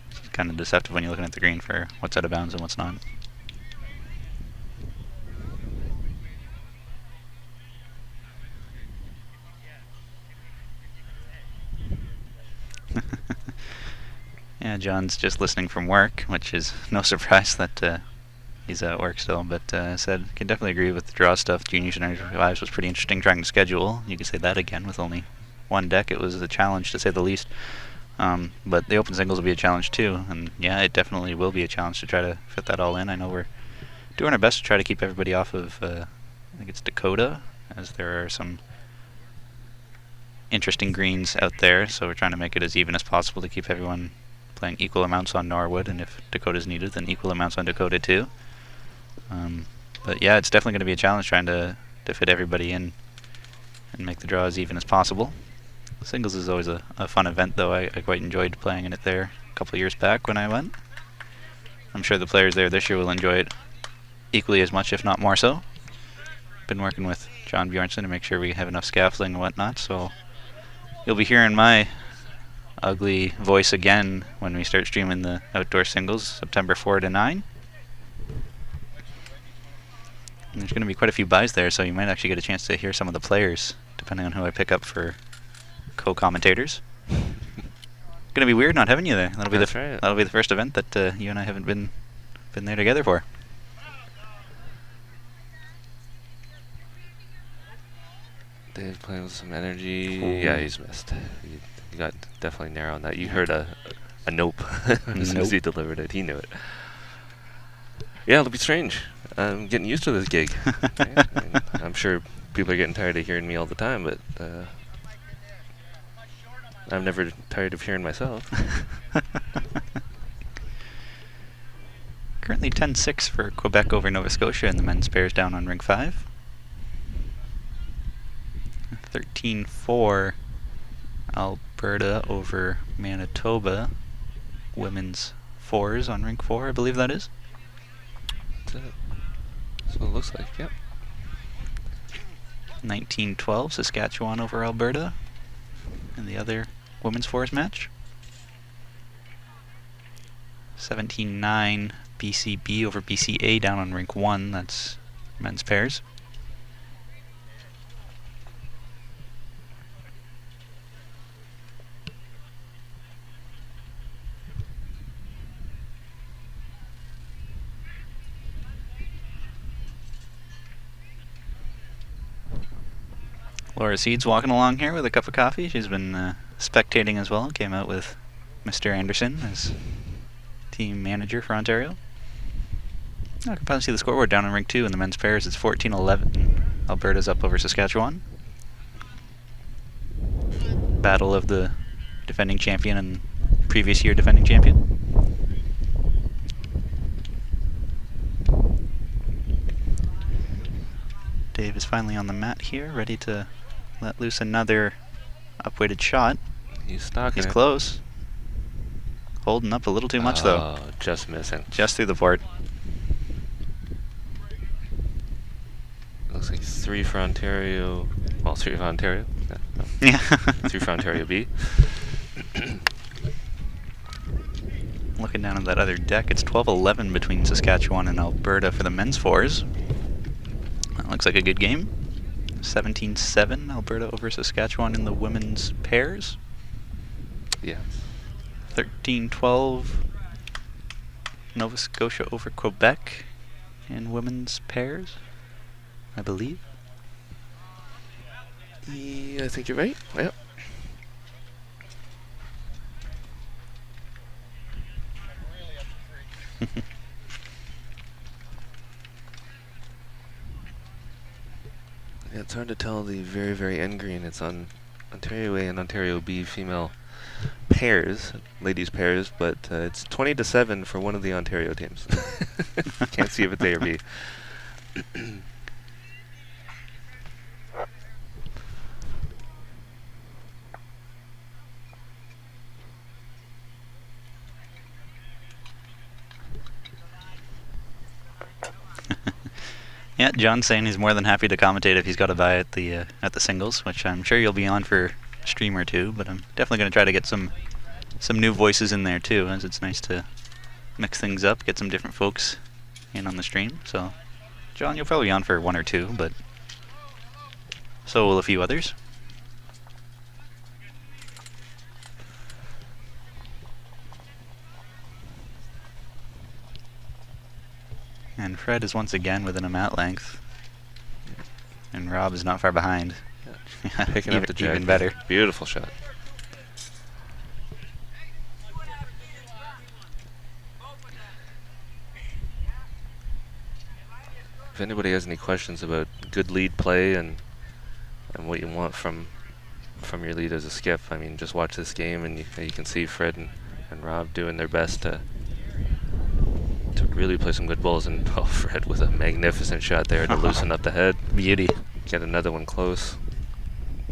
It's kind of deceptive when you're looking at the green for what's out of bounds and what's not. Yeah, John's just listening from work, which is no surprise that he's at work still, but said, can definitely agree with the draw stuff. Juniors and Lives was pretty interesting trying to schedule. You could say that again with only one deck. It was a challenge to say the least. But the open singles will be a challenge too, and yeah, it definitely will be a challenge to try to fit that all in. I know we're doing our best to try to keep everybody off of, I think it's Dakota, as there are some interesting greens out there, so we're trying to make it as even as possible to keep everyone playing equal amounts on Norwood, and if Dakota's needed, then equal amounts on Dakota too. But yeah, it's definitely going to be a challenge trying to fit everybody in and make the draw as even as possible. Singles is always a fun event, though. I quite enjoyed playing in it there a couple of years back when I went. I'm sure the players there this year will enjoy it equally as much, if not more so. Been working with John Bjornsson to make sure we have enough scaffolding and whatnot, so you'll be hearing my ugly voice again when we start streaming the outdoor singles, September 4 to 9. And there's going to be quite a few buys there, so you might actually get a chance to hear some of the players, depending on who I pick up for co-commentators. Gonna be weird not having you there. That'll be that'll be the first event that you and I haven't been there together for. Dave playing with some energy. Ooh. Yeah, he's missed. He got definitely narrow on that. You heard a nope as soon as he delivered it. He knew it. Yeah, it'll be strange. I'm getting used to this gig. Right? I'm sure people are getting tired of hearing me all the time, but I'm never tired of hearing myself. Currently 10-6 for Quebec over Nova Scotia in the men's pairs down on ring 5. 13-4 Alberta over Manitoba. Women's fours on ring 4, I believe that is. That's it. That's what it looks like, yep. 19-12 Saskatchewan over Alberta in the other women's fours match. 17-9 BCB over BCA down on rink 1, that's men's pairs. Laura Seeds walking along here with a cup of coffee. She's been spectating as well. Came out with Mr. Anderson as team manager for Ontario. I can probably see the scoreboard down in ring 2 in the men's pairs. It's 14-11. Alberta's up over Saskatchewan. Battle of the defending champion and previous year defending champion. Dave is finally on the mat here, ready to let loose another up-weighted shot. He's stalking. He's close. Holding up a little too much, though. Just missing. Just through the board. Looks like 3 for Ontario. Well, 3 for Ontario. Yeah. 3 for Ontario B. Looking down at that other deck, it's 12-11 between Saskatchewan and Alberta for the men's fours. That looks like a good game. 17-7 Alberta over Saskatchewan in the women's pairs. Yeah. 13-12 Nova Scotia over Quebec in women's pairs, I believe. Yeah, I think you're right. Yep. Yeah, it's hard to tell the very, very end green. It's on Ontario A and Ontario B female pairs, ladies pairs, but it's 20-7 for one of the Ontario teams. Can't see if it's A or B. Yeah, John's saying he's more than happy to commentate if he's got a bye at the singles, which I'm sure you'll be on for a stream or two. But I'm definitely going to try to get some new voices in there too, as it's nice to mix things up, get some different folks in on the stream. So, John, you'll probably be on for one or two, but so will a few others. And Fred is once again within a mat length. And Rob is not far behind. Yeah. Picking up the jack. Even better. Beautiful shot. If anybody has any questions about good lead play and what you want from your lead as a skiff, I mean, just watch this game and you can see Fred and Rob doing their best to really play some good bowls. And Fred with a magnificent shot there to loosen up the head. Beauty. Get another one close.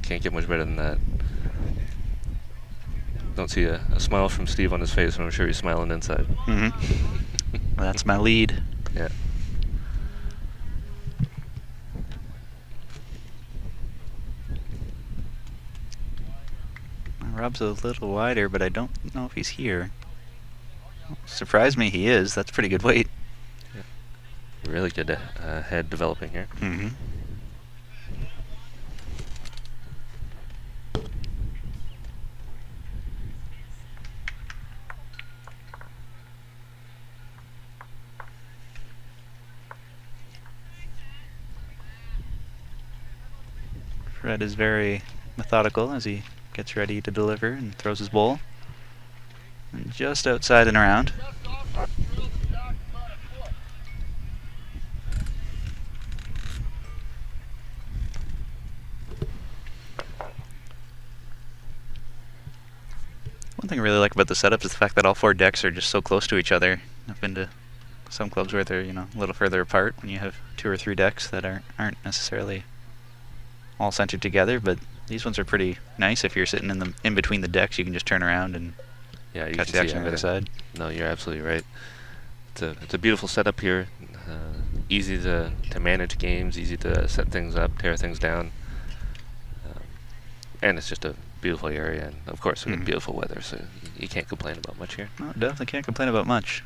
Can't get much better than that. Don't see a smile from Steve on his face, but I'm sure he's smiling inside. Mm-hmm. Well, that's my lead. Yeah. Rob's a little wider, but I don't know if he's here. Surprised me he is. That's pretty good weight. Yeah. Really good head developing here. Mm-hmm. Fred is very methodical as he gets ready to deliver and throws his bowl. And just outside and around. One thing I really like about the setup is the fact that all four decks are just so close to each other. I've been to some clubs where they're, a little further apart when you have 2 or 3 decks that aren't necessarily all centered together, but these ones are pretty nice. If you're sitting in between the decks, you can just turn around and you catch the action on the other side. No, you're absolutely right. It's a beautiful setup here. Easy to manage games, easy to set things up, tear things down, and it's just a beautiful area. And of course, we have beautiful weather, so you can't complain about much here. No, definitely can't complain about much.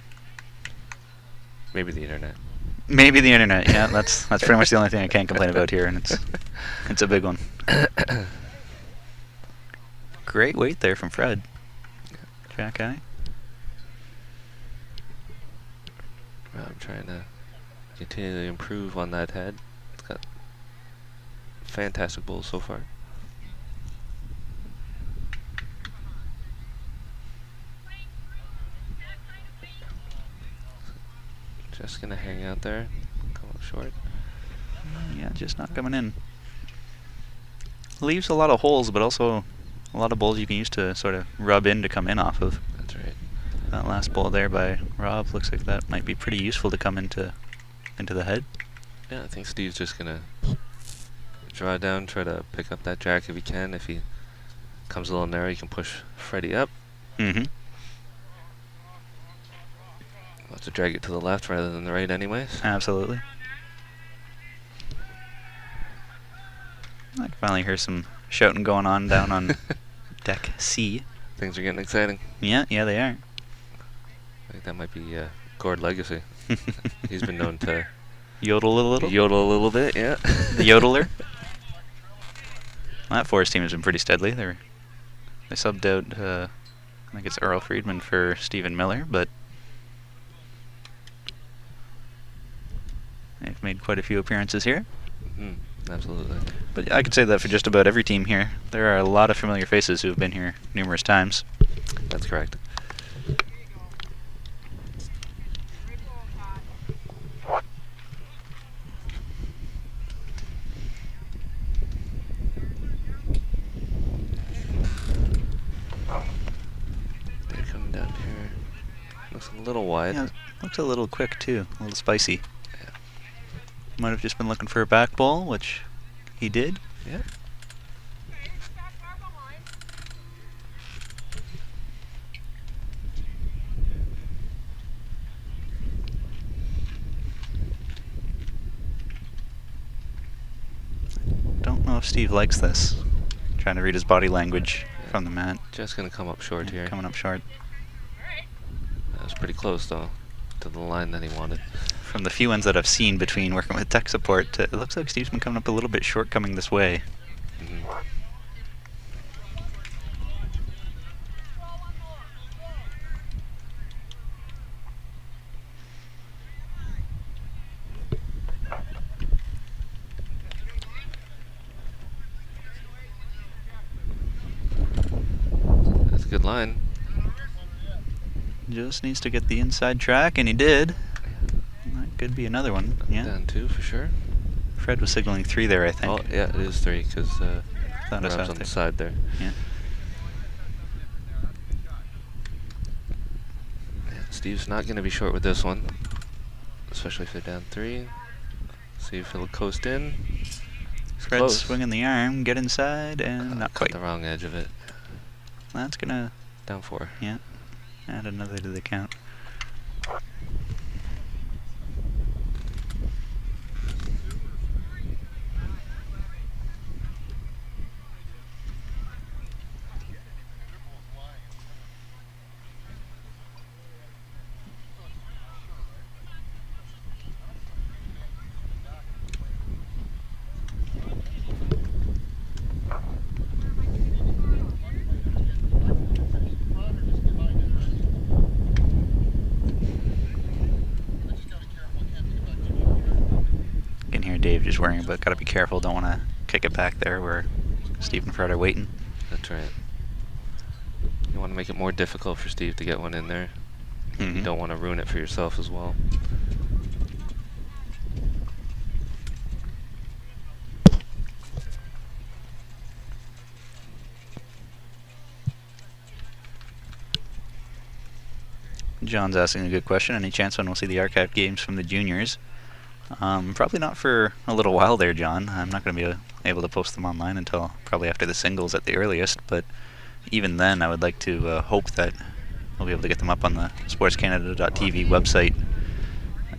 Maybe the internet. Maybe the internet. Yeah, that's pretty much the only thing I can't complain about here, and it's a big one. Great weight there from Fred. Jack eye. I'm trying to continue to improve on that head. It's got fantastic bowls so far. Just gonna hang out there, come up short. Yeah, just not coming in. Leaves a lot of holes, but also a lot of bowls you can use to sort of rub in to come in off of. That's right. That last bowl there by Rob looks like that might be pretty useful to come into the head. Yeah, I think Steve's just gonna draw down, try to pick up that jack if he can. If he comes a little narrow, he can push Freddie up. Mm-hmm. We'll have to drag it to the left rather than the right anyways. Absolutely. I can finally hear some shouting going on down on deck C. Things are getting exciting. Yeah, they are. I think that might be Gord Legacy. He's been known to Yodel a little? Yodel a little bit, yeah. The yodeler? Well, that Forest team has been pretty steadily. They subbed out, I think it's Earl Friedman for Stephen Miller, but they've made quite a few appearances here. Absolutely. But I could say that for just about every team here. There are a lot of familiar faces who have been here numerous times. That's correct. a little wide. Yeah, looks a little quick too, a little spicy. Might have just been looking for a back ball, which he did. Yeah. Don't know if Steve likes this. Trying to read his body language from the mat. Just gonna come up short Yeah, here. coming up short. That was pretty close though, to the line that he wanted. From the few ones that I've seen between working with tech support, it looks like Steve's been coming up a little bit short coming this way. Mhm. That's a good line. Just needs to get the inside track, and he did. That could be another one. Yeah. Down 2 for sure. Fred was signaling 3 there, I think. Oh yeah, it is 3 because Thought I Rob's saw it on the there. side there. Yeah. Yeah, Steve's not going to be short with this one, especially if they're down 3. See if he'll coast in. Fred Close. swinging the arm, get inside, and not Cut quite. the wrong edge of it. That's gonna Down 4. add another to the count. You can hear Dave just worrying, but gotta be careful. Don't want to kick it back there where Steve and Fred are waiting. That's right. You want to make it more difficult for Steve to get one in there. Mhm. You don't want to ruin it for yourself as well. John's asking a good question. Any chance when we'll see the archive games from the juniors? Probably not for a little while there, John. I'm not going to be able to post them online until probably after the singles at the earliest. But even then, I would like to hope that we'll be able to get them up on the sportscanada.tv website,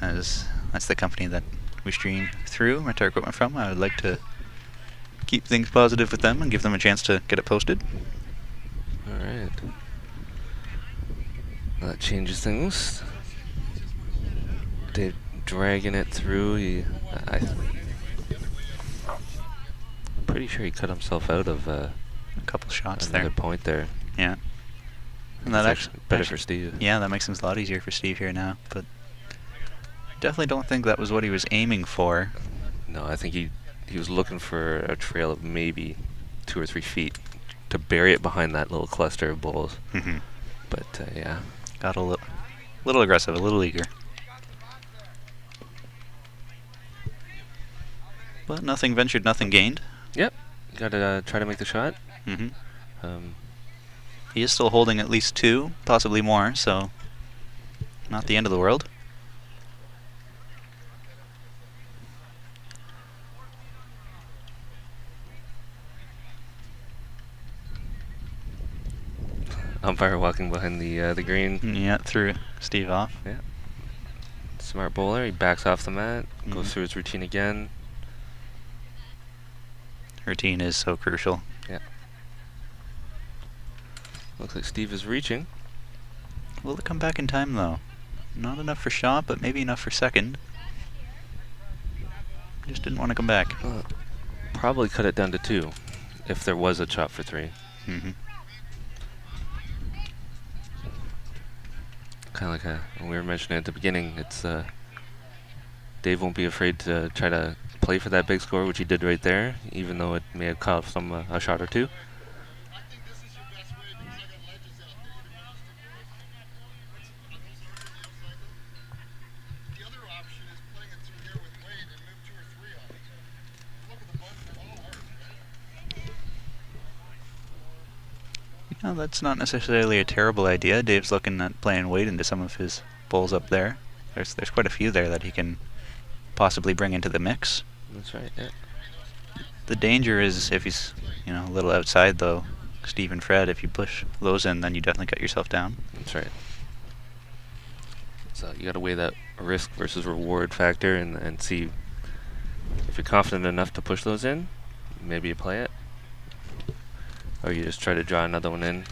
as that's the company that we stream through, rent our equipment from. I would like to keep things positive with them and give them a chance to get it posted. All right. Well, that changes things. Dave dragging it through. Pretty sure he cut himself out of A couple shots another there. point there. Yeah. And It's that actually better for Steve. Yeah, that makes things a lot easier for Steve here now, but definitely don't think that was what he was aiming for. No, I think he was looking for a trail of maybe 2 or 3 feet to bury it behind that little cluster of bowls. Mhm. But yeah, Got a little aggressive, a little eager. But nothing ventured, nothing gained. got to try to make the shot. Hmm Um, He is still holding at least 2, possibly more, so not the end of the world. umpire walking behind the green. Yeah, threw Steve off. Smart bowler. He backs off the mat, goes Mhm. through his routine again. Routine is so crucial. Looks like Steve is reaching. Will it come back in time, though? Not enough for shot, but maybe enough for second. Just didn't want to come back. Probably cut it down to 2 if there was a chop for 3. Hmm Kind of like when we were mentioning at the beginning, it's Dave won't be afraid to try to play for that big score, which he did right there, even though it may have cost him a shot or 2. I think this is your best way because I got ledges out there. Either one is to do it. Are those already the outside though? The other option is playing it through here with weight and move 2 or 3 on it. Look at the buttons, they're all ours, right? No, that's not necessarily a terrible idea. Dave's looking at playing weight into some of his bowls up there. There's quite a few there that he can possibly bring into the mix. That's right, yeah. The danger is if he's, a little outside though. Steve and Fred, if you push those in, then you definitely cut yourself down. That's right. So you got to weigh that risk versus reward factor and see if you're confident enough to push those in. Maybe you play it, or you just try to draw another one in.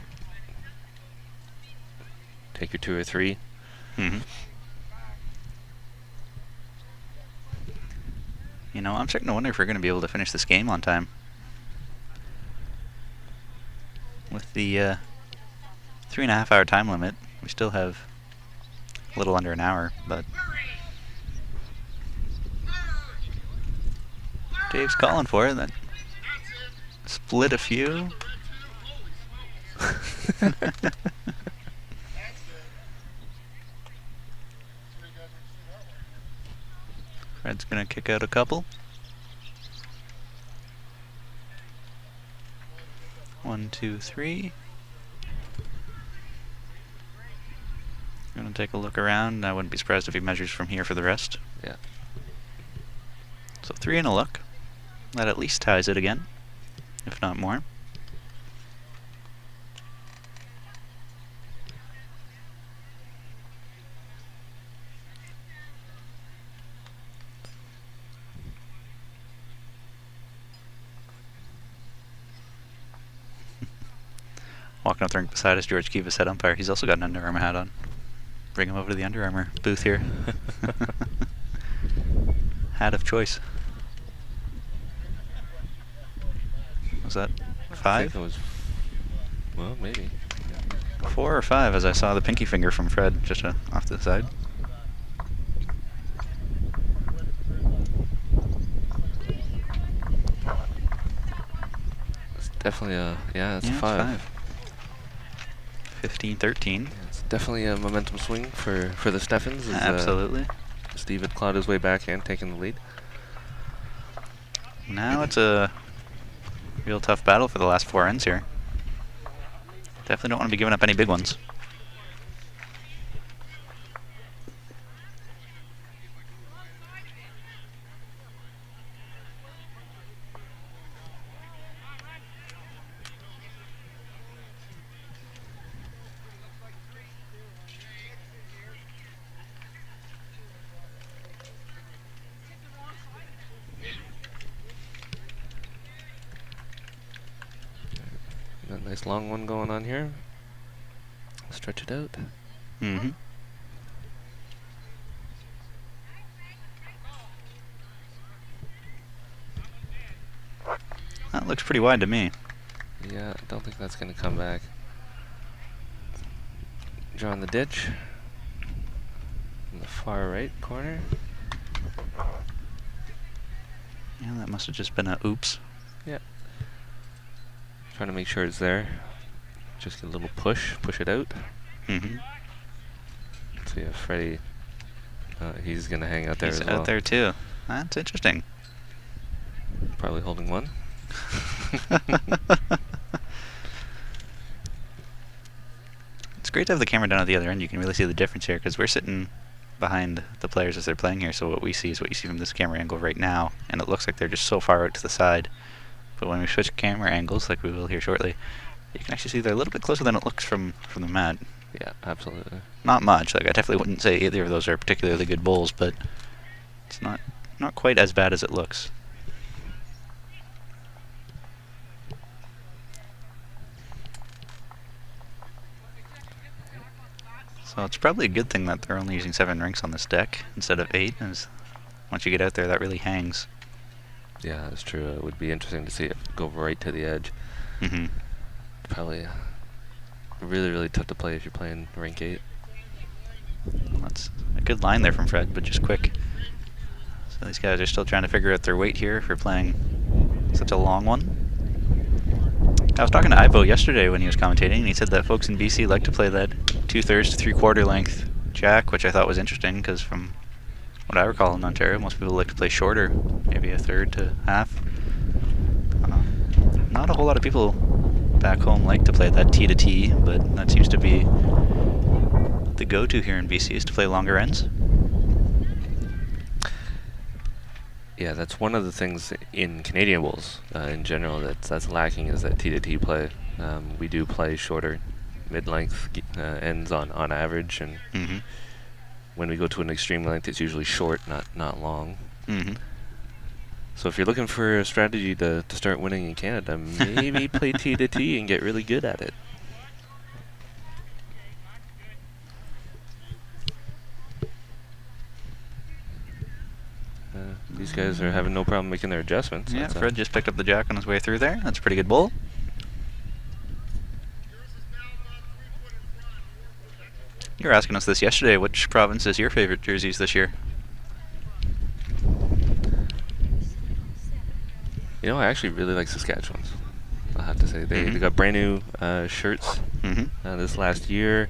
Take your 2 or 3. Mm-hmm. I'm starting to wonder if we're going to be able to finish this game on time. With the 3.5 hour time limit, we still have a little under an hour, but Dave's calling for it. That split a few. Fred's gonna kick out a couple. 1, 2, 3. Gonna take a look around. I wouldn't be surprised if he measures from here for the rest. Yeah. So 3 and a look. That at least ties it again, if not more. Walking up there beside us, George Kivas, head umpire. He's also got an Under Armour hat on. Bring him over to the Under Armour booth here. Hat of choice. Was that I 5? think it was, well, maybe. 4 or 5, as I saw the pinky finger from Fred just off to the side. It's definitely a, it's a it's 5. 15-13. It's definitely a momentum swing for the Steffens. As, Absolutely. Steve had clawed his way back and taken the lead. Now it's a real tough battle for the last 4 ends here. Definitely don't want to be giving up any big ones. Got a nice long one going on here. Stretch it out. Mm-hmm. That looks pretty wide to me. Yeah, I don't think that's going to come back. Drawing the ditch. In the far right corner. Yeah, that must have just been a oops. Yeah. Trying to make sure it's there. Just get a little push it out. Mm-hmm. So yeah, Freddie, he's going to hang out there He's as well. out there too. That's interesting. Probably holding one. It's great to have the camera down at the other end. You can really see the difference here because we're sitting behind the players as they're playing here, so what we see is what you see from this camera angle right now, and it looks like they're just so far out to the side. But when we switch camera angles, like we will here shortly, you can actually see they're a little bit closer than it looks from the mat. Yeah, absolutely. Not much. Like I definitely wouldn't say either of those are particularly good bowls, but it's not quite as bad as it looks. So it's probably a good thing that they're only using 7 rinks on this deck instead of 8, as once you get out there, that really hangs. Yeah, that's true. It would be interesting to see it go right to the edge. Mm-hmm. Probably really, really tough to play if you're playing rank 8. That's a good line there from Fred, but just quick. So these guys are still trying to figure out their weight here for playing such a long one. I was talking to Ivo yesterday when he was commentating, and he said that folks in BC like to play that 2/3 to 3/4 length jack, which I thought was interesting because from what I recall in Ontario, most people like to play shorter, maybe 1/3 to half. Not a whole lot of people back home like to play that T to T, but that seems to be the go-to here in BC is to play longer ends. Yeah, that's one of the things in Canadian bowls in general that's lacking is that T to T play. We do play shorter, mid-length ends on average, and Mm-hmm. when we go to an extreme length, it's usually short, not long. Mm-hmm. So if you're looking for a strategy to start winning in Canada, maybe play T to T and get really good at it. These guys are having no problem making their adjustments. Yeah, That's, Fred just picked up the jack on his way through there. That's a pretty good bowl. You were asking us this yesterday. Which province is your favorite jerseys this year? You know, I actually really like Saskatchewan's. I'll have to say they got brand new shirts Mm-hmm. this last year.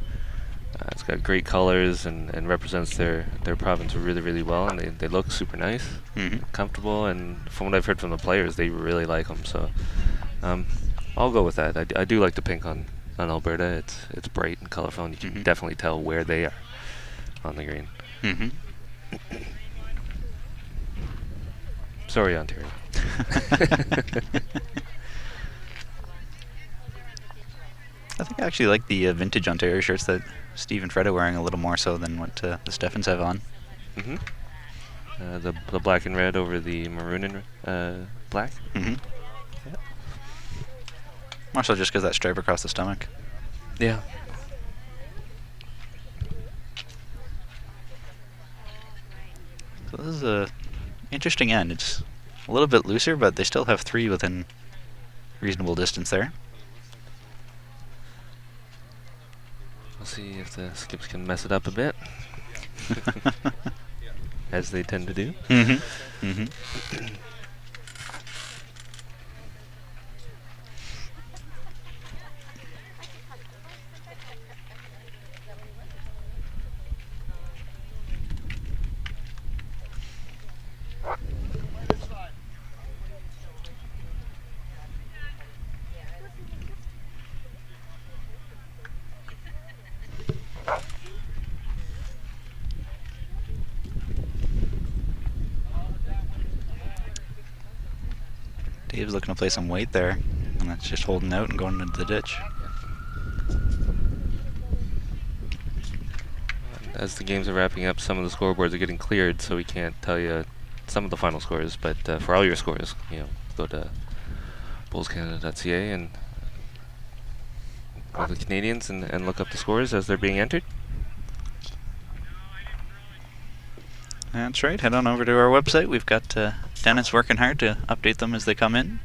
It's got great colors and represents their province really well, and they look super nice, Mm-hmm. comfortable, and from what I've heard from the players, they really like them. So I'll go with that. I do like the pink on Alberta. It's bright and colorful, and you can definitely tell where they are on the green. Mm-hmm. Sorry, Ontario. I think I actually like the vintage Ontario shirts that Steve and Fred are wearing a little more so than what the Steffens have on. Mm-hmm. The black and red over the maroon and black. Mm-hmm. Yeah. More so just because that stripe across the stomach. Yeah. So this is a interesting end. It's a little bit looser, but they still have three within reasonable distance there. We'll see if the skips can mess it up a bit, as they tend to do. Mm-hmm. Mm-hmm. Dave's looking to play some weight there, and that's just holding out and going into the ditch. As the games are wrapping up, some of the scoreboards are getting cleared, so we can't tell you some of the final scores. But for all your scores, go to bowlscanada.ca and go to the Canadians and look up the scores as they're being entered. That's right. Head on over to our website. We've got Dennis working hard to update them as they come in.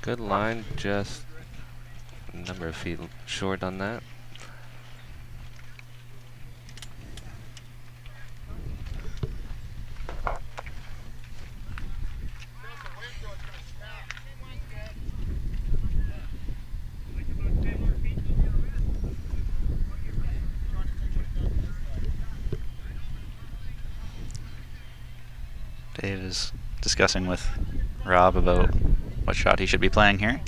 Good line, just a number of feet short on that. Dave is discussing with Rob about what shot he should be playing here.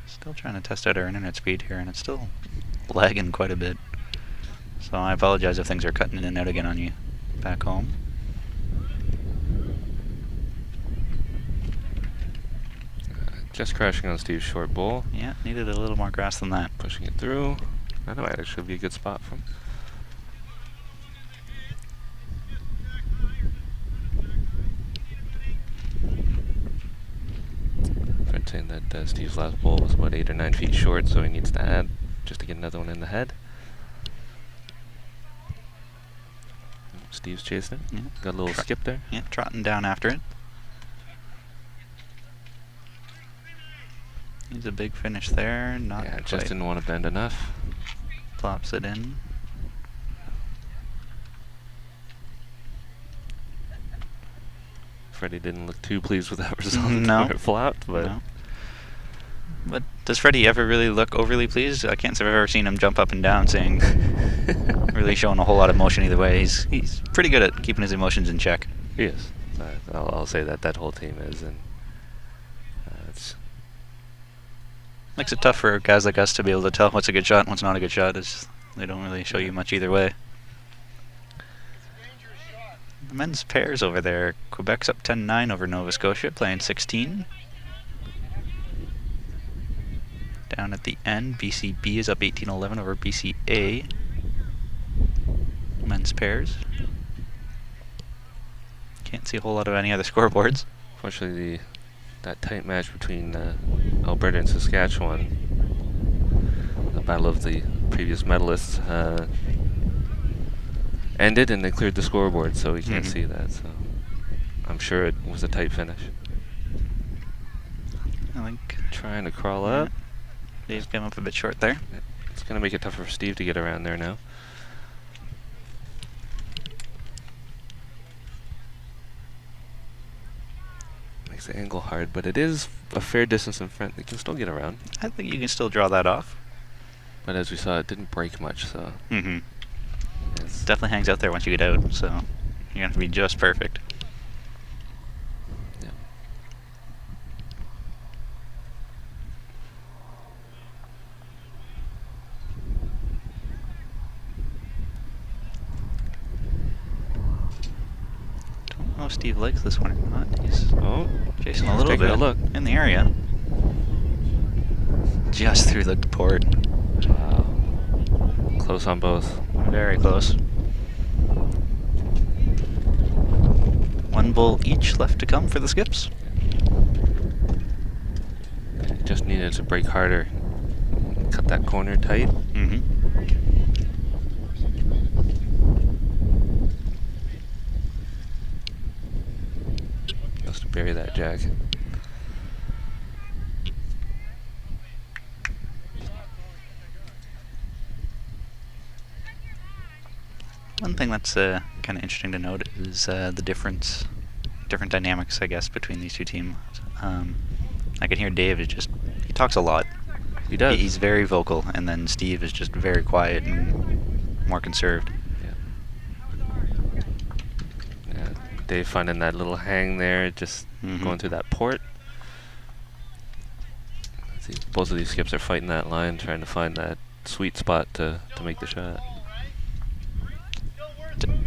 Still trying to test out our internet speed here, and it's still lagging quite a bit. So I apologize if things are cutting in and out again on you back home. Just crashing on Steve's short bowl. Yeah, needed a little more grass than that. Pushing it through. That might actually be a good spot for him. Fred's saying that Steve's last bowl was about 8 or 9 feet short, so he needs to add just to get another one in the head. Steve's chasing it. Yeah. Got a little skip there. Yeah, trotting down after it. Needs a big finish there. Not Yeah, quite. just didn't want to bend enough. Plops it in. Freddie didn't look too pleased with that result. No. Where it flopped, but No. But does Freddie ever really look overly pleased? I can't say I've ever seen him jump up and down saying, really showing a whole lot of emotion either way. He's pretty good at keeping his emotions in check. he is. I'll say that whole team is, and it's Makes it tough for guys like us to be able to tell what's a good shot and what's not a good shot. They don't really show you much either way. The men's pairs over there. Quebec's up 10-9 over Nova Scotia, playing 16. Down at the end, BCB is up 18-11 over BCA. Men's pairs. Can't see a whole lot of any other scoreboards. Fortunately, that tight match between Alberta and Saskatchewan, the battle of the previous medalists, ended and they cleared the scoreboard, so we can't see that. So I'm sure it was a tight finish. I think Trying to crawl up. Dave came up a bit short there. It's going to make it tougher for Steve to get around there now. Makes the angle hard, but it is a fair distance in front. They can still get around. I think you can still draw that off. But as we saw, it didn't break much, so Mm-hmm. it's Definitely hangs out there once you get out, so you're going to have to be just perfect. yeah. Don't know if Steve likes this one or not. He's Oh, chasing a little taking bit a look. in the area. Just through the port. Wow. Close on both. Very close. One bull each left to come for the skips. Just needed to break harder. Cut that corner tight. Mm-hmm. Just to bury that jack. One thing that's kind of interesting to note is the different dynamics, I guess, between these two teams. I can hear Dave is he talks a lot. He does. He's very vocal, and then Steve is just very quiet and more conserved. Yeah, Dave finding that little hang there, just Mhm. going through that port. See, both of these skips are fighting that line, trying to find that sweet spot to make the shot.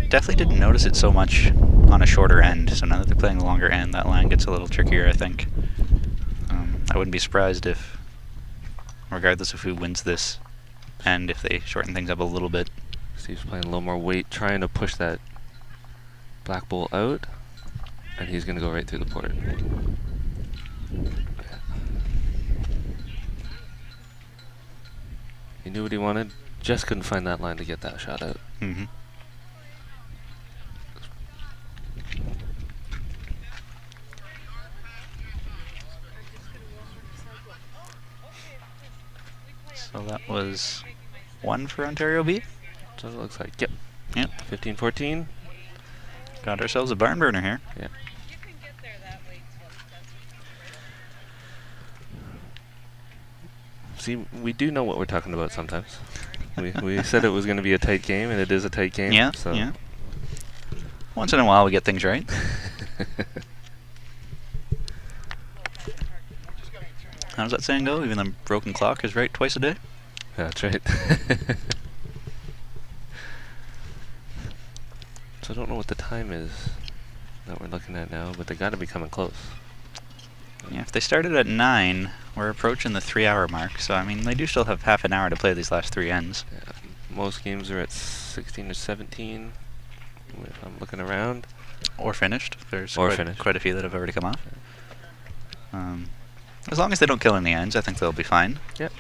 Definitely didn't notice it so much on a shorter end, so now that they're playing a longer end, that line gets a little trickier, I think. I wouldn't be surprised if, regardless of who wins this end, if they shorten things up a little bit. Steve's playing a little more weight, trying to push that black bull out, and he's going to go right through the port. He knew what he wanted, just couldn't find that line to get that shot out. Mm-hmm. So that was one for Ontario B. So it looks like, yep, Yep. 15-14. Got ourselves a barn burner here. Yeah. See, we do know what we're talking about sometimes. we said it was going to be a tight game, and it is a tight game. Yeah, So. yeah. Once in a while we get things right. How does that saying go? Even the broken clock is right twice a day? That's right. So I don't know what the time is that we're looking at now, but they got to be coming close. Yeah, if they started at 9, we're approaching the 3-hour mark. So, I mean, they do still have half an hour to play these last 3 ends. Yeah, most games are at 16 or 17. If I'm looking around. Or finished. There's Or quite, finished. quite a few that have already come off. As long as they don't kill in the ends, I think they'll be fine. Yep.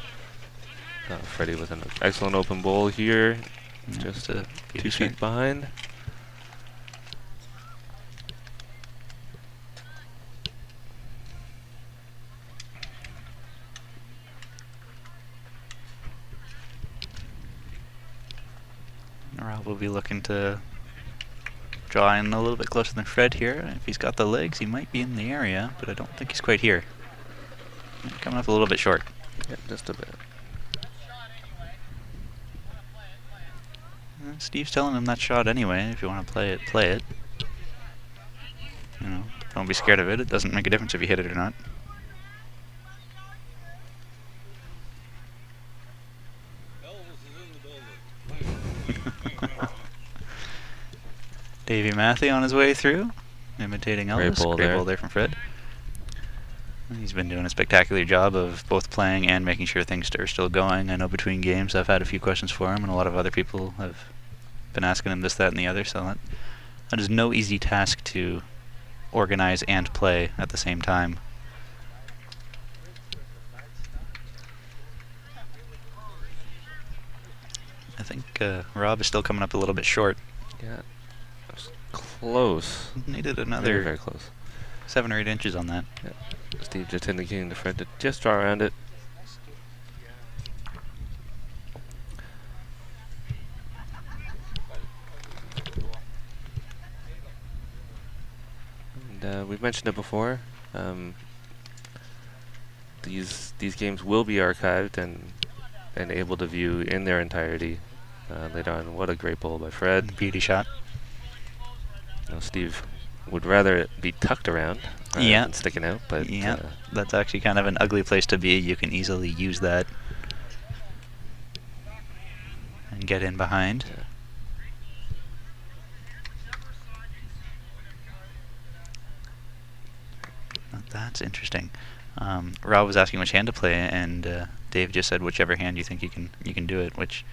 Freddie with an excellent open bowl here. Yeah, Just to be 2 sure. feet behind. Rob will be looking to draw in a little bit closer than Fred here. If he's got the legs, he might be in the area, but I don't think he's quite here. Coming up a little bit short. Yep, just a bit. Steve's telling him that shot anyway. If you want to play it, play it. You know, don't be scared of it. It doesn't make a difference if you hit it or not. Davey Matthew on his way through, imitating Elvis. Great ball there from Fred. He's been doing a spectacular job of both playing and making sure things are still going. I know between games I've had a few questions for him, and a lot of other people have been asking him this, that, and the other, so that is no easy task to organize and play at the same time. I think Rob is still coming up a little bit short. Yeah, that was close. Needed Very, another very close. 7 or 8 inches on that. Yeah. Steve just indicating to Fred to just draw around it. And we've mentioned it before. These games will be archived and able to view in their entirety later on. What a great ball by Fred. Beauty shot. You know, Steve would rather it be tucked around than sticking out, but yeah, that's actually kind of an ugly place to be. You can easily use that and get in behind. Yeah. That's interesting. Rob was asking which hand to play, and Dave just said whichever hand you think you can do it. Which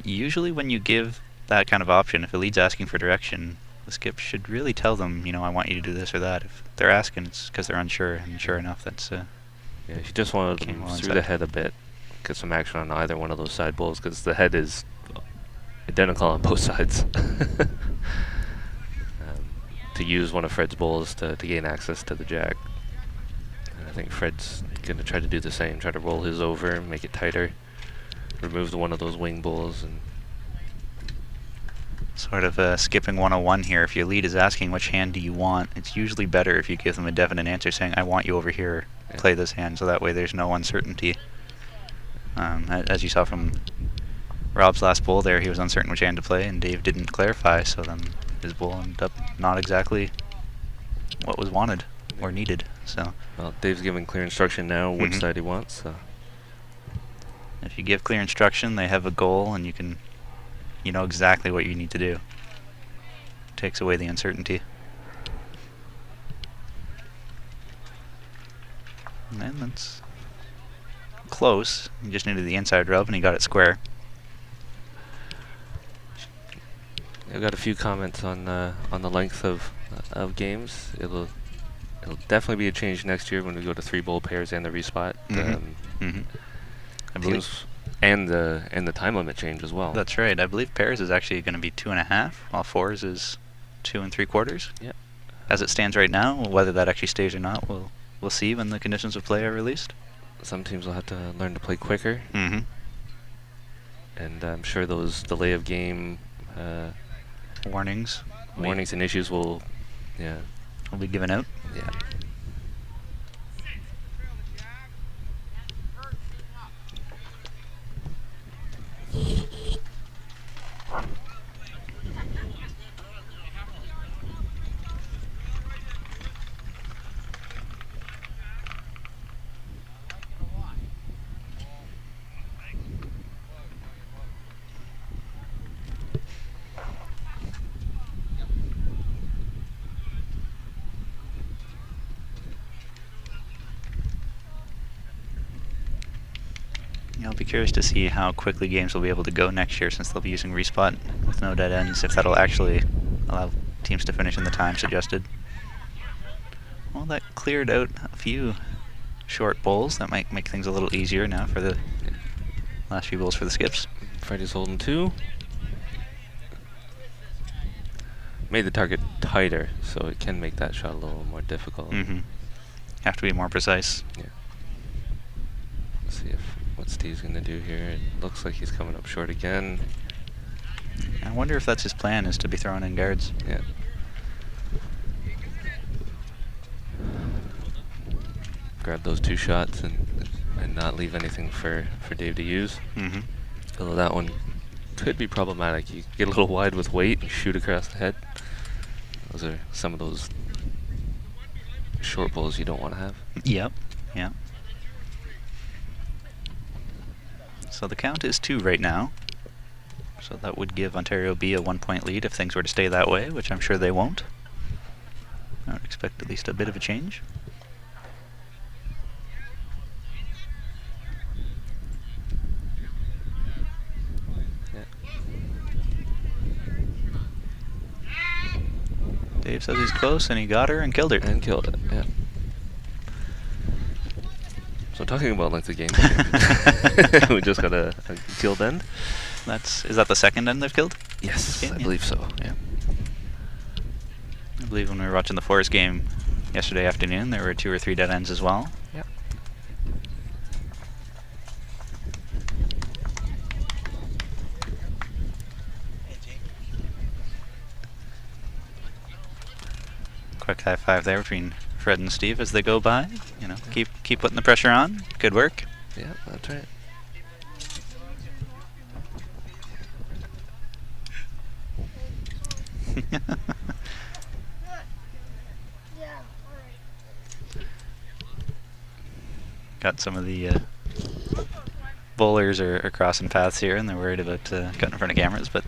usually, when you give that kind of option, if a lead's asking for direction, the skip should really tell them, you know, I want you to do this or that. If they're asking, it's because they're unsure, and sure enough, that's yeah. If you just want to came well through inside. the head a bit, get some action on either one of those side bowls, because the head is identical on both sides. To use one of Fred's bowls to gain access to the jack. And I think Fred's going to try to do the same, try to roll his over, make it tighter, remove one of those wing bowls, and sort of skipping 101 here. If your lead is asking which hand do you want, it's usually better if you give them a definite answer saying, I want you over here, play this hand, so that way there's no uncertainty. As you saw from Rob's last bowl there, he was uncertain which hand to play, and Dave didn't clarify, so then his bowl ended up not exactly what was wanted or needed. So, well, Dave's giving clear instruction now which side he wants. So. If you give clear instruction, they have a goal, and you know exactly what you need to do. Takes away the uncertainty. And that's close. He just needed the inside rub, and he got it square. I've got a few comments on the length of games. It'll definitely be a change next year when we go to 3 bowl pairs and the respot. I believe, and the time limit change as well. That's right. I believe pairs is actually going to be 2.5, while fours is 2 3/4. Yeah. As it stands right now, whether that actually stays or not, we'll see when the conditions of play are released. Some teams will have to learn to play quicker. And I'm sure those delay of game warnings and issues will be given out. Yeah. I'll be curious to see how quickly games will be able to go next year, since they'll be using respot with no dead ends, if that'll actually allow teams to finish in the time suggested. Well, that cleared out a few short bowls. That might make things a little easier now for the last few bowls for the skips. Freddy's holding 2. Made the target tighter, so it can make that shot a little more difficult. Have to be more precise. Yeah. Let's see what Steve's going to do here. It looks like he's coming up short again. I wonder if that's his plan, is to be throwing in guards. Yeah. Grab those 2 shots and not leave anything for Dave to use. Mm-hmm. Although that one could be problematic. You get a little wide with weight and shoot across the head. Those are some of those short bowls you don't want to have. Yep. Yeah. So the count is 2 right now. So that would give Ontario B a 1-point lead if things were to stay that way, which I'm sure they won't. I would expect at least a bit of a change. Dave says he's close, and he got her and killed her. And killed it, yeah. So talking about length of game, we just got a killed end. Is that the second end they've killed? Yes, Yeah, I yeah. believe so. Yeah. I believe when we were watching the Forest game yesterday afternoon, there were 2 or 3 dead ends as well. Yep. Quick high five there between Fred and Steve as they go by. You know, keep putting the pressure on. Good work. Yeah, that's right. Got some of the bowlers are crossing paths here, and they're worried about getting in front of cameras. But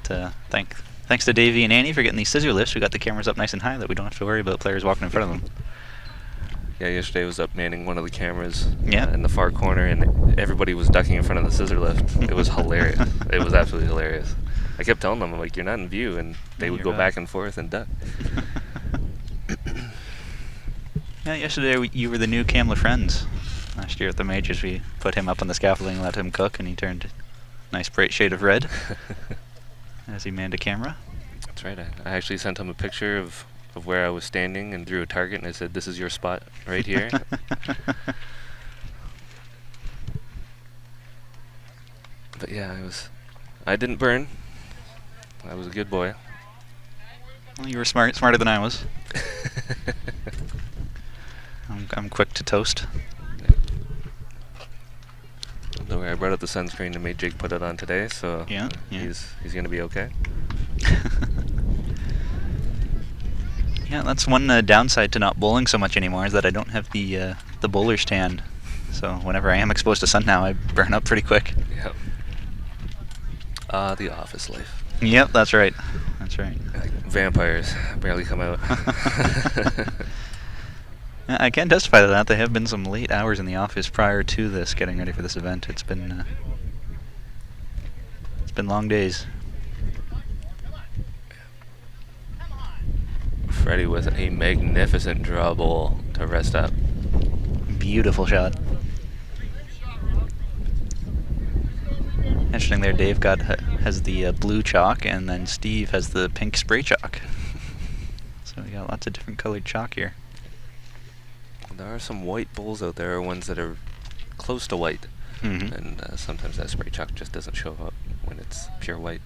thanks to Davey and Annie for getting these scissor lifts. We got the cameras up nice and high that we don't have to worry about players walking in front of them. Yeah, yesterday I was up manning one of the cameras Yeah. in the far corner, and everybody was ducking in front of the scissor lift. It was hilarious. It was absolutely hilarious. I kept telling them, I'm like, you're not in view, and they Yeah, would you're go right. back and forth and duck. Yeah, yesterday you were the new Cam LaFriends. Last year at the majors, we put him up on the scaffolding, let him cook, and he turned a nice bright shade of red as he manned a camera. That's right. I actually sent him a picture of where I was standing and drew a target, and I said, this is your spot right here. But yeah, I didn't burn. I was a good boy. Well, you were smarter than I was. I'm quick to toast. Don't worry, I brought up the sunscreen and made Jake put it on today, so Yeah, yeah. he's gonna be okay. Yeah, that's one downside to not bowling so much anymore, is that I don't have the bowler stand. So whenever I am exposed to sun now, I burn up pretty quick. Yep. The office life. Yep, that's right. That's right. Like vampires barely come out. I can testify to that. There have been some late hours in the office prior to this, getting ready for this event. It's been long days. Freddie with a magnificent draw bowl to rest up. Beautiful shot. Interesting there. Dave has the blue chalk, and then Steve has the pink spray chalk. So we got lots of different colored chalk here. There are some white bowls out there, ones that are close to white, Mm-hmm. and sometimes that spray chalk just doesn't show up when it's pure white.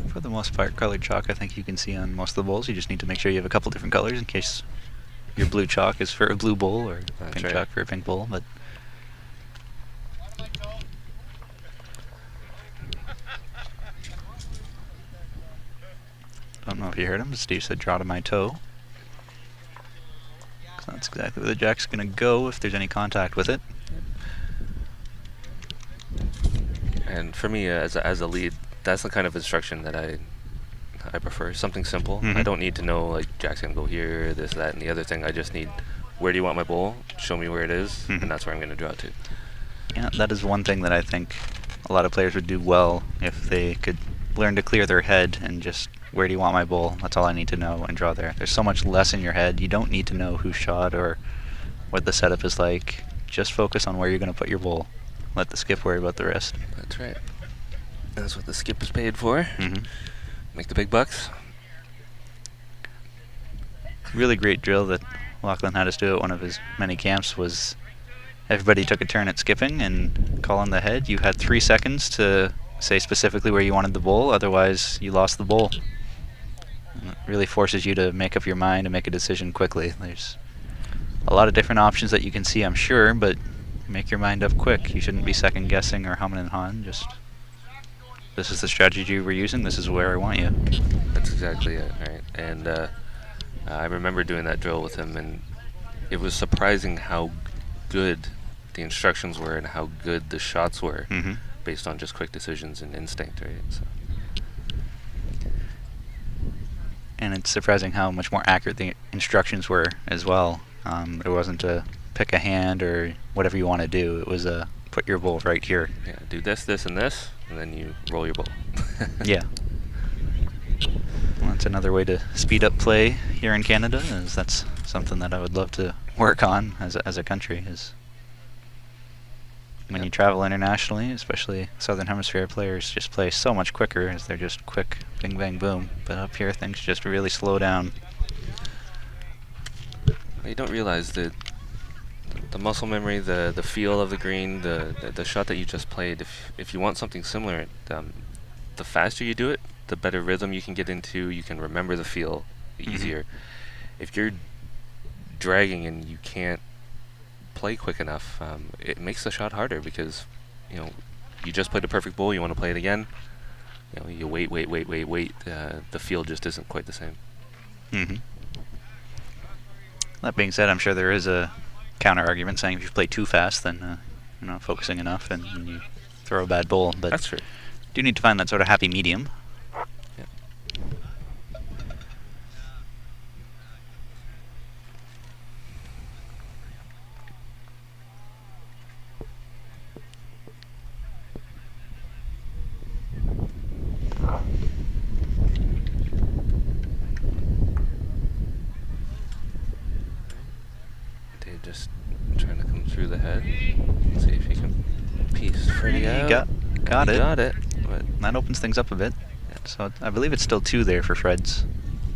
For the most part, colored chalk I think you can see on most of the bowls. You just need to make sure you have a couple different colors in case your blue chalk is for a blue bowl or That's pink right. chalk for a pink bowl. But I don't know if you heard him, but Steve said draw to my toe. 'Cause that's exactly where the jack's going to go if there's any contact with it. And for me, as a lead, that's the kind of instruction that I prefer. Something simple. I Mhm. don't need to know, like, Jack's gonna go here, this, that, and the other thing. I just need, where do you want my bowl? Show me where it is, Mhm. and that's where I'm gonna draw to. Yeah, that is one thing that I think a lot of players would do well if they could learn to clear their head and just, where do you want my bowl? That's all I need to know, and draw there. There's so much less in your head. You don't need to know who shot or what the setup is like. Just focus on where you're going to put your bowl. Let the skip worry about the rest. That's right. That's what the skip is paid for. Mm-hmm. Make the big bucks. Really great drill that Lachlan had us do at one of his many camps was everybody took a turn at skipping and call on the head. You had 3 seconds to say specifically where you wanted the bowl, otherwise you lost the bowl. And it really forces you to make up your mind and make a decision quickly. There's a lot of different options that you can see, I'm sure, but make your mind up quick. You shouldn't be second guessing or humming and hawing. Just, this is the strategy we're using, this is where I want you. That's exactly it, right? And I remember doing that drill with him, and it was surprising how good the instructions were and how good the shots were, Mm-hmm. based on just quick decisions and instinct, right? So. And it's surprising how much more accurate the instructions were as well. It wasn't a pick a hand or whatever you want to do. It was a put your bowl right here. Yeah, do this, this, and this, and then you roll your bowl. Yeah. Well, that's another way to speed up play here in Canada. Is that's something that I would love to work on as a country. Is when you travel internationally, especially Southern Hemisphere players just play so much quicker as they're just quick, bing, bang, boom. But up here, things just really slow down. You don't realize that the muscle memory, the feel of the green, the shot that you just played. If you want something similar, the faster you do it, the better rhythm you can get into. You can remember the feel easier. If you're dragging and you can't play quick enough, it makes the shot harder because you just played a perfect bowl. You want to play it again. You wait. The feel just isn't quite the same. Mm-hmm. That being said, I'm sure there is a counter argument saying if you play too fast, then you're not focusing enough and you throw a bad bowl. But That's true. do need to find that sort of happy medium. Yeah. Dave just trying to come through the head. See if he can piece Freddie And out. he got He it. got it. But That opens things up a bit. Yeah. So I believe it's still 2 there for Fred's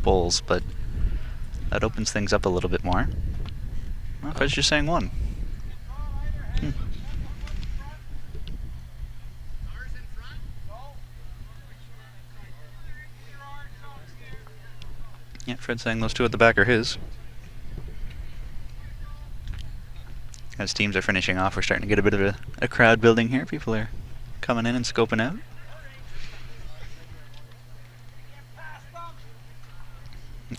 bowls, but that opens things up a little bit more. Well, Fred's just saying 1. Yeah, Fred's saying those 2 at the back are his. As teams are finishing off, we're starting to get a bit of a crowd building here. People are coming in and scoping out.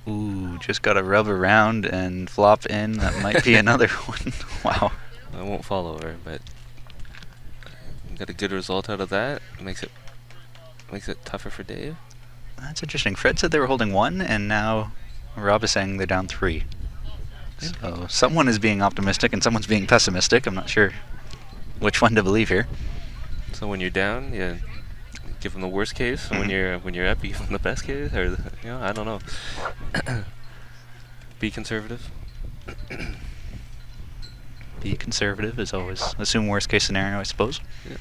Ooh, just got to rub around and flop in. That might be another one. Wow. I won't follow her, but got a good result out of that. Makes it tougher for Dave. That's interesting. Fred said they were holding 1, and now Rob is saying they're down 3. So someone is being optimistic and someone's being pessimistic. I'm not sure which one to believe here. So when you're down, you give them the worst case, and when you're up, you give them the best case, or I don't know. Be conservative. Be conservative is always assume worst case scenario, I suppose. Yeah.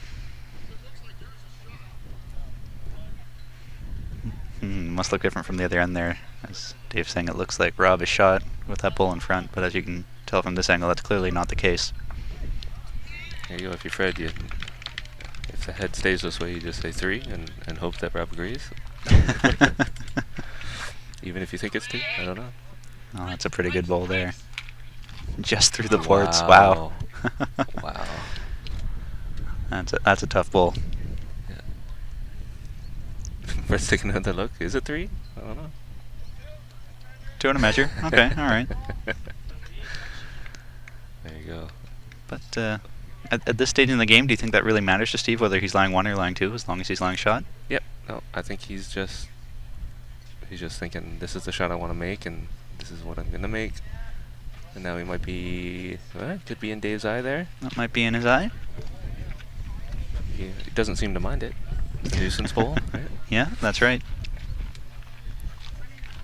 Must look different from the other end there. As Dave's saying, it looks like Rob is shot with that bull in front, but as you can tell from this angle, that's clearly not the case. There you go. If you're Fred, if the head stays this way, you just say 3 and hope that Rob agrees. Even if you think it's 2, I don't know. Oh, that's a pretty good bowl there. Just through the ports. Wow. Wow. That's a tough bowl. Yeah. Fred's taking another look. Is it 3? I don't know. 2 and a measure. Okay, all right. There you go. But at this stage in the game, do you think that really matters to Steve, whether he's lying 1 or lying 2, as long as he's lying shot? Yep. No, I think he's just thinking, this is the shot I want to make, and this is what I'm gonna make. And now he might be, could be in Dave's eye there. That might be in his eye. He doesn't seem to mind it. Nuisance bowl, right? Yeah, that's right.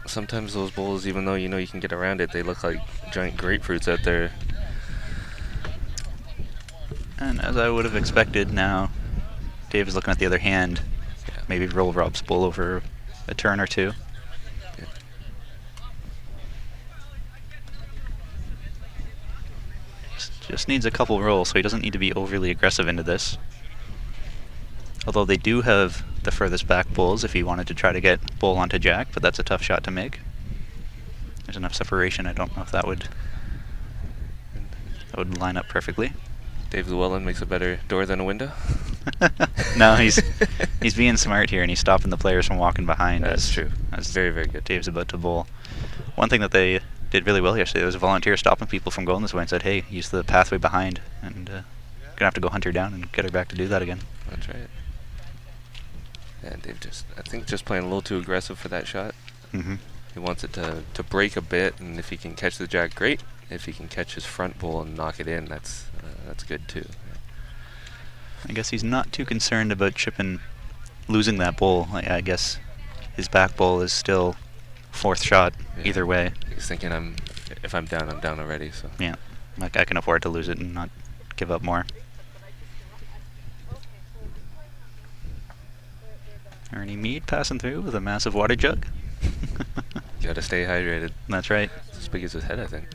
Sometimes those bowls, even though you can get around it, they look like giant grapefruits out there. And as I would have expected, now Dave is looking at the other hand. Yeah. Maybe roll Rob's bull over a turn or 2. Yeah. Just needs a couple rolls, so he doesn't need to be overly aggressive into this. Although they do have the furthest back bulls if he wanted to try to get bull onto jack, but that's a tough shot to make. There's enough separation. I don't know if that would line up perfectly. Dave Llewellyn makes a better door than a window. No, he's being smart here, and he's stopping the players from walking behind. That's true. As Very, very good. Dave's about to bowl. One thing that they did really well yesterday was a volunteer stopping people from going this way and said, hey, use the pathway behind, and gonna have to go hunt her down and get her back to do that again. That's right. Yeah, Dave I think just playing a little too aggressive for that shot. Mm-hmm. He wants it to break a bit, and if he can catch the jack, great. If he can catch his front bull and knock it in, that's good too. I guess he's not too concerned about Chippen losing that bull. I guess his back bull is still fourth shot either way. He's thinking, if I'm down already. So Yeah, like I can afford to lose it and not give up more. Ernie Mead passing through with a massive water jug. you got to stay hydrated. That's right. It's as big as his head, I think.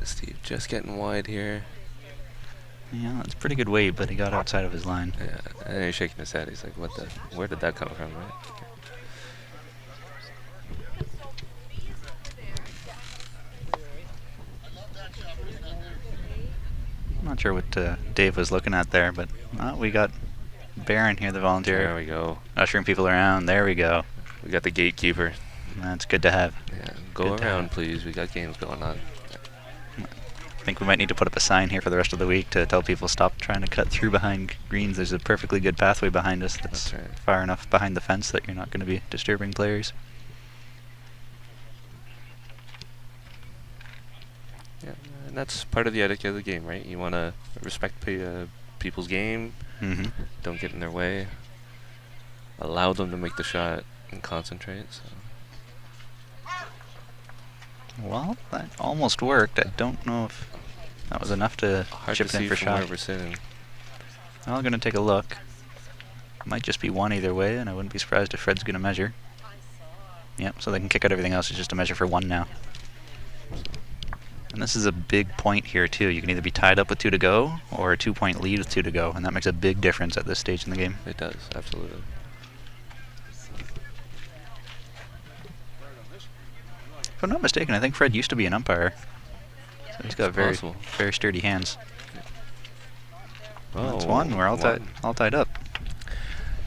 Steve just getting wide here. Yeah, that's pretty good weight, but he got outside of his line. Yeah, and he's shaking his head. He's like, where did that come from, right? I'm not sure what Dave was looking at there, but we got Baron here, the volunteer. There we go. Ushering people around. There we go. We got the gatekeeper. That's good to have. Yeah, go Good to around, have. please. We got games going on. I think we might need to put up a sign here for the rest of the week to tell people stop trying to cut through behind greens. There's a perfectly good pathway behind us that's That's right. far enough behind the fence that you're not going to be disturbing players. Yeah, and that's part of the etiquette of the game, right? You want to respect people's game, Mm-hmm. don't get in their way, allow them to make the shot and concentrate. So. Well, that almost worked. I don't know if that was enough to Hard chip to it in see for from where shot. we're sitting. I'm going to take a look. Might just be one either way, and I wouldn't be surprised if Fred's going to measure. Yep, so they can kick out everything else. It's just a measure for one now. And this is a big point here, too. You can either be tied up with 2 to go, or a 2-point lead with 2 to go, and that makes a big difference at this stage in the game. It does, absolutely. If I'm not mistaken, I think Fred used to be an umpire. So he's got It's very, possible. very sturdy hands. Oh, That's one. We're all tied up.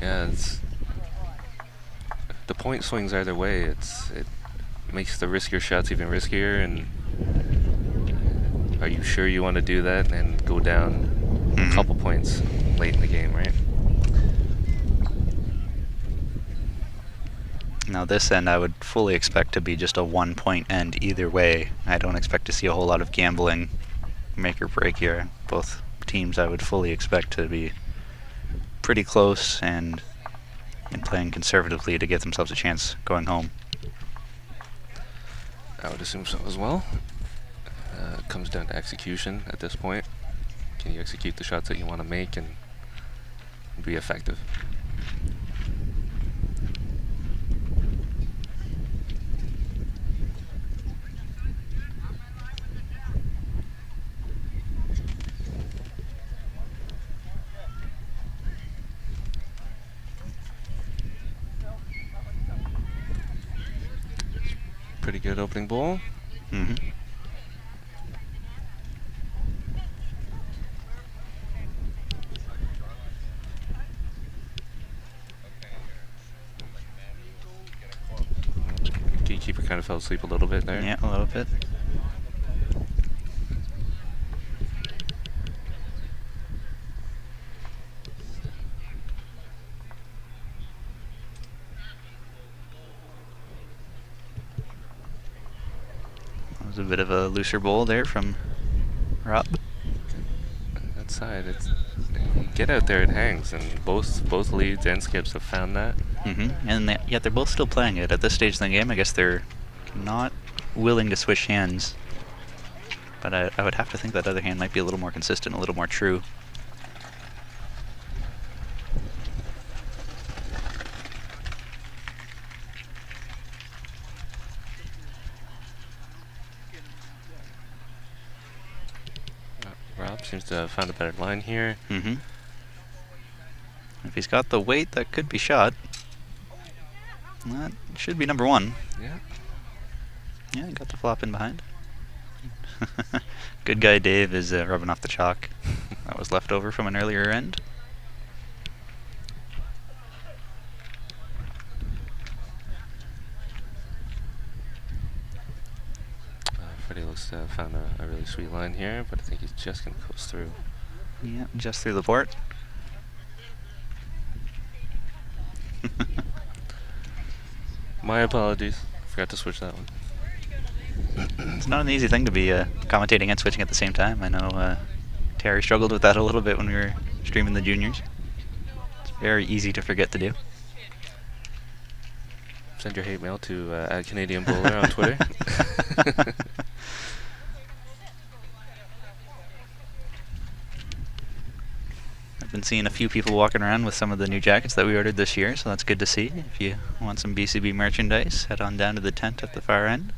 Yeah, the point swings either way. It makes the riskier shots even riskier. And are you sure you want to do that and go down a couple points late in the game, right? Now this end I would fully expect to be just a 1-point end either way. I don't expect to see a whole lot of gambling make or break here. Both teams I would fully expect to be pretty close and playing conservatively to give themselves a chance going home. I would assume so as well. It comes down to execution at this point. Can you execute the shots that you want to make and be effective? Pretty good opening ball. Mm-hmm. Gatekeeper kind of fell asleep a little bit there. Yeah, a little bit. That was a bit of a looser bowl there from Rob. That side, get out there, it hangs, and both leads and skips have found that. Mm-hmm. And yet they're both still playing it. At this stage in the game, I guess they're not willing to switch hands. But I would have to think that other hand might be a little more consistent, a little more true. Rob seems to have found a better line here. Mm-hmm. If he's got the weight, that could be shot. That should be number one. Yeah. Yeah, he got the flop in behind. Good guy Dave is rubbing off the chalk that was left over from an earlier end. Freddie looks to have found a really sweet line here, but I think he's just going to coast through. Yeah, just through the port. My apologies. Forgot to switch that one. It's not an easy thing to be commentating and switching at the same time. I know Terry struggled with that a little bit when we were streaming the juniors. It's very easy to forget to do. Send your hate mail to @CanadianBowler on Twitter. I've been seeing a few people walking around with some of the new jackets that we ordered this year, so that's good to see. If you want some BCB merchandise, head on down to the tent at the far end.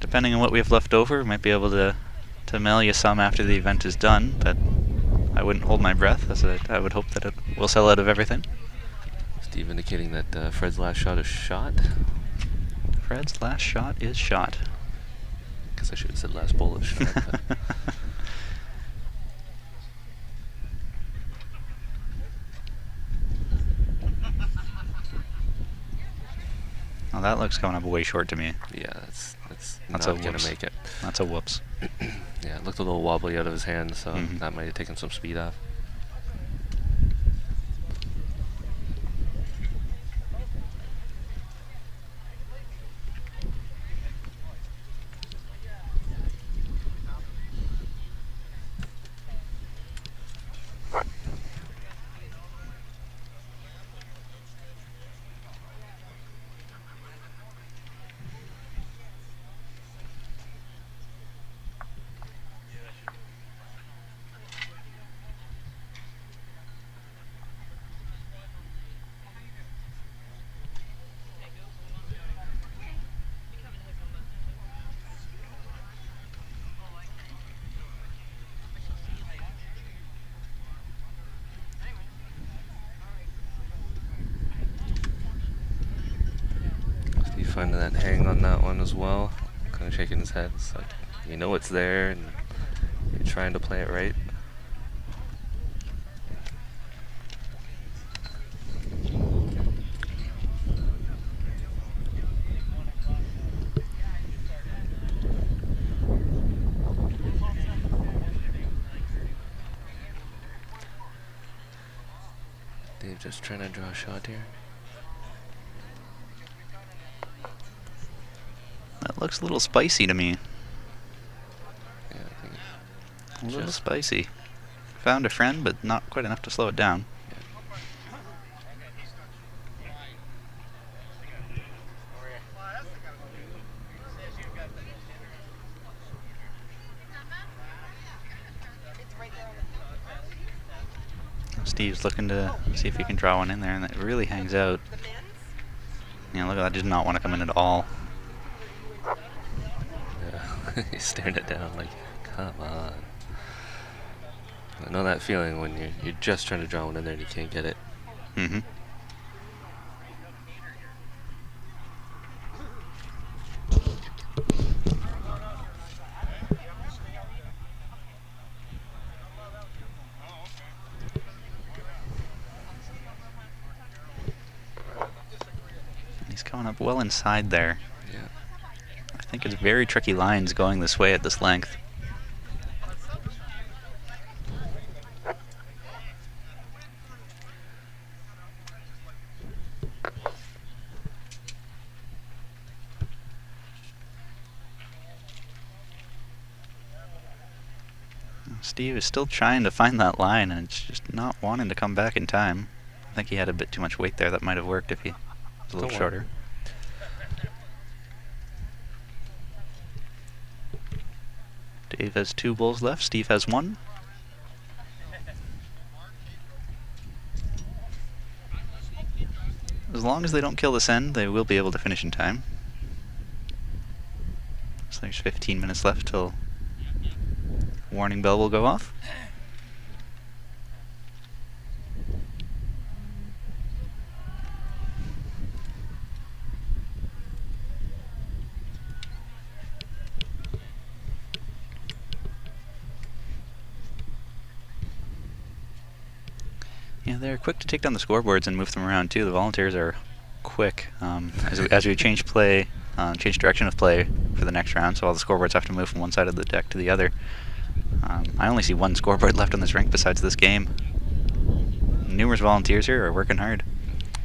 Depending on what we have left over, we might be able to mail you some after the event is done, but I wouldn't hold my breath, as I would hope that it will sell out of everything. Steve indicating that Fred's last shot is shot. Fred's last shot is shot. Guess I should have said last bowl is shot. But Well, that looks coming up way short to me. yeah, that's That's not a going whoops. to make it. That's a whoops. Yeah, it looked a little wobbly out of his hand, so Mhm. that might have taken some speed off. Steve finding that hang on that one as well. Kind of shaking his head. It's like, you know it's there, and you're trying to play it right. Dave just trying to draw a shot here. That looks a little spicy to me. Yeah, I think A little Just- spicy. Found a friend, but not quite enough to slow it down. Steve's looking to see if he can draw one in there, and it really hangs out. Yeah, look at that. Did not want to come in at all. Yeah, he's staring it down like, come on. I know that feeling when you're just trying to draw one in there and you can't get it. Mm-hmm. He's coming up well inside there. Yeah. I think it's very tricky lines going this way at this length. Steve is still trying to find that line, and it's just not wanting to come back in time. I think he had a bit too much weight there. That might have worked if he was a little Don't shorter. Dave has 2 bowls left. Steve has 1. As long as they don't kill this end, they will be able to finish in time. So there's 15 minutes left till warning bell will go off. Yeah, they're quick to take down the scoreboards and move them around too. The Volunteers are quick. As we change play, change direction of play for the next round, so all the scoreboards have to move from one side of the deck to the other. I only see one scoreboard left on this rink besides this game. Numerous Volunteers here are working hard.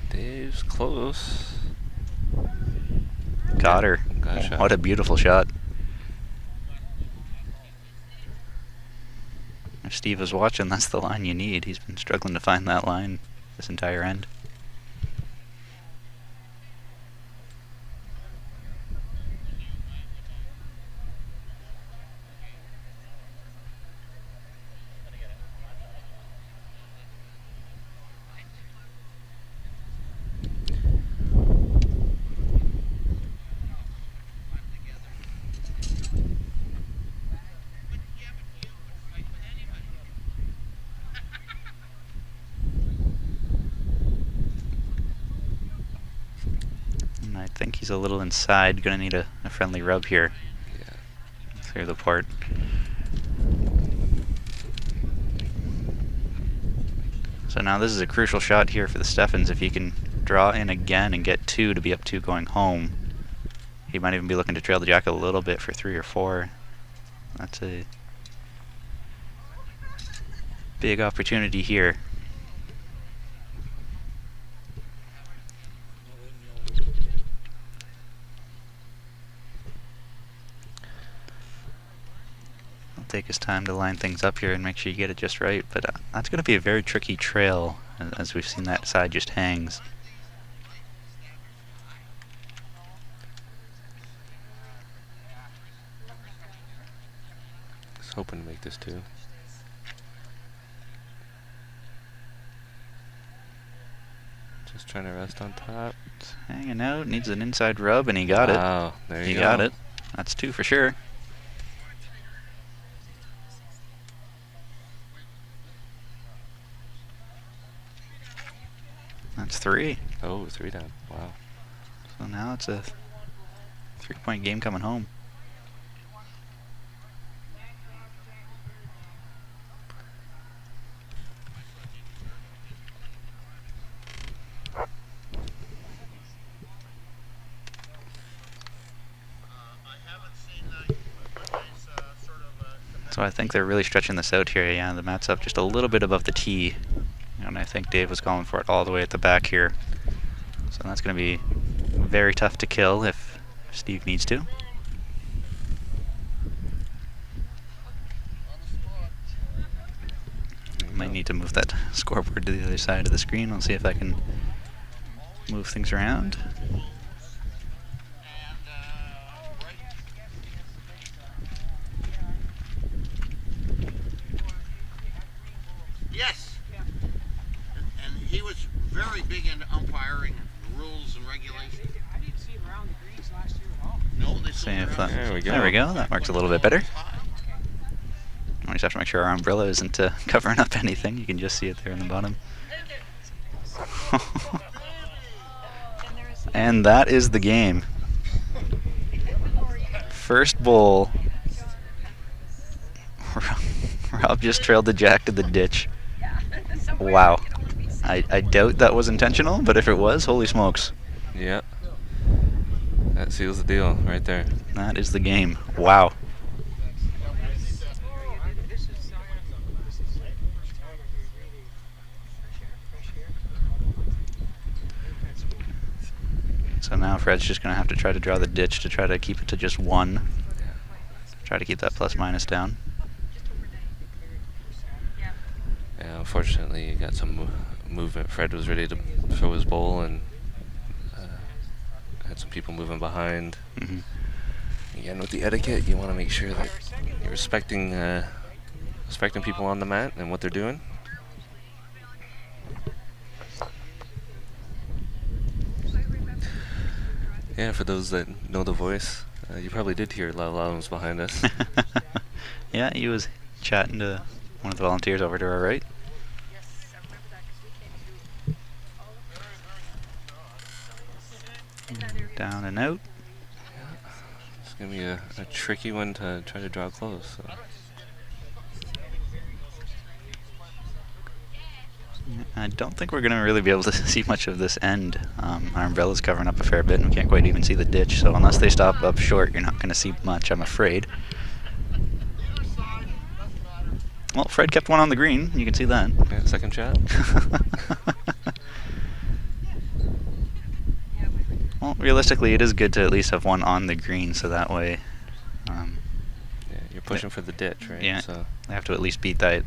Dave's close. Got her. Got a shot. What a beautiful shot. If Steve is watching, that's the line you need. He's been struggling to find that line this entire end. And I think he's a little inside. Gonna need a friendly rub here Yeah. through the port. So now this is a crucial shot here for the Steffens. If he can draw in again and get 2 to be up 2 going home, he might even be looking to trail the Jack a little bit for 3 or 4. That's a big opportunity here. He'll take his time to line things up here and make sure you get it just right, but that's going to be a very tricky trail, as we've seen that side just hangs. Just hoping to make this 2. Just trying to rest on top. It's hanging out, needs an inside rub, and he got it. Wow, there you He go. got it. That's 2 for sure. That's 3. Oh, 3 down. Wow. So now it's a 3-point game coming home. So I think they're really stretching this out here. Yeah, the mat's up just a little bit above the tee. And I think Dave was calling for it all the way at the back here. So that's going to be very tough to kill if Steve needs to. Might need to move that scoreboard to the other side of the screen. I'll see if I can move things around. Yes. And he was very big into umpiring rules and regulations. I didn't see him around the greens last year at all. No, they See sold if around. There we go. There we go. That works a little bit better. We just have to make sure our umbrella isn't covering up anything. You can just see it there in the bottom. And that is the game. First bowl. Rob just trailed the Jack to the ditch. Wow. I doubt that was intentional, but if it was, holy smokes. Yeah. That seals the deal right there. That is the game. Wow. So now Fred's just going to have to try to draw the ditch to try to keep it to just 1. Try to keep that plus minus down. Yeah, unfortunately, you got some movement. Fred was ready to throw his bowl and had some people moving behind. Hmm. Again, with the etiquette, you want to make sure that you're respecting people on the mat and what they're doing. Yeah, for those that know the voice, You probably did hear Lau was behind us. Yeah, he was chatting to one of the volunteers over to our right. Down and out. It's going to be a tricky one to try to draw close. So. I don't think we're going to really be able to see much of this end. Our umbrella's covering up a fair bit and we can't quite even see the ditch, so unless they stop up short, you're not going to see much, I'm afraid. Well, Fred kept one on the green, you can see that. Yeah, second shot. Well, realistically, it is good to at least have one on the green, so that way Yeah, you're pushing for the ditch, right? yeah, So they have to at least beat that.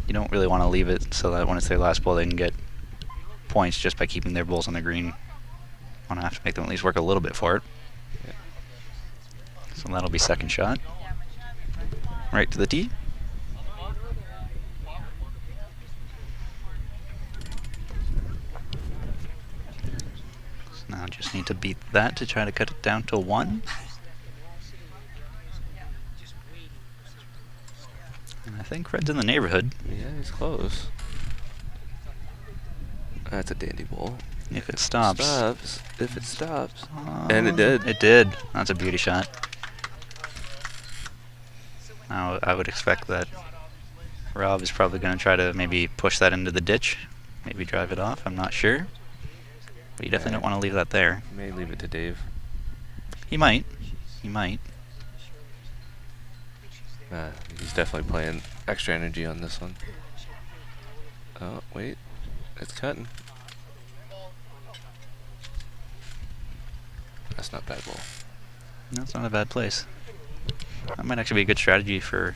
You don't really want to leave it so that when it's their last ball, they can get points just by keeping their balls on the green. Want to have to make them at least work a little bit for it. Yeah. So that'll be second shot. Right to the tee. So now just need to beat that to try to cut it down to 1. And I think Fred's in the neighborhood. yeah, he's close. That's a dandy ball. If it stops. If it stops. And it did. It did. That's a beauty shot. Now I would expect that Rob is probably going to try to maybe push that into the ditch. Maybe drive it off. I'm not sure. But you definitely don't want to leave that there. May leave it to Dave. He might. He might. He's definitely playing extra energy on this one. Oh, wait. It's cutting. That's not bad ball. That's not a bad place. That might actually be a good strategy for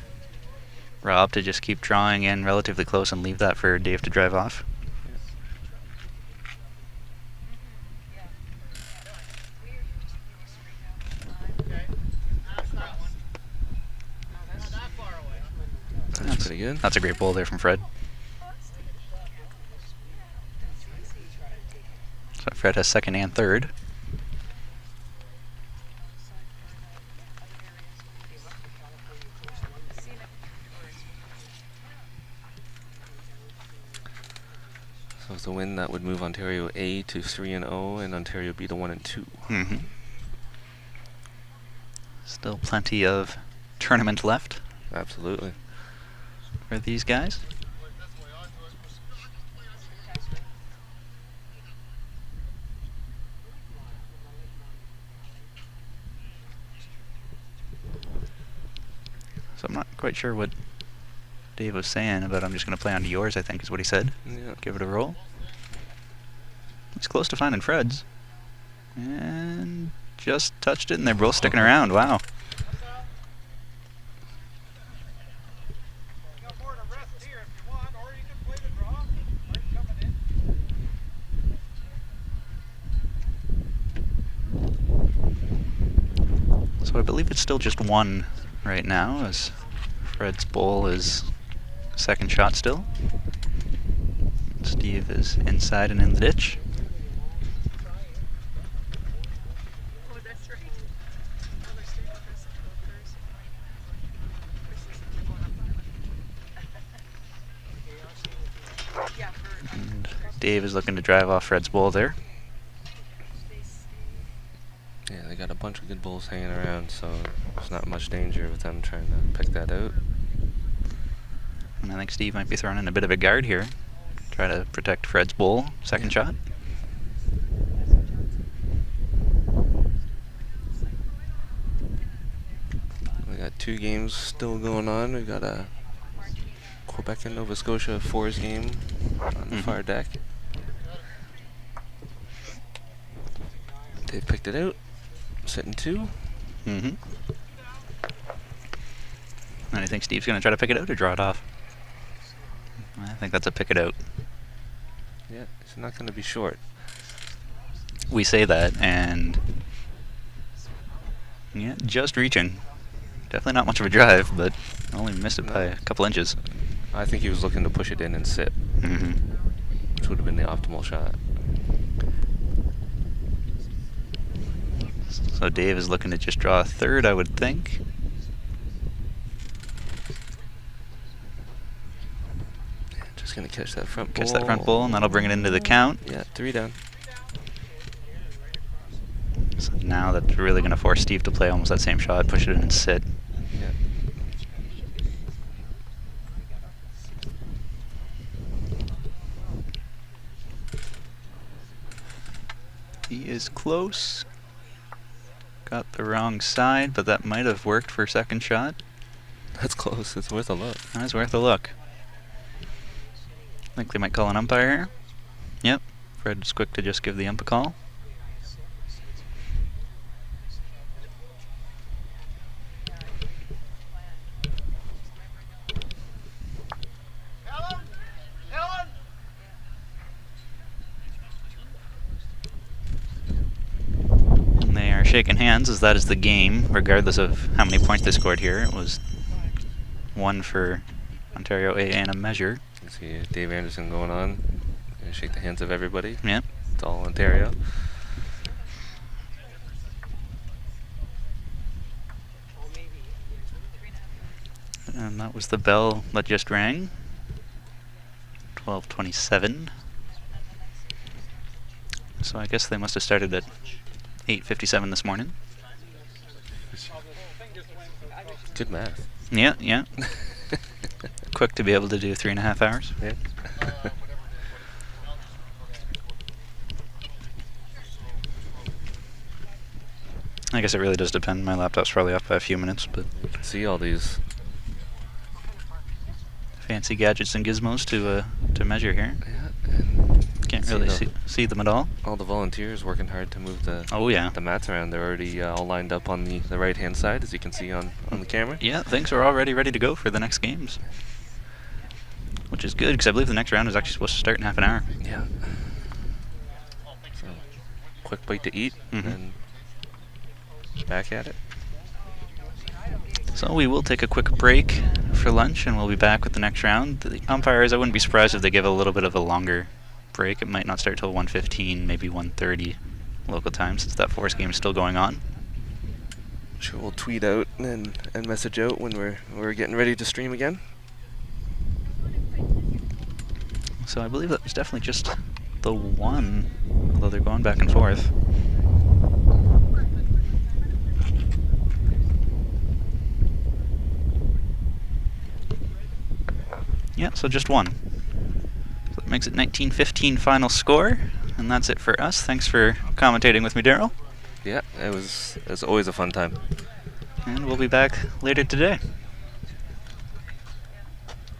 Rob to just keep drawing in relatively close and leave that for Dave to drive off. That's pretty good. That's a great ball there from Fred. So Fred has second and third. So with a win, that would move Ontario A to 3-0 and Ontario B to 1-2. Mm-hmm. Still plenty of tournament left Absolutely. for these guys. So I'm not quite sure what Dave was saying about I'm just going to play onto yours, I think is what he said. Yeah. Give it a roll. He's close to finding Fred's. And just touched it, and they're both sticking around. Wow. So I believe it's still just 1 right now, as Fred's bowl is second shot still. Steve is inside and in the ditch. And Dave is looking to drive off Fred's bowl there. Yeah, they got a bunch of good bulls hanging around, so there's not much danger with them trying to pick that out. And I think Steve might be throwing in a bit of a guard here. Try to protect Fred's bowl. Second shot. We got 2 games still going on. We got a Quebec and Nova Scotia fours game on the far deck. They picked it out. Sitting 2. Mm-hmm. And I think Steve's going to try to pick it out or draw it off. I think that's a pick it out. Yeah, it's not going to be short. We say that, and yeah, just reaching. Definitely not much of a drive, but only missed it by a couple inches. I think he was looking to push it in and sit, Mm-hmm. which would have been the optimal shot. So Dave is looking to just draw a third, I would think. Just gonna catch that front ball. Catch that front ball, and that'll bring it into the count. Yeah, 3 down. So now that's really going to force Steve to play almost that same shot, push it in and sit. Yeah. He is close. Got the wrong side, but that might have worked for second shot. That's close. It's worth a look. That's worth a look. I think they might call an umpire here. Yep. Fred's quick to just give the ump a call. And they are shaking hands, as that is the game, regardless of how many points they scored here. It was 1 for Ontario AA and a measure. You see Dave Anderson going on. Gonna shake the hands of everybody. Yep. It's all Ontario. And that was the bell that just rang. 12:27. So I guess they must have started at 8:57 this morning. Good math. Yeah, yeah. Quick to be able to do 3.5 hours. Yeah. I guess it really does depend. My laptop's probably off by a few minutes, but See all these. fancy gadgets and gizmos to measure here. Yeah. And Can't see really the- see them at all. all the volunteers working hard to move the Oh yeah. the mats around. They're already all lined up on the right hand side, as you can see on the camera. Yeah, things are already ready to go for the next games. Which is good, because I believe the next round is actually supposed to start in half an hour. Yeah. So, quick bite to eat, Mhm. and back at it. So we will take a quick break for lunch, and we'll be back with the next round. The umpires, I wouldn't be surprised if they give a little bit of a longer break. It might not start till 1:15, maybe 1:30 local time, since that force game is still going on. Sure, we'll tweet out and message out when we're getting ready to stream again. So I believe that was definitely just the one, although they're going back and forth. Yeah, so just one. So that makes it 19-15 final score, and that's it for us. Thanks for commentating with me, Daryl. Yeah, it was always a fun time. And we'll be back later today.